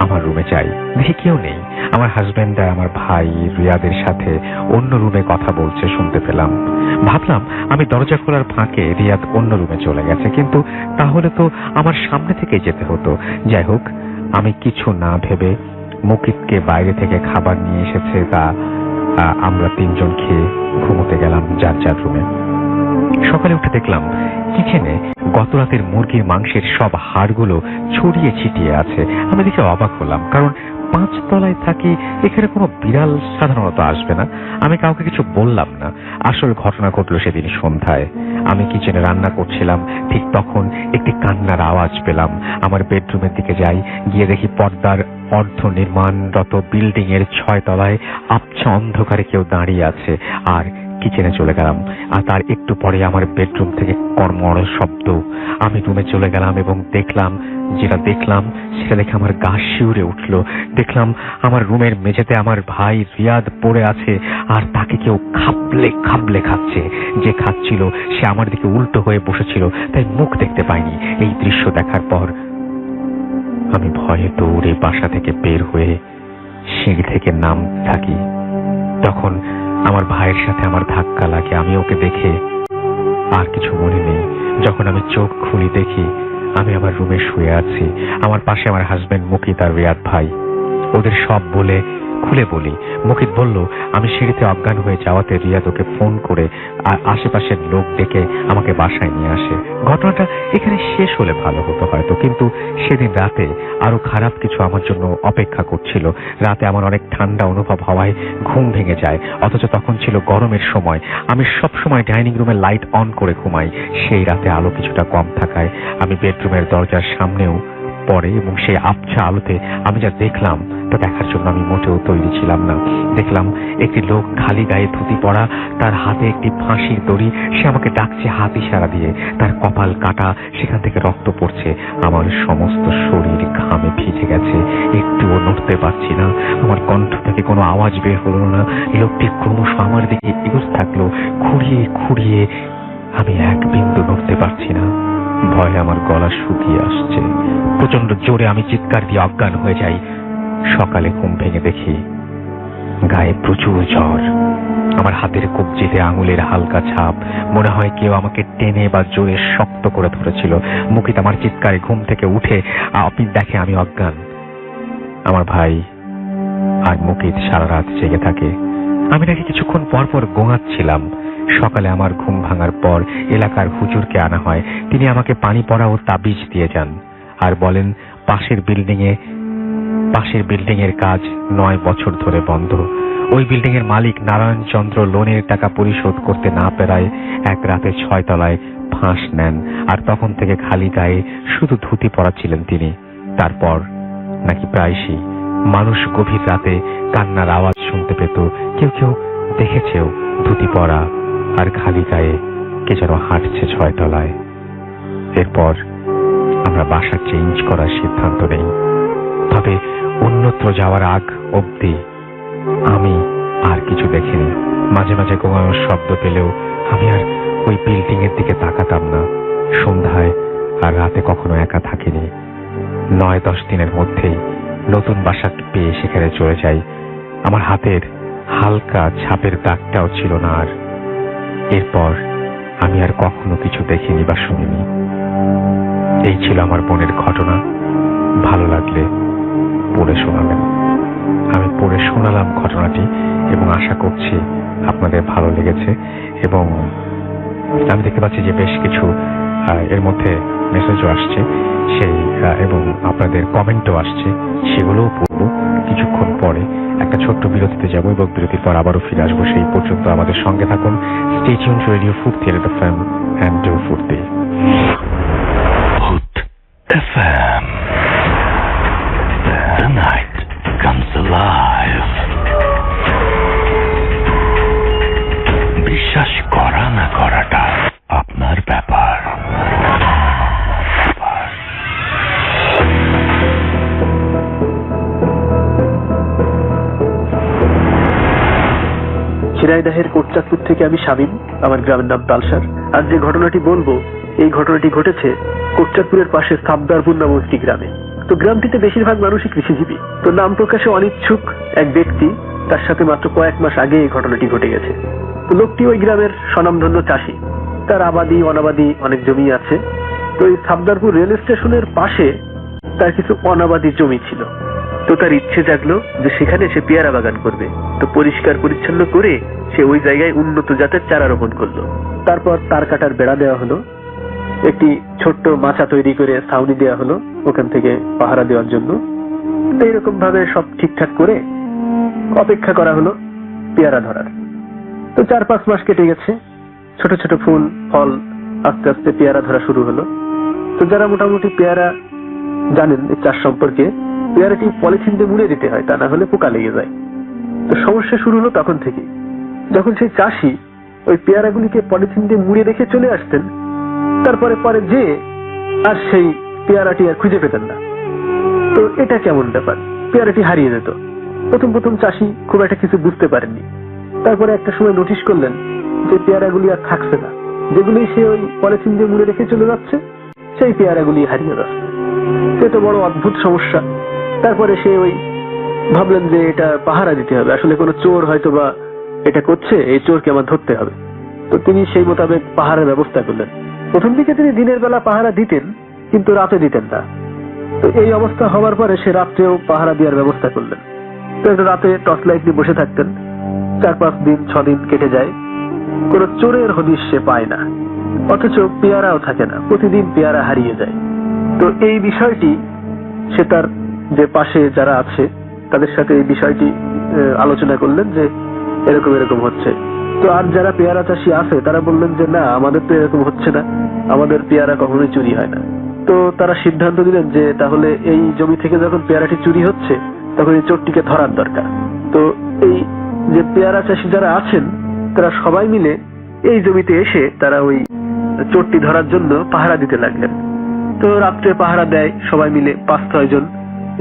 আমার রুমে যাই। দেখি কেউ নেই। আমার হাজব্যান্ড আর আমার ভাই রিয়াদের সাথে অন্য রুমে কথা বলছে শুনতে পেলাম। ভাবলাম আমি দরজা খোলার ফাঁকে রিয়াদ অন্য রুমে চলে গেছে, কিন্তু তাহলে তো আমার সামনে থেকে যেতে হতো। যাই হোক, আমি কিছু না ভেবে মুকিতকে বাইরে থেকে খাবার নিয়ে এসেছে, তা আমরা তিনজন খেয়ে ঘুমোতে গেলাম যার যার রুমে। সকালে উঠে দেখলাম কিচেনে গত রাতের মুরগির মাংসের সব হাড়গুলো ছড়িয়ে ছিটিয়ে আছে। আমি দেখে অবাক হলাম, কারণ 5 তলায় থাকি, এখানে কোনো বিড়াল সাধারণত আসবে না। আমি কাউকে কিছু বললাম না। আসল ঘটনা ঘটলো সেদিন সন্ধ্যায়। আমি কিচেনে রান্না করছিলাম, ঠিক তখন একটি কান্নার আওয়াজ পেলাম। আমার বেডরুমের দিকে যাই, গিয়ে দেখি পর্দার অর্ধ নির্মাণরত বিল্ডিং এর 6 তলায় আবছা অন্ধকারে কেউ দাঁড়িয়ে আছে। আর কিচেনে চলে গেলাম, আর তার একটু পরে আমার বেডরুম থেকে কর্মর শব্দ। আমি রুমে চলে গেলাম এবং যেটা দেখলাম সেটা দেখে আমার গা শিউরে উঠলো। দেখলাম আমার রুমের মেঝেতে আমার ভাই রিয়াদ পড়ে আছে, আর তাকে কেউ খাবলে খাবলে খাচ্ছে। যে খাচ্ছিল সে আমার দিকে উল্টো হয়ে বসেছিল, তাই মুখ দেখতে পাইনি। এই দৃশ্য দেখার পর আমি ভয়ে দৌড়ে বাসা থেকে বের হয়ে সিঁড়ি থেকে নামতে থাকি। তখন আমার ভাইয়ের সাথে আমার ধাক্কা লাগে। আমি ওকে দেখে আর কিছু মনে নেই। যখন আমি চোখ খুলি দেখি আমি আমার রুমে শুয়ে আছি। আমার পাশে আমার হাজবেন্ড মুকিত আর রিয়াদ ভাই। ওদের সব খুলে বলি। মুকিত বলল আমি সিঁড়িতে অজ্ঞান হয়ে যাওয়াতে রিয়াদ ওকে ফোন করে আশেপাশের লোক ডেকে আমাকে বাসায় নিয়ে আসে। ঘটনাটা এখানে শেষ হলে ভালো হতো হয়তো, কিন্তু সেদিন রাতে আরো খারাপ কিছু আমার জন্য অপেক্ষা করছিল। রাতে আমার অনেক ঠান্ডা অনুভব হওয়ায় ঘুম ভেঙে যায়, অথচ তখন ছিল গরমের সময়। আমি সব সময় ডাইনিং রুমে লাইট অন করে ঘুমাই। সেই রাতে আলো কিছুটা কম থাকায় আমি বেডরুমের দরজার সামনেও পড়ে, এবং সেই আবছা আলোতে আমি যা দেখলাম তা দেখার জন্য আমি মোটেও তৈরি ছিলাম না। দেখলাম একটি লোক খালি গায়ে ধুতি পরা, তার হাতে একটি ফাঁসির দড়ি। সে আমাকে ডাকছে হাত ইশারা দিয়ে। তার কপাল কাটা, সেখান থেকে রক্ত পড়ছে। আমার সমস্ত শরীর ঘামে ভিজে গেছে, একটুও নড়তে পারছি না। আমার কণ্ঠ থেকে কোনো আওয়াজ বের হলো না। লোকটি ক্রমশ আমার দিকে এগোতে থাকলো। খুঁড়িয়ে খুঁড়িয়ে আমি এক বিন্দু নড়তে পারছি না। ভয়ে আমার গলা শুকিয়ে আসছে। প্রচন্ড জোরে আমি চিৎকার দিয়ে অজ্ঞান হয়ে যাই। সকালে ঘুম ভেঙে দেখি গায়ে প্রচুর জ্বর। আমার হাতের কবজিতে আঙুলের হালকা ছাপ। মনে হয় কেউ আমাকে টেনে বা জোরে শক্ত করে ধরেছিল। মুকিত আমার চিৎকারে ঘুম থেকে উঠে দেখে আমি অজ্ঞান। আমার ভাই আর মুকিত সারা রাত জেগে থাকে। আমি নাকি কিছুক্ষণ পর পর গোঙাচ্ছিলাম। সকালে আমার ঘুম ভাঙার পর এলাকার হুজুরকে আনা হয়। তিনি আমাকে পানি পড়া ও তাবিজ দিয়ে যান, আর বলেন পাশের বিল্ডিং এর কাজ 9 বছর ধরে বন্ধ। ওই বিল্ডিং এর মালিক নারায়ণ চন্দ্র লোনের টাকা পরিশোধ করতে না পেরায় এক রাতে 6 তলায় ফাঁস নেন, আর তখন থেকে খালি গায়ে শুধু ধুতি পরা ছিলেন তিনি। তারপর নাকি প্রায়শই মানুষ গভীর রাতে কান্নার আওয়াজ শুনতে পেত। কেউ কেউ দেখেছেও ধুতি পরা আর খালি গায়ে কে যেন হাঁটছে 6 তলায়। এরপর আমরা বাসা চেঞ্জ করার সিদ্ধান্ত নেই। তবে অন্যত্র যাওয়ার আগ অবধি আমি আর কিছু দেখিনি। মাঝে মাঝে গোঙানোর শব্দ পেলেও আমি আর ওই বিল্ডিং এর দিকে তাকাতাম না। সন্ধ্যায় আর রাতে কখনো একা থাকিনি। 9-10 দিনের মধ্যেই নতুন বাসা পেয়ে সেখানে চলে যাই। আমার হাতের হালকা ছাপের দাগটাও ছিল না আর। এরপর আমি আর কখনো কিছু দেখিনি বা শুনিনি। এই ছিল আমার বোনের ঘটনা। ভালো লাগলে পড়ে শোনাবেন। আমি পড়ে শোনালাম ঘটনাটি এবং আশা করছি আপনাদের ভালো লেগেছে। এবং আমি দেখতে পাচ্ছি যে বেশ কিছু এর মধ্যে মেসেজও আসছে সেই এবং আপনাদের কমেন্টও আসছে, সেগুলোও পড়ব কিছুক্ষণ পরে। একটা ছোট্ট বিরতিতে যাব এবং বিরতির পর আবারও ফিরে আসবো। সেই পর্যন্ত আমাদের সঙ্গে থাকুন। স্টে টিউনড টু রেডিও ফুর্তি FM and do ফুর্তি। FM. The night comes alive. বিশ্বাস করা না করাটা আপনার ব্যাপার। ঝিনাইদহের কোটচাঁদপুর থেকে আমি শামীম। আমার গ্রামের নাম তালসার। আর যে ঘটনাটি বলবো, এই ঘটনাটি ঘটেছে কোটচাঁদপুরের পাশে সাবদারপুর নামক একটি গ্রামে। তো গ্রামটিতে বেশিরভাগ মানুষই কৃষিজীবী। তো নাম প্রকাশে অনিচ্ছুক এক ব্যক্তি, তার সাথে মাত্র কয়েক মাস আগে এই ঘটনাটি ঘটে গেছে। তো লোকটি ওই গ্রামের স্বনামধন্য চাষী। তার আবাদি অনাবাদি অনেক জমি আছে। তো এই সাবদারপুর রেল স্টেশনের পাশে তার কিছু অনাবাদি জমি ছিল। তো তার ইচ্ছে জাগলো যে সেখানে সে পেয়ারা বাগান করবে। তো পরিষ্কার পরিচ্ছন্ন করে সে ওই জায়গায় উন্নত জাতের চারা রোপণ করলো। তারপর তার কাটার বেড়া দেওয়া হলো, একটি ছোট্ট মাচা তৈরি করে ছাউনি দেওয়া হলো ওখান থেকে পাহারা দেওয়ার জন্য। তো এরকম ভাবে সব ঠিকঠাক করে অপেক্ষা করা হলো পেয়ারা ধরার। তো 4-5 মাস কেটে গেছে। ছোট ছোট ফুল ফল আস্তে আস্তে পেয়ারা ধরা শুরু হলো। তো যারা মোটামুটি পেয়ারা জানেন এই চাষ সম্পর্কে, পেয়ারাটি পলিথিন দিয়ে মুড়ে দিতে হয়, তা না হলে পোকা লেগে যায়। তো সমস্যা শুরু হলো তখন থেকে, যখন সেই চাষি ওই পেয়ারাগুলিকে পলিথিন দিয়ে মুড়ে রেখে চলে আসতেন। তারপরে পরে যে আর সেই পেয়ারাটি আর খুঁজে পেতেন না। তো এটা কেমন ব্যাপার, পেয়ারাটি হারিয়ে যেত। প্রথম চাষি খুব একটা কিছু বুঝতে পারেননি। তারপরে একটা সময় নোটিশ করলেন যে পেয়ারাগুলি আর থাকছে না, যেগুলি সে ওই পলিথিন দিয়ে মুড়ে রেখে চলে যাচ্ছে সেই পেয়ারাগুলি হারিয়ে যাচ্ছে। সে তো বড় অদ্ভুত সমস্যা। তারপরে সে ওই ভাবলেন যে এটা পাহারা দিতে হবে, আসলে কোনো চোর হয়তো বা এটা করছে, এই চোরকে আমার ধরতে হবে। তো তিনি সেই মোতাবেক পাহারার ব্যবস্থা করলেন। প্রথম দিকে তিনি দিনের বেলা পাহারা দিতেন, কিন্তু রাতে দিতেন না। তো এই অবস্থা হওয়ার পরে সে রাত্রেও পাহারা দেওয়ার ব্যবস্থা করলেন। তো রাতে টর্চ লাইট নিয়ে বসে থাকতেন। 4-5 দিন 6 দিন কেটে যায়, কোনো চোরের হদিশ সে পায় না, অথচ পেয়ারাও থাকে না, প্রতিদিন পেয়ারা হারিয়ে যায়। তো এই বিষয়টি সে তার যে পাশে যারা আছে তাদের সাথে এই বিষয়টি আলোচনা করলেন যে এরকম হচ্ছে। তো আর যারা পেয়ারা চাষি আছে তারা বললেন যে না, আমাদের তো এরকম হচ্ছে না, আমাদের পেয়ারা কখনোই চুরি হয় না। তো তারা সিদ্ধান্ত দিলেন যে তাহলে এই জমি থেকে যখন পেয়ারাটি চুরি হচ্ছে তখন এই চোরটিকে ধরার দরকার। তো এই যে পেয়ারা চাষি যারা আছেন তারা সবাই মিলে এই জমিতে এসে তারা ওই চোরটি ধরার জন্য পাহারা দিতে লাগলেন। তো রাত্রে পাহারা দেয় সবাই মিলে 5-6 জন।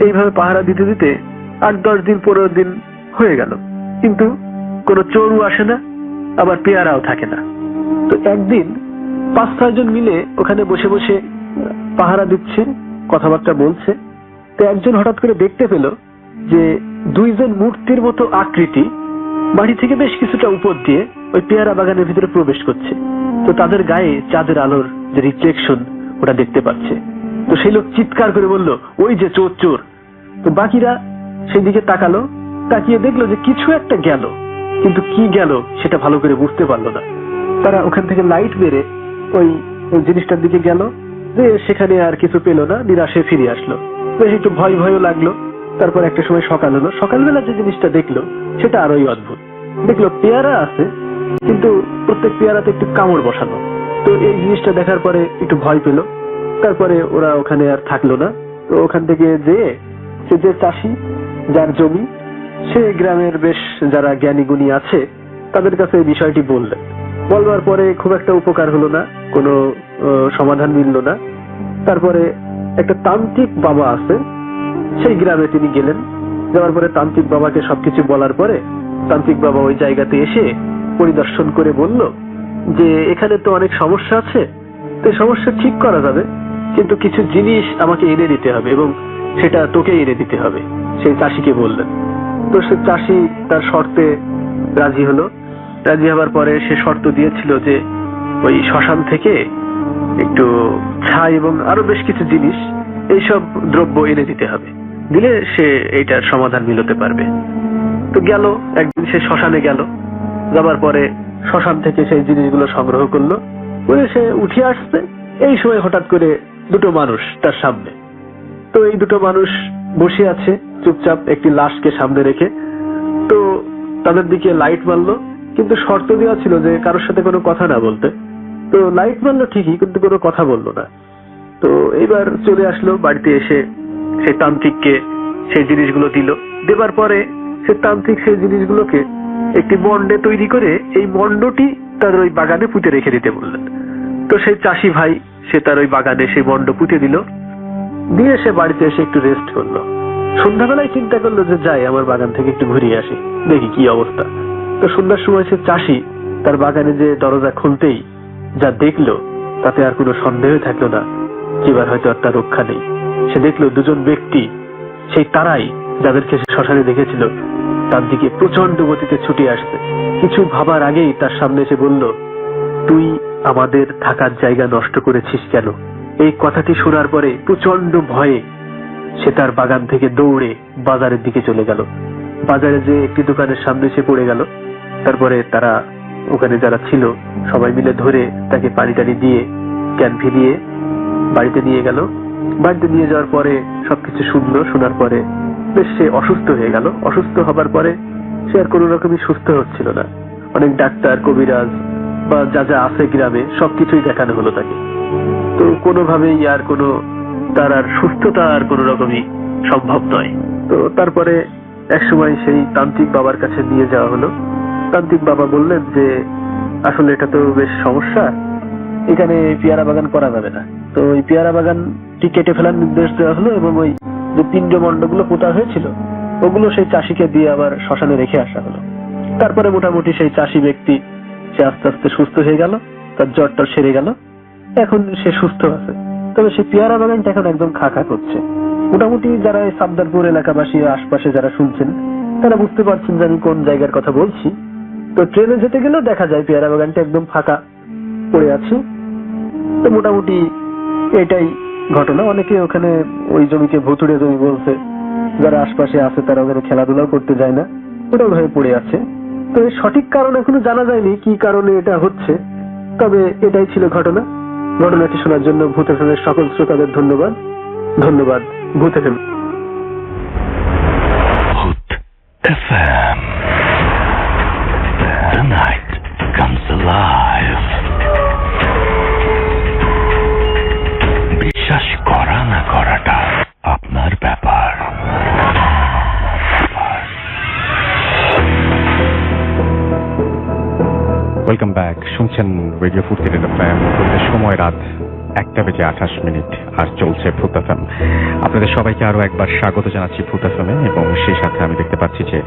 এইভাবে পাহারা দিতে দিতে 8-10 দিন 15 দিন হয়ে গেল, কিন্তু কোনো চোরও আসে না, আবার পেয়ারাও থাকে না। তো একদিন 5-6 জন মিলে ওখানে বসে বসে পাহারা দিচ্ছে, কথাবার্তা বলছে। তো একজন হঠাৎ করে দেখতে পেল যে 2 জন মূর্তির মতো আকৃতি বাড়ি থেকে বেশ কিছুটা উপর দিয়ে ওই পেয়ারা বাগানের ভিতরে প্রবেশ করছে। তো তাদের গায়ে চাঁদের আলোর যে রিফ্লেকশন ওটা দেখতে পাচ্ছে। তো সেই লোক চিৎকার করে বলল, ওই যে চোর চোর। তো বাকিরা সেই দিকে তাকালো, তাকিয়ে দেখলো যে কিছু একটা গেল, কিন্তু কি গেল সেটা ভালো করে বুঝতে পারলো না। তারা ওখান থেকে লাইট মেরে ওই জিনিসটার দিকে গেল, যে সেখানে আর কিছু পেল না, নিরাশে ফিরে আসলো। বেশ একটু ভয়ও লাগলো। তারপর একটা সময় সকাল হলো, সকালবেলা যে জিনিসটা দেখলো সেটা আরোই অদ্ভুত। দেখলো পেয়ারা আছে, কিন্তু প্রত্যেক পেয়ারাতে একটু কামড় বসানো। তো এই জিনিসটা দেখার পরে একটু ভয় পেল। তারপরে ওরা ওখানে আর থাকলো না। তো ওখান থেকে যেয়ে সে যে চাষি যার জমি, সে গ্রামের বেশ যারা জ্ঞানী গুণী আছে তাদের কাছে এই বিষয়টি বললেন। বলবার পরে খুব একটা উপকার হলো না, কোনো সমাধান মিলল না। তারপরে একটা তান্ত্রিক বাবা আছে, সেই গ্রামে তিনি গেলেন। যাওয়ার পরে তান্ত্রিক বাবাকে সবকিছু বলার পরে তান্ত্রিক বাবা ওই জায়গাতে এসে পরিদর্শন করে বলল যে এখানে তো অনেক সমস্যা আছে, তো সমস্যা ঠিক করা যাবে, কিন্তু কিছু জিনিস আমাকে এনে দিতে হবে এবং সেটা তোকেই এনে দিতে হবে, সেই চাষিকে বললেন। তো সে চাষি তার শর্তে রাজি হলো। রাজি হওয়ার পরে সে শর্ত দিয়েছিল যে ওই শ্মশান থেকে একটু ছাই এবং আরো বেশ কিছু জিনিস, এইসব দ্রব্য এনে দিতে হবে, দিলে সে এইটার সমাধান মিলতে পারবে। তো গেল, একদিন সে শ্মশানে গেল, যাবার পরে শ্মশান থেকে সেই জিনিসগুলো সংগ্রহ করলো, করে সে উঠে আসছে। এই সময় হঠাৎ করে দুটো মানুষ তার সামনে। তো এই দুটো মানুষ বসে আছে চুপচাপ একটি লাশকে সামনে রেখে। তো তাদের দিকে লাইট মারলো, কিন্তু শর্ত দেওয়া ছিল যে কারোর সাথে কোনো কথা না বলতে। তো লাইট মারলো ঠিকই, কিন্তু কোনো কথা বললো না। তো এইবার চলে আসলো বাড়িতে, এসে সেই তান্ত্রিককে সেই জিনিসগুলো দিল। দেবার পরে সে তান্ত্রিক সেই জিনিসগুলোকে একটি মন্ডে তৈরি করে এই মন্ডটি তার ওই বাগানে পুঁতে রেখে দিতে বললেন। তো সেই চাষি ভাই সে তার ওই বাগানে সেই মন্ড পুঁতে দিল, দিয়ে সে বাড়িতে এসে একটু রেস্ট করলো। সন্ধ্যাবেলায় চিন্তা করলো যে যাই আমার বাগান থেকে একটু ঘুরিয়ে আসি, দেখি কি অবস্থা। তো সন্ধ্যার সময় সে চাষি তার বাগানে যে দরজা খুলতেই যা দেখলো, তাতে আর কোনো সন্দেহ থাকলো না এবার হয়তো আর তার রক্ষা নেই। সে দেখলো দুজন ব্যক্তি, সেই তারাই যাদেরকে সে শ্মশানে দেখেছিল, তার দিকে প্রচন্ড গতিতে ছুটে আসছে। কিছু ভাবার আগেই তার সামনে এসে বলল, তুই আমাদের থাকার জায়গা নষ্ট করেছিস কেন? এই কথাটি শোনার পরে প্রচন্ড ভয়ে সে তার বাগান থেকে দৌড়ে বাজারের দিকে চলে গেল। বাজারে যে একটি দোকানের সামনে সে পড়ে গেল। তারপরে তারা ওখানে যারা ছিল সবাই মিলে ধরে তাকে পানি টানি দিয়ে জ্ঞান ফিরিয়ে বাড়িতে নিয়ে গেল। বাড়িতে নিয়ে যাওয়ার পরে সবকিছু শুনলো, শোনার পরে বেশ সে অসুস্থ হয়ে গেল। অসুস্থ হবার পরে সে আর কোনো রকমই সুস্থ হচ্ছিল না। অনেক ডাক্তার, কবিরাজ বা যা যা আছে গ্রামে সবকিছুই দেখানো হলো তাকে। তো কোনোভাবেই আর কোনো তার আর সুস্থতা আর কোনো রকমই সম্ভব নয়। তো তারপরে একসময় সেই তান্ত্রিক বাবার কাছে নিয়ে যাওয়া হলো। তান্ত্রিক বাবা বললেন যে আসলে এটা তো বেশ সমস্যা, এখানে পেয়ারা বাগান করা যাবে না। তো ওই পেয়ারা বাগানটি কেটে ফেলার নির্দেশ দেওয়া হলো এবং ওই যে পিণ্ড মণ্ডপগুলো পোতা হয়েছিল ওগুলো সেই চাষিকে দিয়ে আবার শ্মশানে রেখে আসা হলো। তারপরে মোটামুটি সেই চাষি ব্যক্তি সে আস্তে আস্তে সুস্থ হয়ে গেল, তার জ্বরটা সেরে গেল, এখন সে সুস্থ আছে। তবে সেই পেয়ারা বাগানটা এখন একদম খা খা করছে। মোটামুটি যারা এই সাবদারপুর এলাকাবাসী আশপাশে যারা শুনছেন তারা বুঝতে পারছেন যে আমি কোন জায়গার কথা বলছি। তো ট্রেনে যেতে গেলেও দেখা যায় পেয়ারা বাগানটা একদম ফাঁকা পড়ে আছে। তো মোটামুটি এটাই ঘটনা। অনেকে ওখানে ওই জমিকে ভুতুড়ে জমি বলছে, যারা আশপাশে আছে তারা ওখানে খেলাধুলাও করতে যায় না, ওটাও হয়ে পড়ে আছে। তো এর সঠিক কারণ এখনো জানা যায়নি কি কারণে এটা হচ্ছে, তবে এটাই ছিল ঘটনা। ঘটনাটি শোনার জন্য ভূত এফএমের সকল শ্রোতাদের ধন্যবাদ। ধন্যবাদ ভূত FM. Hoot FM. The night comes alive. বিশ্বাস করা না করাটা আপনার ব্যাপার। Welcome back. শুনছেন রেডিও ফুর্তি এফএম। সময় রাত 1:28 আর চলছে ভূত এফএম। আপনাদের সবাইকে আরো একবার স্বাগত জানাচ্ছি ভূত এফএমে। এবং সেই সাথে আমি দেখতে পাচ্ছি যে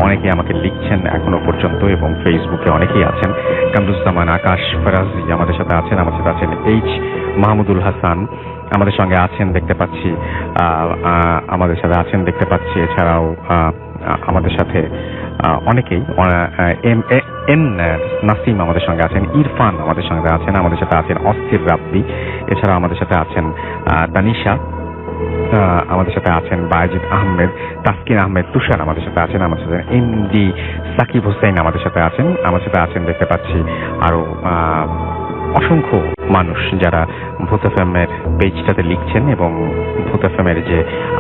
অনেকেই আমাকে লিখছেন এখনো পর্যন্ত, এবং ফেসবুকে অনেকেই আছেন। কামরুজ্জামান, আকাশ, ফরাজি আমাদের সাথে আছেন। আমার সাথে আছেন এইচ মাহমুদুল হাসান, আমাদের সঙ্গে আছেন দেখতে পাচ্ছি। আমাদের সাথে আছেন দেখতে পাচ্ছি। এছাড়াও আমাদের সাথে অনেকেই এন নাসিম আমাদের সঙ্গে আছেন, ইরফান আমাদের সঙ্গে আছেন, আমাদের সাথে আছেন অস্থির রাব্বি, এছাড়া আমাদের সাথে আছেন তানিশা, আমাদের সাথে আছেন বায়েজিদ আহমেদ, তাসকিন আহমেদ, তুষার আমাদের সাথে আছেন, আমাদের সাথে এমডি সাকিব হোসেন আমাদের সাথে আছেন, আমার সাথে আছেন দেখতে পাচ্ছি আরো অসংখ্য মানুষ যারা ভূত এফএমের পেজটাতে লিখছেন, এবং ভূত এফএমের যে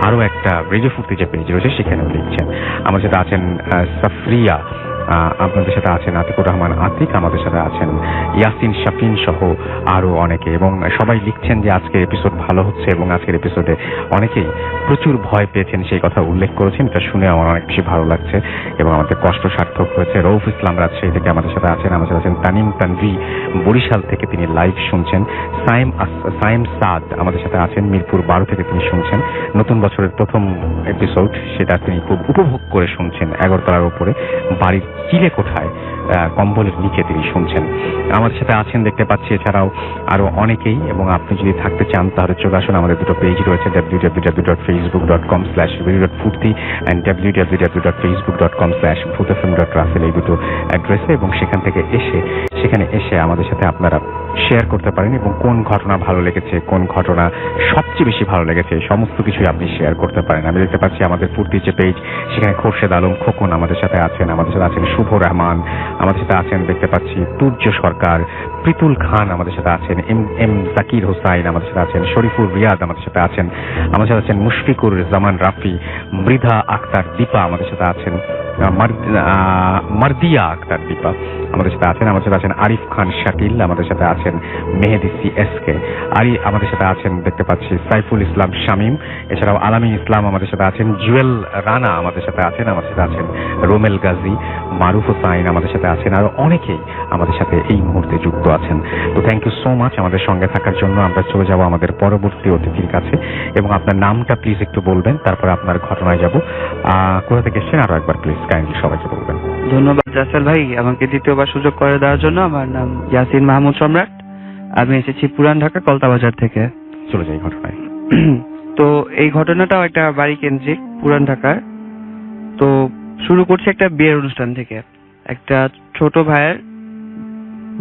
আরো একটা রেডিও ফুর্তি যে পেজ রয়েছে সেখানেও লিখছেন। আমার সাথে আছেন সাফরিয়া, আপনাদের সাথে আছেন আতিকুর রহমান আতিক, আমাদের সাথে আছেন ইয়াসিন শাফিন সহ আরো অনেকে, এবং সবাই লিখছেন যে আজকের এপিসোড ভালো হচ্ছে, এবং আজকের এপিসোডে অনেকেই প্রচুর ভয় পেয়েছেন সেই কথা উল্লেখ করেছেন। এটা শুনে আমার অনেক বেশি ভালো লাগছে এবং আমাদের কষ্ট সার্থক হয়েছে। রৌফ ইসলাম রাজশাহী থেকে আমাদের সাথে আছেন, আমার সাথে আছেন তানিম তানভি বরিশাল থেকে, তিনি লাইভ শুনছেন। সাইম সাদ আমাদের সাথে আছেন মিরপুর 12 থেকে, তিনি শুনছেন নতুন বছরের প্রথম এপিসোড, সেটা তিনি খুব উপভোগ করে শুনছেন। 11 তলার উপরে বাড়ির চিলে কোঠায় কম্বলের নিচে তিনি শুনছেন। আমাদের সাথে আছেন দেখতে পাচ্ছি এছাড়াও আরো অনেকেই, এবং আপনি যদি থাকতে চান তাহলে চলে আসুন। আমাদের দুটো পেজ রয়েছে, www.facebook.com/radio.furti and www.facebook.com/bhutfm.russell, এই দুটো অ্যাড্রেসে, এবং সেখানে এসে আমাদের সাথে আপনারা শেয়ার করতে পারেন, এবং কোন ঘটনা ভালো লেগেছে, কোন ঘটনা সবচেয়ে বেশি ভালো লেগেছে, সমস্ত কিছুই আপনি শেয়ার করতে পারেন। আমি দেখতে পাচ্ছি আমাদের ফুর্তির যে পেজ, সেখানে খোরশেদ আলম খোকন আমাদের সাথে আছেন, শুভ রহমান আমাদের সাথে আছেন, দেখতে পাচ্ছি তুর্য সরকার, প্রীতুল খান আমাদের সাথে আছেন, এম জাকির হোসাইন আমাদের সাথে আছেন, শরীফুল রিয়াদ আমাদের সাথে আছেন, মুশফিকুর জামান রাফি, মৃধা আক্তার দীপা আমাদের সাথে আছেন, মার্দিয়া আক্তার দীপা আমাদের সাথে আছেন, আরিফ খান শাকিল আমাদের সাথে আছেন, মেহেদি CSK আমাদের সাথে আছেন, দেখতে পাচ্ছি সাইফুল ইসলাম শামীম, এছাড়াও আলামী ইসলাম আমাদের সাথে আছেন, জুয়েল রানা আমাদের সাথে আছেন, রোমেল গাজী, মারুফ হোসাইন আমাদের সাথে আছেন, আরো অনেকেই আমাদের সাথে এই মুহূর্তে যুক্ত আছেন। তো থ্যাংক ইউ সো মাচ আমাদের সঙ্গে থাকার জন্য। আমরা চলে যাব আমাদের পরবর্তী অতিথির কাছে, এবং আপনার নামটা প্লিজ একটু বলবেন, তারপর আপনার ঘটনায় যাব। কোথা থেকে এসেছেন আরো একবার প্লিজ কাইন্ডলি সবাইকে বলবেন। ধন্যবাদ রাসেল ভাই আমাকে দ্বিতীয়বার সুযোগ করে দেওয়ার জন্য। আমার নাম ইয়াসিন মাহমুদ সম্রাট, আমি এসেছি পুরান ঢাকা কলতা বাজার থেকে। চলে যাই ঘটনায়। তো এই ঘটনাটাও একটা বাড়ি কেন্দ্রিক পুরান ঢাকার। তো শুরু করছে একটা বিয়ের অনুষ্ঠান থেকে। একটা ছোট ভাইয়ের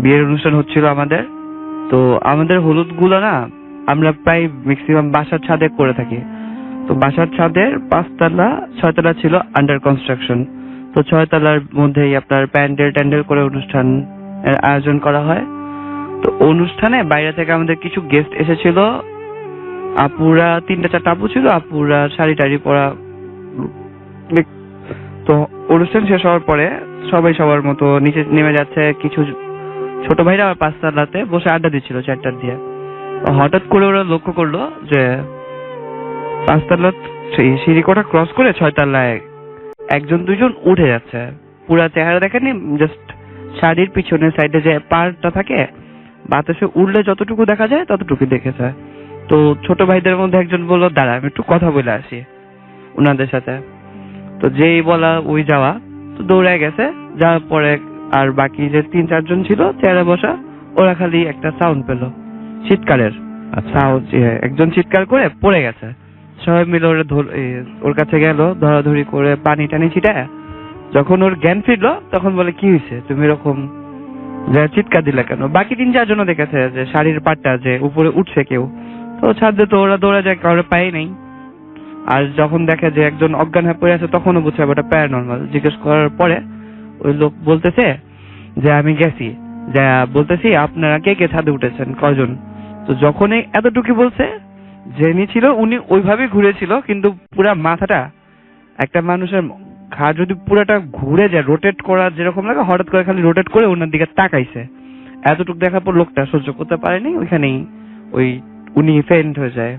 বিয়ের অনুষ্ঠান হচ্ছিল আমাদের। তো আমাদের হলুদ গুলো না আমরা প্রায় ম্যাক্সিমাম বাসার ছাদে করে থাকি। তো বাসার ছাদের 5 তলা 6 তলা ছিল আন্ডার কনস্ট্রাকশন। তো 6 তলার মধ্যেই আপনার প্যান্ডেল করে অনুষ্ঠান আয়োজন করা হয়। তো অনুষ্ঠানে বাইরে থেকে আমাদের কিছু গেস্ট এসেছিল। আপুরা 3-4টা আপু ছিল, আপুরা শাড়ি টাড়ি পরা। তো অনুষ্ঠান শেষ হওয়ার পরে সবাই সবার মতো নিচে নেমে যাচ্ছে। কিছু ছোট ভাইরা 5 তলাতে বসে আড্ডা দিচ্ছিল 4টার দিয়ে। হঠাৎ করে ওরা লক্ষ্য করলো যে 5 তলা সিঁড়ি কোটা ক্রস করে 6 তলায় 1-2জন উঠে যাচ্ছে। পুরা চেহারা দেখেনি, জাস্ট শাড়ির পিছনের সাইডে যে পাড়টা থাকে বাতাসে উড়লে যতটুকু দেখা যায় ততটুকু দেখেছে। তো ছোট ভাইদের মধ্যে একজন বললো, দাঁড়া আমি একটু কথা বলে আসি ওনাদের সাথে। তো যেই বলা ওই যাওয়া, তো দৌড়ে গেছে। যাওয়ার পরে আর বাকি যে 3-4 জন ছিল চেয়ারে বসা, ওরা খালি একটা সাউন্ড পেল চিৎকারের সাউন্ড। একজন চিৎকার করে পড়ে গেছে। সবাই মিলে ওর কাছে গেল, ধরাধরি করে পানি টানি ছিটায়। যখন ওর জ্ঞান ফিরলো তখন বলে, কি হয়েছে তুমি এরকম চিৎকার দিলা কেন? বাকি 3-4 জন দেখেছে যে শাড়ির পাটটা যে উপরে উঠছে কেউ। তো ছাদে তো ওরা দৌড়ে যায়, কারোর পায় নাই। আর যখন দেখে যে একজন অজ্ঞান হয়ে পড়ে আছে তখনও বুঝছে ওটা প্যারানর্মাল। জিজ্ঞেস করার পরে ওই লোক বলতেছে যে আমি গেছি, যা বলতেছি আপনারা কে কে ছাদে উঠেছেন, কজন? তো যখনই এতটুকু বলছে, যিনি ছিল উনি ওইভাবে ঘুরেছিল, কিন্তু পুরা মাথাটা একটা মানুষের ঘাড় যদি পুরাটা ঘুরে যায়, রোটেট করা যেরকম লাগে, হঠাৎ করে খালি রোটেট করে ওনার দিকে তাকাইছে। এতটুকু দেখার পর লোকটা সহ্য করতে পারেনি, ওইখানেই উনি ফেন্ট হয়ে যায়।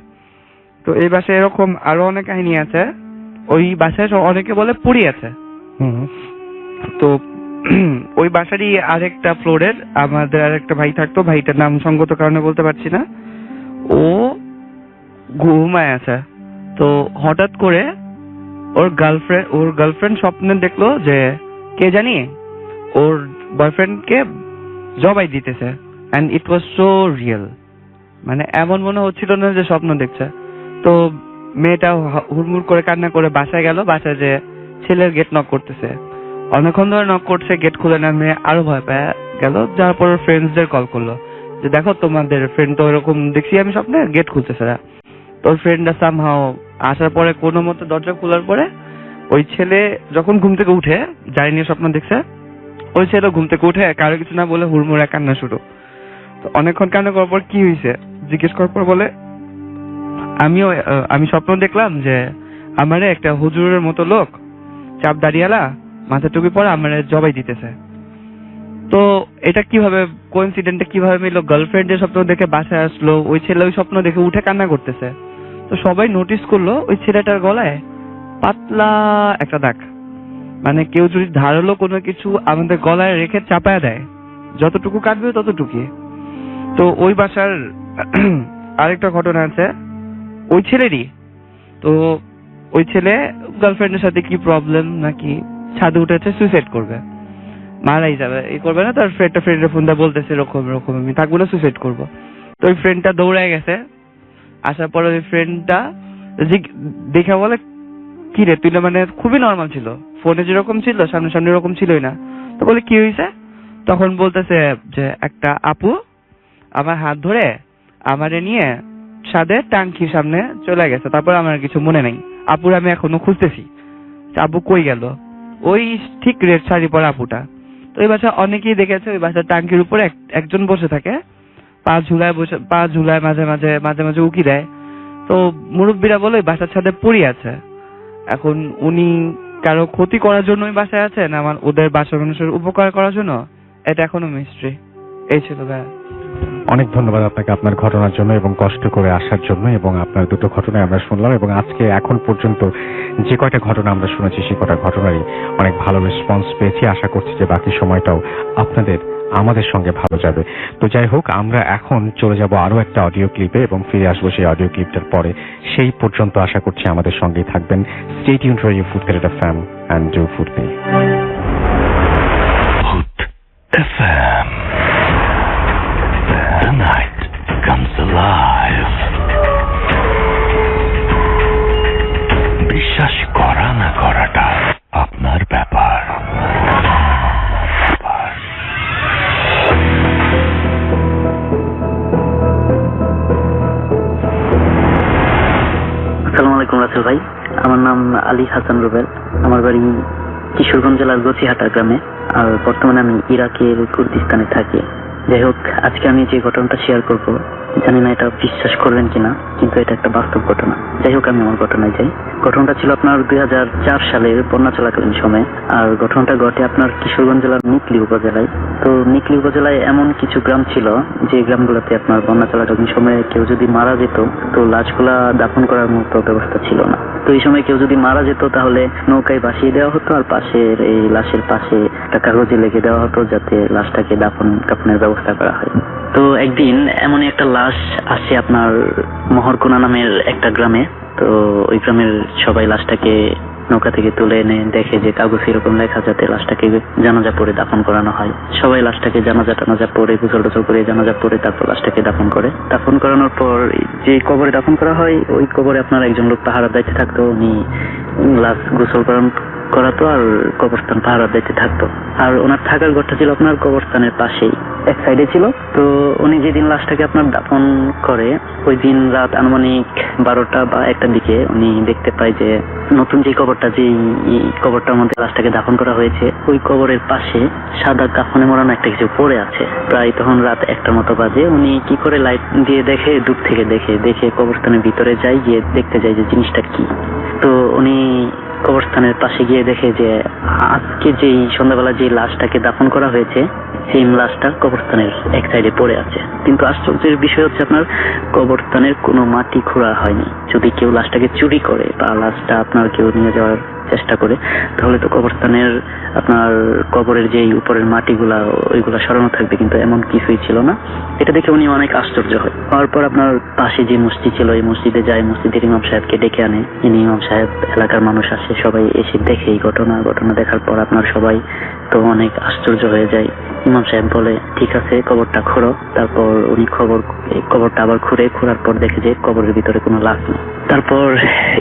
তো এই বাসায় এরকম আরো অনেক কাহিনী আছে। ওই বাসায় অনেকে বলে পুরি আছে। তো ওই বাসারই আরেকটা ফ্লোরের আমাদের আরেকটা ভাই থাকতো, ভাইটার নাম সঙ্গত কারণে বলতে পারছি না। ও ঘুমায় আছে। তো হঠাৎ করে ওর গার্লফ্রেন্ড স্বপ্নে দেখলো যে কে জানি ওর বয়ফ্রেন্ডকে জবাই দিতেছে, and it was so real. মানে এমন মনে হচ্ছিল না যে স্বপ্ন দেখছে। তো মেয়েটা হুড়মুড় করে কান্না করে বাসায় গেল। বাসায় যে ছেলের গেট নক করতেছে, অনেকক্ষণ ধরে নক করছে, গেট খুলে না। মেয়ে আরো ভয় পেয়ে গেল। যার পর ফ্রেন্ডসদের কল করলো যে দেখো তোমাদের ফ্রেন্ড তো এরকম দেখছি আমি স্বপ্নে, গেট খুলতেছে না। তোর ফ্রেন্ডরা সামহাও আসার পরে কোনো মতে দরজা খোলার পরে ওই ছেলে যখন ঘুম থেকে উঠে, যাই নিয়ে স্বপ্ন দেখছে, ওই ছেলে ঘুম থেকে উঠে কারো কিছু না বলে হুড়মুড়ে কান্না শুরু। তো অনেকক্ষণ কান্না করার পর কি হয়েছে জিজ্ঞেস করার পর বলে, আমি স্বপ্ন দেখলাম যে আমারে একটা হুজুরের মতো লোক, চাপ দাঁড়িয়ালা, মাথা টুপি পরা, আমারে জবাই দিতেছে। তো এটা কিভাবে কোইন্সিডেন্টে কিভাবে মিললো? গার্লফ্রেন্ডের স্বপ্ন দেখে বাসায় আসলো, ওই ছেলে ওই স্বপ্ন দেখে উঠে কান্না করতেছে। তো সবাই নোটিস করলো ওই ছেলেটার গলায় পাতলা একটা দাগ, মানে কেউ যদি ধারালো কোনো কিছু আমাদের গলায় রেখে চাপায়া দেয়, যতটুকু কাটবে ততটুকুই। তো ওই বাসার আরেকটা ঘটনা আছে ওই ছেলেরই। তো ওই ছেলে গার্লফ্রেন্ডের সাথে কি প্রবলেম নাকি ছাদে উঠেছে সুইসাইড করবে, মারাই যাবে, এই করবে না। তার ফ্রেন্ডের ফোন দিয়ে বলতেছে এরকম এরকম আমি থাকবো না, সুইসাইড করবো। তো ওই ফ্রেন্ডটা দৌড়ায় গেছে, আসার পরে ওই ফ্রেন্ডটা দেখে বলে কি রে তুই না, মানে খুবই নর্মাল ছিল, ফোনে যেরকম ছিল সামনে এরকম ছিলই না। তো বলে কি হয়েছে, তখন বলতেছে যে একটা আপু আমার হাত ধরে আমারে নিয়ে সাদে টাঙ্কির সামনে চলে গেছে, তারপর আমার কিছু মনে নেই। আপুর আমি এখনো খুঁজতেছি, আপু কই গেল, ওই ঠিক রেড শাড়ি পরা আপুটা। তো ওই বাসা অনেকেই দেখেছে, ওই বাসার টাঙ্কির উপরে একজন বসে থাকে, পা ঝুলায় মাঝে মাঝে উকি দেয়। তো মুরব্বীরা বলে ওই বাসার ছাদে পড়ে আছে। এখন উনি কারো ক্ষতি করার জন্য ওই বাসায় আছে না আমার ওদের বাসার মানুষের উপকার করার জন্য, এটা এখনো মিস্ট্রি। এই ছিল ভাইয়া। অনেক ধন্যবাদ আপনাকে আপনার ঘটনার জন্য এবং কষ্ট করে আসার জন্য, এবং আপনার দুটো ঘটনায় আমরা শুনলাম, এবং আজকে এখন পর্যন্ত যে কয়টা ঘটনা আমরা শুনেছি সে কয়টা ঘটনারই অনেক ভালো রেসপন্স পেয়েছি। আশা করছি যে বাকি সময়টাও আপনাদের আমাদের সঙ্গে ভালো যাবে। তো যাই হোক, আমরা এখন চলে যাব আরো একটা অডিও ক্লিপে এবং ফিরে আসবো সেই অডিও ক্লিপটার পরে। সেই পর্যন্ত আশা করছি আমাদের সঙ্গেই থাকবেন। Stay tuned for you food carrot FM and do ফুডপি। Food FM. The night comes alive. বিশ্বাস করা না করাটা আপনার ব্যাপার। আসসালামু আলাইকুম রাসেল ভাই, আমার নাম আলী হাসান রুবেল। আমার বাড়ি কিশোরগঞ্জ জেলার গছিহাটা গ্রামে, আর বর্তমানে আমি ইরাকের কুর্দিস্তানে থাকি। যাই হোক, আজকে আমি যে ঘটনাটা শেয়ার করব, জানি না এটা বিশ্বাস করবেন কিনা, কিন্তু এটা একটা বাস্তব ঘটনা। যাই হোক, আমি আমার ঘটনায় যাই। ঘটনাটা ছিল আপনার 2004 সালের বন্যা চলাকালীন সময়ে, আর ঘটনাটা ঘটে আপনার কিশোরগঞ্জ জেলার নিকলি উপজেলায়। তো নিকলি উপজেলায় এমন কিছু গ্রাম ছিল যে গ্রামগুলোতে আপনার বন্যা চলাকালীন সময়ে কেউ যদি মারা যেত তো লাশগুলা দাফন করার মতো ব্যবস্থা ছিল না। তো এই সময় কেউ যদি মারা যেত তাহলে নৌকায় ভাসিয়ে দেওয়া হতো, আর পাশের এই লাশের পাশে একটা কাগজে লিখে দেওয়া হতো যাতে লাশটাকে কাফনের ব্যবস্থা করা হয়। তো একদিন এমনই একটা লাশ আসে আপনার মহরকোনা নামের একটা গ্রামে। তো ওই গ্রামের সবাই লাশটাকে নৌকা থেকে তুলে এনে দেখে যে কাগজ এরকম লেখা যাতে লাশটাকে জানাজা পরে দাফন করানো হয়। সবাই লাশটাকে জানাজা পরে গোসল করে জানাজা পরে তারপর লাশটাকে দাফন করে। দাফন করানোর পর যে কবরে দাফন করা হয় ওই কবরে আপনার একজন লোক পাহারার দায়িত্বে থাকতো। উনি লাশ গোসল করাতো আর কবরস্থান পাহারার দায়িত্বে থাকতো। আর ওনার থাকার ঘরটা ছিল আপনার কবরস্থানের পাশেই, এক সাইডে ছিল। তো উনি যেদিন লাশটাকে আপনার দাফন করে ওই দিন রাত আনুমানিক 12টা বা 1টার দিকে উনি দেখতে পায় যে নতুন যে কবরটার মধ্যে লাশটাকে দাফন করা হয়েছে ওই কবরের পাশে সাদা কাফনে মোড়ানো একটা কিছু পড়ে আছে। প্রায় তখন রাত 1টার মতো বাজে। উনি কি করে লাইট দিয়ে দেখে, দূর থেকে দেখে কবরস্থানের ভিতরে গিয়ে দেখতে যায় যে জিনিসটা কি। তো উনি কবরস্থানের পাশে গিয়ে দেখে যে আজকে যেই সন্ধ্যাবেলা যে লাশটাকে দাফন করা হয়েছে সেই লাশটা কবরস্থানের এক সাইডে পড়ে আছে। কিন্তু আশ্চর্যের বিষয় হচ্ছে আপনার কবরস্থানের কোনো মাটি খোঁড়া হয়নি। যদি কেউ লাশটাকে চুরি করে বা লাশটা আপনার কেউ নিয়ে যাওয়ার চেষ্টা করে তাহলে তো কবরস্থানের আপনার কবরের যে উপরের মাটিগুলা ওইগুলা সরানো থাকবে, কিন্তু এমন কিছুই ছিল না। এটা দেখে উনি অনেক আশ্চর্য হয়। হওয়ার পর আপনার পাশে যে মসজিদ ছিল এই মসজিদে যায়, মসজিদের ইমাম সাহেবকে ডেকে আনে। ইমাম সাহেব, এলাকার মানুষ আসে, সবাই এসে দেখে এই ঘটনা দেখার পর আপনার সবাই তো অনেক আশ্চর্য হয়ে যায়। ইমাম সাহেব বলে ঠিক আছে কবরটা খোঁড়ো। তারপর উনি কবরটা আবার খোঁড়ার পর দেখে যে কবরের ভিতরে কোনো লাশ নেই। তারপর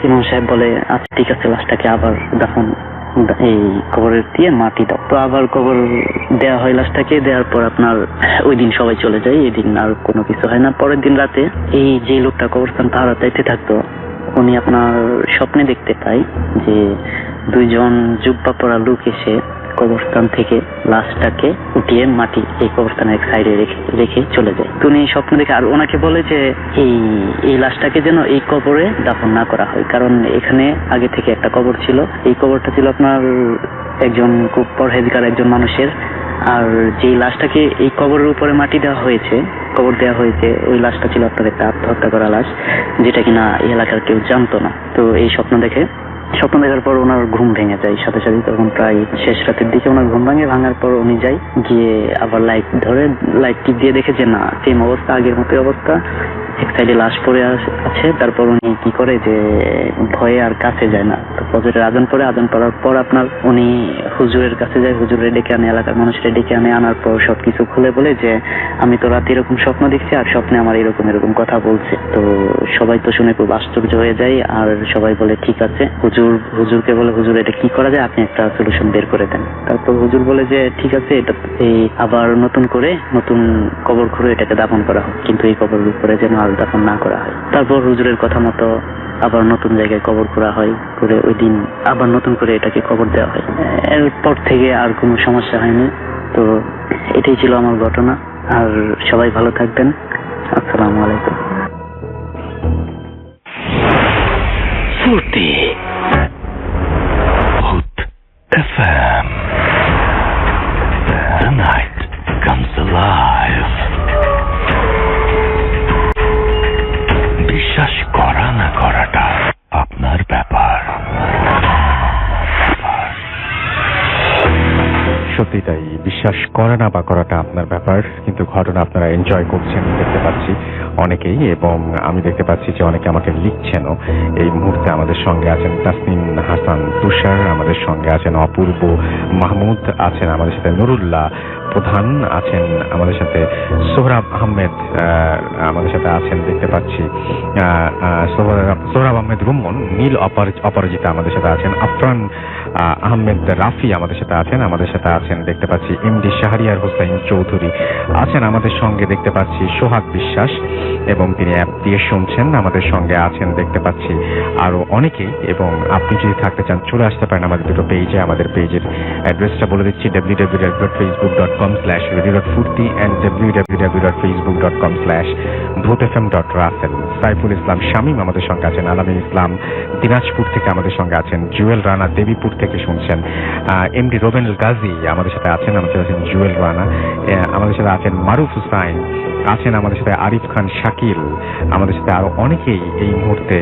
ইমাম সাহেব বলে আচ্ছা ঠিক আছে, লাশটাকে আবার দাফন এই কবরের দিয়ে মাটি দাও। তো আবার কবর দেওয়া হয় লাশটাকে। দেওয়ার পর আপনার ওই দিন সবাই চলে যায়, এই দিন আর কোনো কিছু হয় না। পরের দিন রাতে এই যে লোকটা কবরস্থান পাহারা দায়িত্বে থাকতো উনি আপনার স্বপ্নে দেখতে পায় যে 2জন জুব্বা পরা লোক এসে কবরস্থান থেকে লাশটাকে উঠিয়ে মাটি এই কবরস্থানের এক সাইডে রেখে চলে যায়। তো উনি স্বপ্ন দেখে আর ওনাকে বলে যে এই লাশটাকে যেন এই কবরে দাফন না করা হয়, কারণ এখানে আগে থেকে একটা কবর ছিল। এই কবরটা ছিল আপনার একজন খুব পরহেজগার একজন মানুষের। আর যেই লাশটাকে এই কবরের উপরে মাটি কবর দেওয়া হয়েছে ওই লাশটা ছিল আপনার একটা আত্মহত্যা করা লাশ, যেটা কিনা এই এলাকার কেউ জানতো না। তো এই স্বপ্ন দেখে স্বপ্ন দেখার পর ওনার ঘুম ভেঙে যায় সাথে সাথে। তখন প্রায় শেষ রাতের দিকে ওনার ঘুম ভাঙার পর উনি যায়, গিয়ে আবার লাইট ধরে, লাইট টিপ দিয়ে দেখে যে না, সেম অবস্থা, আগের মতোই অবস্থা, এক সাইডে লাশ পড়ে আছে। তারপর উনি কি করে যে ভয়ে আর কাছে যায় না। তো ফজরের আজান পড়ার পর আপনার উনি হুজুরের কাছে যায়, হুজুরে ডেকে আনে, এলাকার মানুষের ডেকে আনার পর সবকিছু খুলে বলে যে আমি তো রাতে এরকম স্বপ্ন দেখছি আর স্বপ্নে আমার এরকম কথা বলছে। তো সবাই তো শুনে খুব আশ্চর্য হয়ে যায়, আর সবাই বলে ঠিক আছে। হুজুরকে বলে হুজুর এটা কি করা যায়, আপনি একটা সলিউশন বের করে দেন। তারপর হুজুর বলে যে ঠিক আছে, এটা আবার নতুন কবর খুঁড়ে এটাকে দাফন করা হোক, কিন্তু এই কবরের উপরে যেন আর দাফন না করা হয়। তারপর হুজুরের কথা মতো আবার নতুন জায়গায় কবর করা হয়, করে ওই দিন আবার নতুন করে এটাকে কবর দেওয়া হয়। এরপর থেকে আর কোনো সমস্যা হয়নি। তো এটাই ছিল আমার ঘটনা। আর সবাই ভালো থাকবেন। আসসালামু আলাইকুম। ফুর্তি Hood FM. The night comes alive. বিশ্বাস করা না করাটা আপনার ব্যাপার। সত্যি তাই, বিশ্বাস করা না বা করাটা আপনার ব্যাপার, কিন্তু ঘটনা আপনারা এনজয় করছেন দেখতে পাচ্ছি অনেকেই, এবং আমি দেখতে পাচ্ছি যে অনেকে আমাকে লিখছেনও। এই মুহূর্তে আমাদের সঙ্গে আছেন তাসনিম হাসান তুষার, আমাদের সঙ্গে আছেন অপূর্ব মাহমুদ, আছেন আমাদের সাথে নুরুল্লাহ প্রধান, আছেন আমাদের সাথে সোহরাব আহমেদ, আমাদের সাথে আছেন দেখতে পাচ্ছি সোহরাব আহমেদ রুম্মন, নীল অপরাজিতা আমাদের সাথে আছেন, আফরান আহমেদ রাফি আমাদের সাথে আছেন দেখতে পাচ্ছি এমডি শাহরিয়ার হোসেন চৌধুরী আছেন আমাদের সঙ্গে দেখতে পাচ্ছি, সোহাগ বিশ্বাস, এবং তিনি অ্যাপ দিয়ে শুনছেন, আমাদের সঙ্গে আছেন দেখতে পাচ্ছি আরো অনেকেই। এবং আপনি যদি থাকতে চান চলে আসতে পারেন আমাদের দুটো পেজে। আমাদের পেজের অ্যাড্রেসটা বলে দিচ্ছি, www.facebook.com/radio.furti and www.facebook.com/bhutfm.russell। Saiful Islam Shamim আমাদের সঙ্গে আছেন, আলামিন ইসলাম দিনাজপুর থেকে আমাদের সঙ্গে আছেন, জুয়েল রানা দেবীপুর থেকে শুনছেন, এমডি রোবেন গাজী আমাদের সাথে আছেন, জুয়েল রানা আমাদের সাথে আছেন, মারুফ হুসাইন আছেন আমাদের সাথে, আরিফ খান শাকিল আমাদের সাথে, আরো অনেকেই এই মুহূর্তে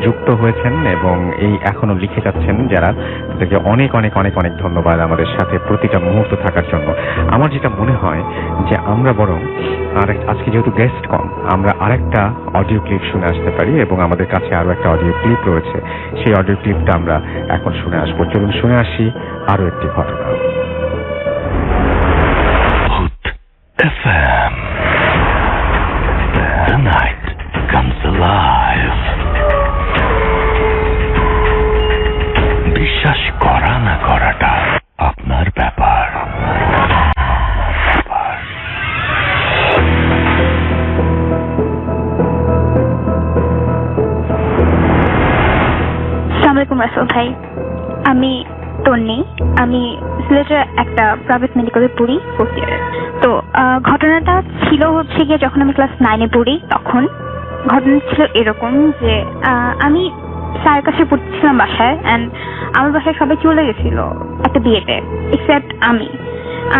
যুক্ত হয়েছেন এবং এই এখনো লিখে যাচ্ছেন যারা, তাদেরকে অনেক অনেক অনেক অনেক ধন্যবাদ আমাদের সাথে প্রতিটা মুহূর্ত থাকার জন্য। আমার যেটা মনে হয় যে আমরা বরং আজকে যেহেতু গেস্ট কম, আমরা আরেকটা অডিও ক্লিপ শুনে আসতে পারি, এবং আমাদের কাছে আরো একটা অডিও ক্লিপ রয়েছে, সেই অডিও ক্লিপটা আমরা এখন শুনে আসবো। চলুন শুনে আসি আরো একটি ঘটনা। Hood FM. The night comes alive. বিশ্বাস করা না করাটা আপনার ব্যাপার। আসসালামু আলাইকুম রাসেল ভাই, আমি তন্নি, আমি সিলেটের একটা প্রাইভেট মেডিকেলে পড়ি, ফোর্থ ইয়ারে। তো ঘটনাটা ছিল হচ্ছে গিয়ে যখন আমি ক্লাস 9-এ পড়ি, তখন ঘটনা ছিল এরকম যে আমি স্যারের কাছে পড়তেছিলাম বাসায়, অ্যান্ড আমার বাসায় সবাই চলে গেছিল একটা বিয়েতে, এক্সেপ্ট আমি।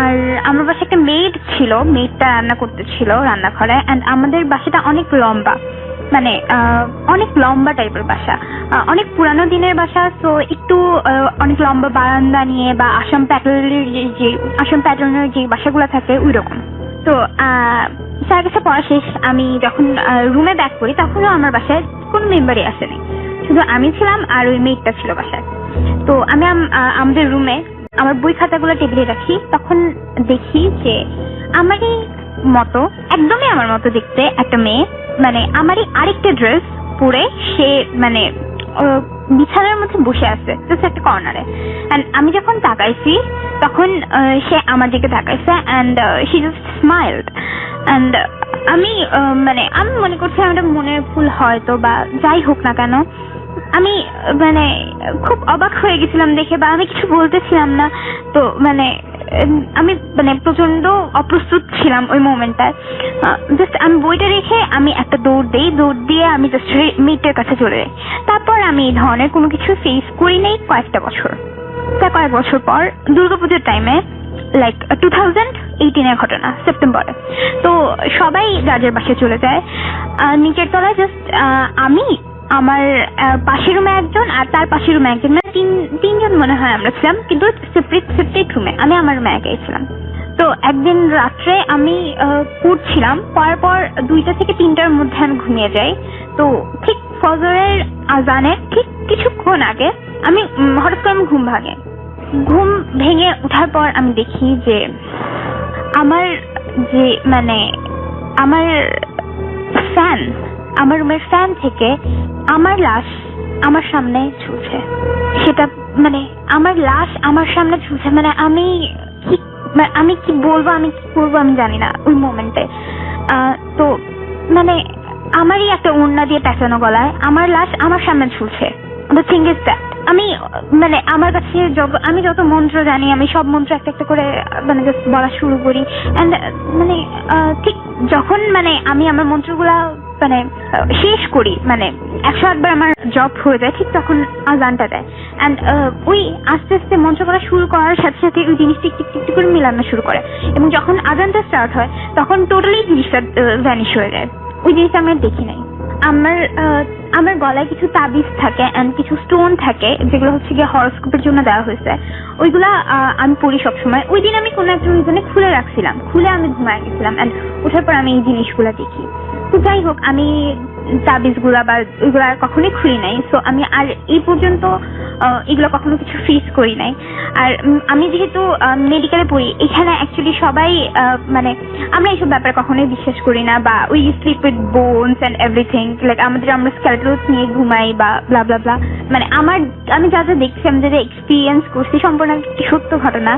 আর আমার বাসায় একটা মেড ছিল, মেডটা রান্না করতেছিল রান্নাঘরে, অ্যান্ড আমাদের বাসাটা অনেক লম্বা, মানে অনেক লম্বা টাইপের বাসা, অনেক পুরানো দিনের বাসা। তো একটু অনেক লম্বা বারান্দা নিয়ে, বা আসাম প্যাটার্নের যে বাসাগুলো থাকে ওই রকম। তো স্যার কাছে পড়া শেষ, আমি যখন রুমে ব্যাক করি তখনও আমার বাসায় কোনো মেম্বারই আসেনি, শুধু আমি ছিলাম আর ওই মেয়েটা ছিল বাসায়। তো আমি আমাদের রুমে আমার বই খাতাগুলো টেবিলে রাখি, তখন দেখি যে আমারই মতো, একদমই আমার মতো দেখতে একটা মেয়ে, মানে আমারই আরেকটা ড্রেস পরে সে মানে বিছানার মধ্যে বসে আছে জাস্ট একটা কর্নারে। অ্যান্ড আমি যখন তাকাইছি তখন সে আমার দিকে তাকাইছে, and she just smiled. And আমি মনে করছি আমার মনের ভুল হয়তো, বা যাই হোক না কেন, আমি মানে খুব অবাক হয়ে গেছিলাম দেখে, বা আমি কিছু বলতেছিলাম না। তো আমি প্রচন্ড অপ্রস্তুত ছিলাম ওই মোমেন্টটায়। জাস্ট আমি বইটা রেখে আমি একটা দৌড় দিয়ে আমি জাস্ট মেয়েটার কাছে চলে যাই। তারপর আমি এই ধরনের কোনো কিছু ফেস করি নাই কয়েক বছর পর দুর্গাপুজোর টাইমে, লাইক 2018-এর ঘটনা, সেপ্টেম্বরে। তো সবাই রাজের বাসায় চলে যায়, নিচের তলায় জাস্ট আমি আমার পাশের রুমে একজন আর তার পাশের রুমে একজন, মানে তিনজন মনে হয় আমরা ছিলাম, কিন্তু সেপারেট রুমে। আমি আমার রুমে একাই ছিলাম। তো একদিন রাত্রে আমি পড়ছিলাম, পড়ার পর 2টা থেকে 3টার মধ্যে আমি ঘুমিয়ে যাই। তো ঠিক ফজরের আজানের ঠিক কিছুক্ষণ আগে আমি হঠাৎ করে ঘুম ভাঙে। ঘুম ভেঙে ওঠার পর আমি দেখি যে আমার আমার রুমের ফ্যান থেকে আমার লাশ আমার সামনে ঝুলছে। সেটা মানে আমার লাশ আমার সামনে ঝুলছে, মানে আমি কি বলবো, আমি কি করবো আমি জানি না ওই মোমেন্টে। তো মানে আমারই একটা ওড়না দিয়ে পেঁচানো গলায় আমার লাশ আমার সামনে ঝুলছে। দ্য থিং ইজ দ্যাট আমি মানে আমার কাছে আমি যত মন্ত্র জানি আমি সব মন্ত্র একটা একটা করে মানে জাস্ট বলা শুরু করি। অ্যান্ড মানে ঠিক যখন মানে আমি আমার মন্ত্রগুলা মানে শেষ করি, মানে 108 বার আমার জব হয়ে যায়, ঠিক তখন আজানটা দেয়। অ্যান্ড ওই আস্তে আস্তে মন্ত্র করা শুরু করার সাথে সাথে ওই জিনিসটি টিক টিক করে মিলানো শুরু করে, এবং যখন আজানটা স্টার্ট হয় তখন টোটালি জিনিসটা ভ্যানিশ হয়ে যায়। ওই জিনিসটা আমি দেখি নাই। আমার গলায় কিছু তাবিজ থাকে এন্ড কিছু স্টোন থাকে, যেগুলো হচ্ছে গিয়ে হরোস্কোপের জন্য দেওয়া হয়েছে। ওইগুলা আমি পড়ি সবসময়। ওই দিন আমি কোনো একটা রিজনে খুলে রাখছিলাম, খুলে আমি ঘুমায় গেছিলাম। এন্ড ওঠার পর আমি এই জিনিসগুলা দেখি। তো যাই হোক, আমি তাবিজগুলা বা ওইগুলা কখনোই খুলি নাই। সো আমি আর এই পর্যন্ত এগুলো কখনো কিছু ফেস করি নাই। আর আমি যেহেতু মেডিকেলে পড়ি, এখানে অ্যাকচুয়ালি সবাই মানে আমরা এইসব ব্যাপারে কখনোই বিশ্বাস করি না, বা we sleep with bones and everything, like আমরা স্কেলেটলস নিয়ে ঘুমাই বা ব্লা ব্লা ব্লা। মানে আমি যা যা দেখছি, আমি যা যা এক্সপিরিয়েন্স করছি সম্পূর্ণ সত্য ঘটনা।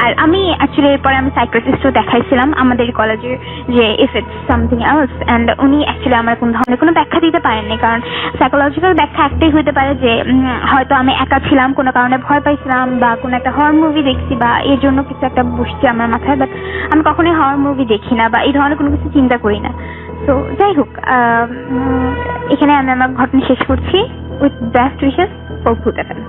আর আমি অ্যাকচুয়ালি এরপরে আমি সাইকিয়াট্রিস্টও দেখাইছিলাম আমাদের কলেজের, যে if it's something else, and উনি অ্যাকচুয়ালি আমার কোন ধরনের কোনো ব্যাখ্যা দিতে পারেননি। কারণ সাইকোলজিক্যাল ব্যাখ্যা একটাই হতে পারে যে হয়তো আমি একা ছিলাম, কোনো কারণে ভয় পাইছিলাম, বা কোনো একটা হরর মুভি দেখছি, বা এর জন্য কিছু একটা বসছে আমার মাথায়। বাট আমি কখনোই হরর মুভি দেখি না বা এই ধরনের কোনো কিছু চিন্তা করি না। তো যাই হোক, এখানে আমি আমার ঘটনা শেষ করছি। উইথ বেস্ট উইশেস ফর ভূত FM।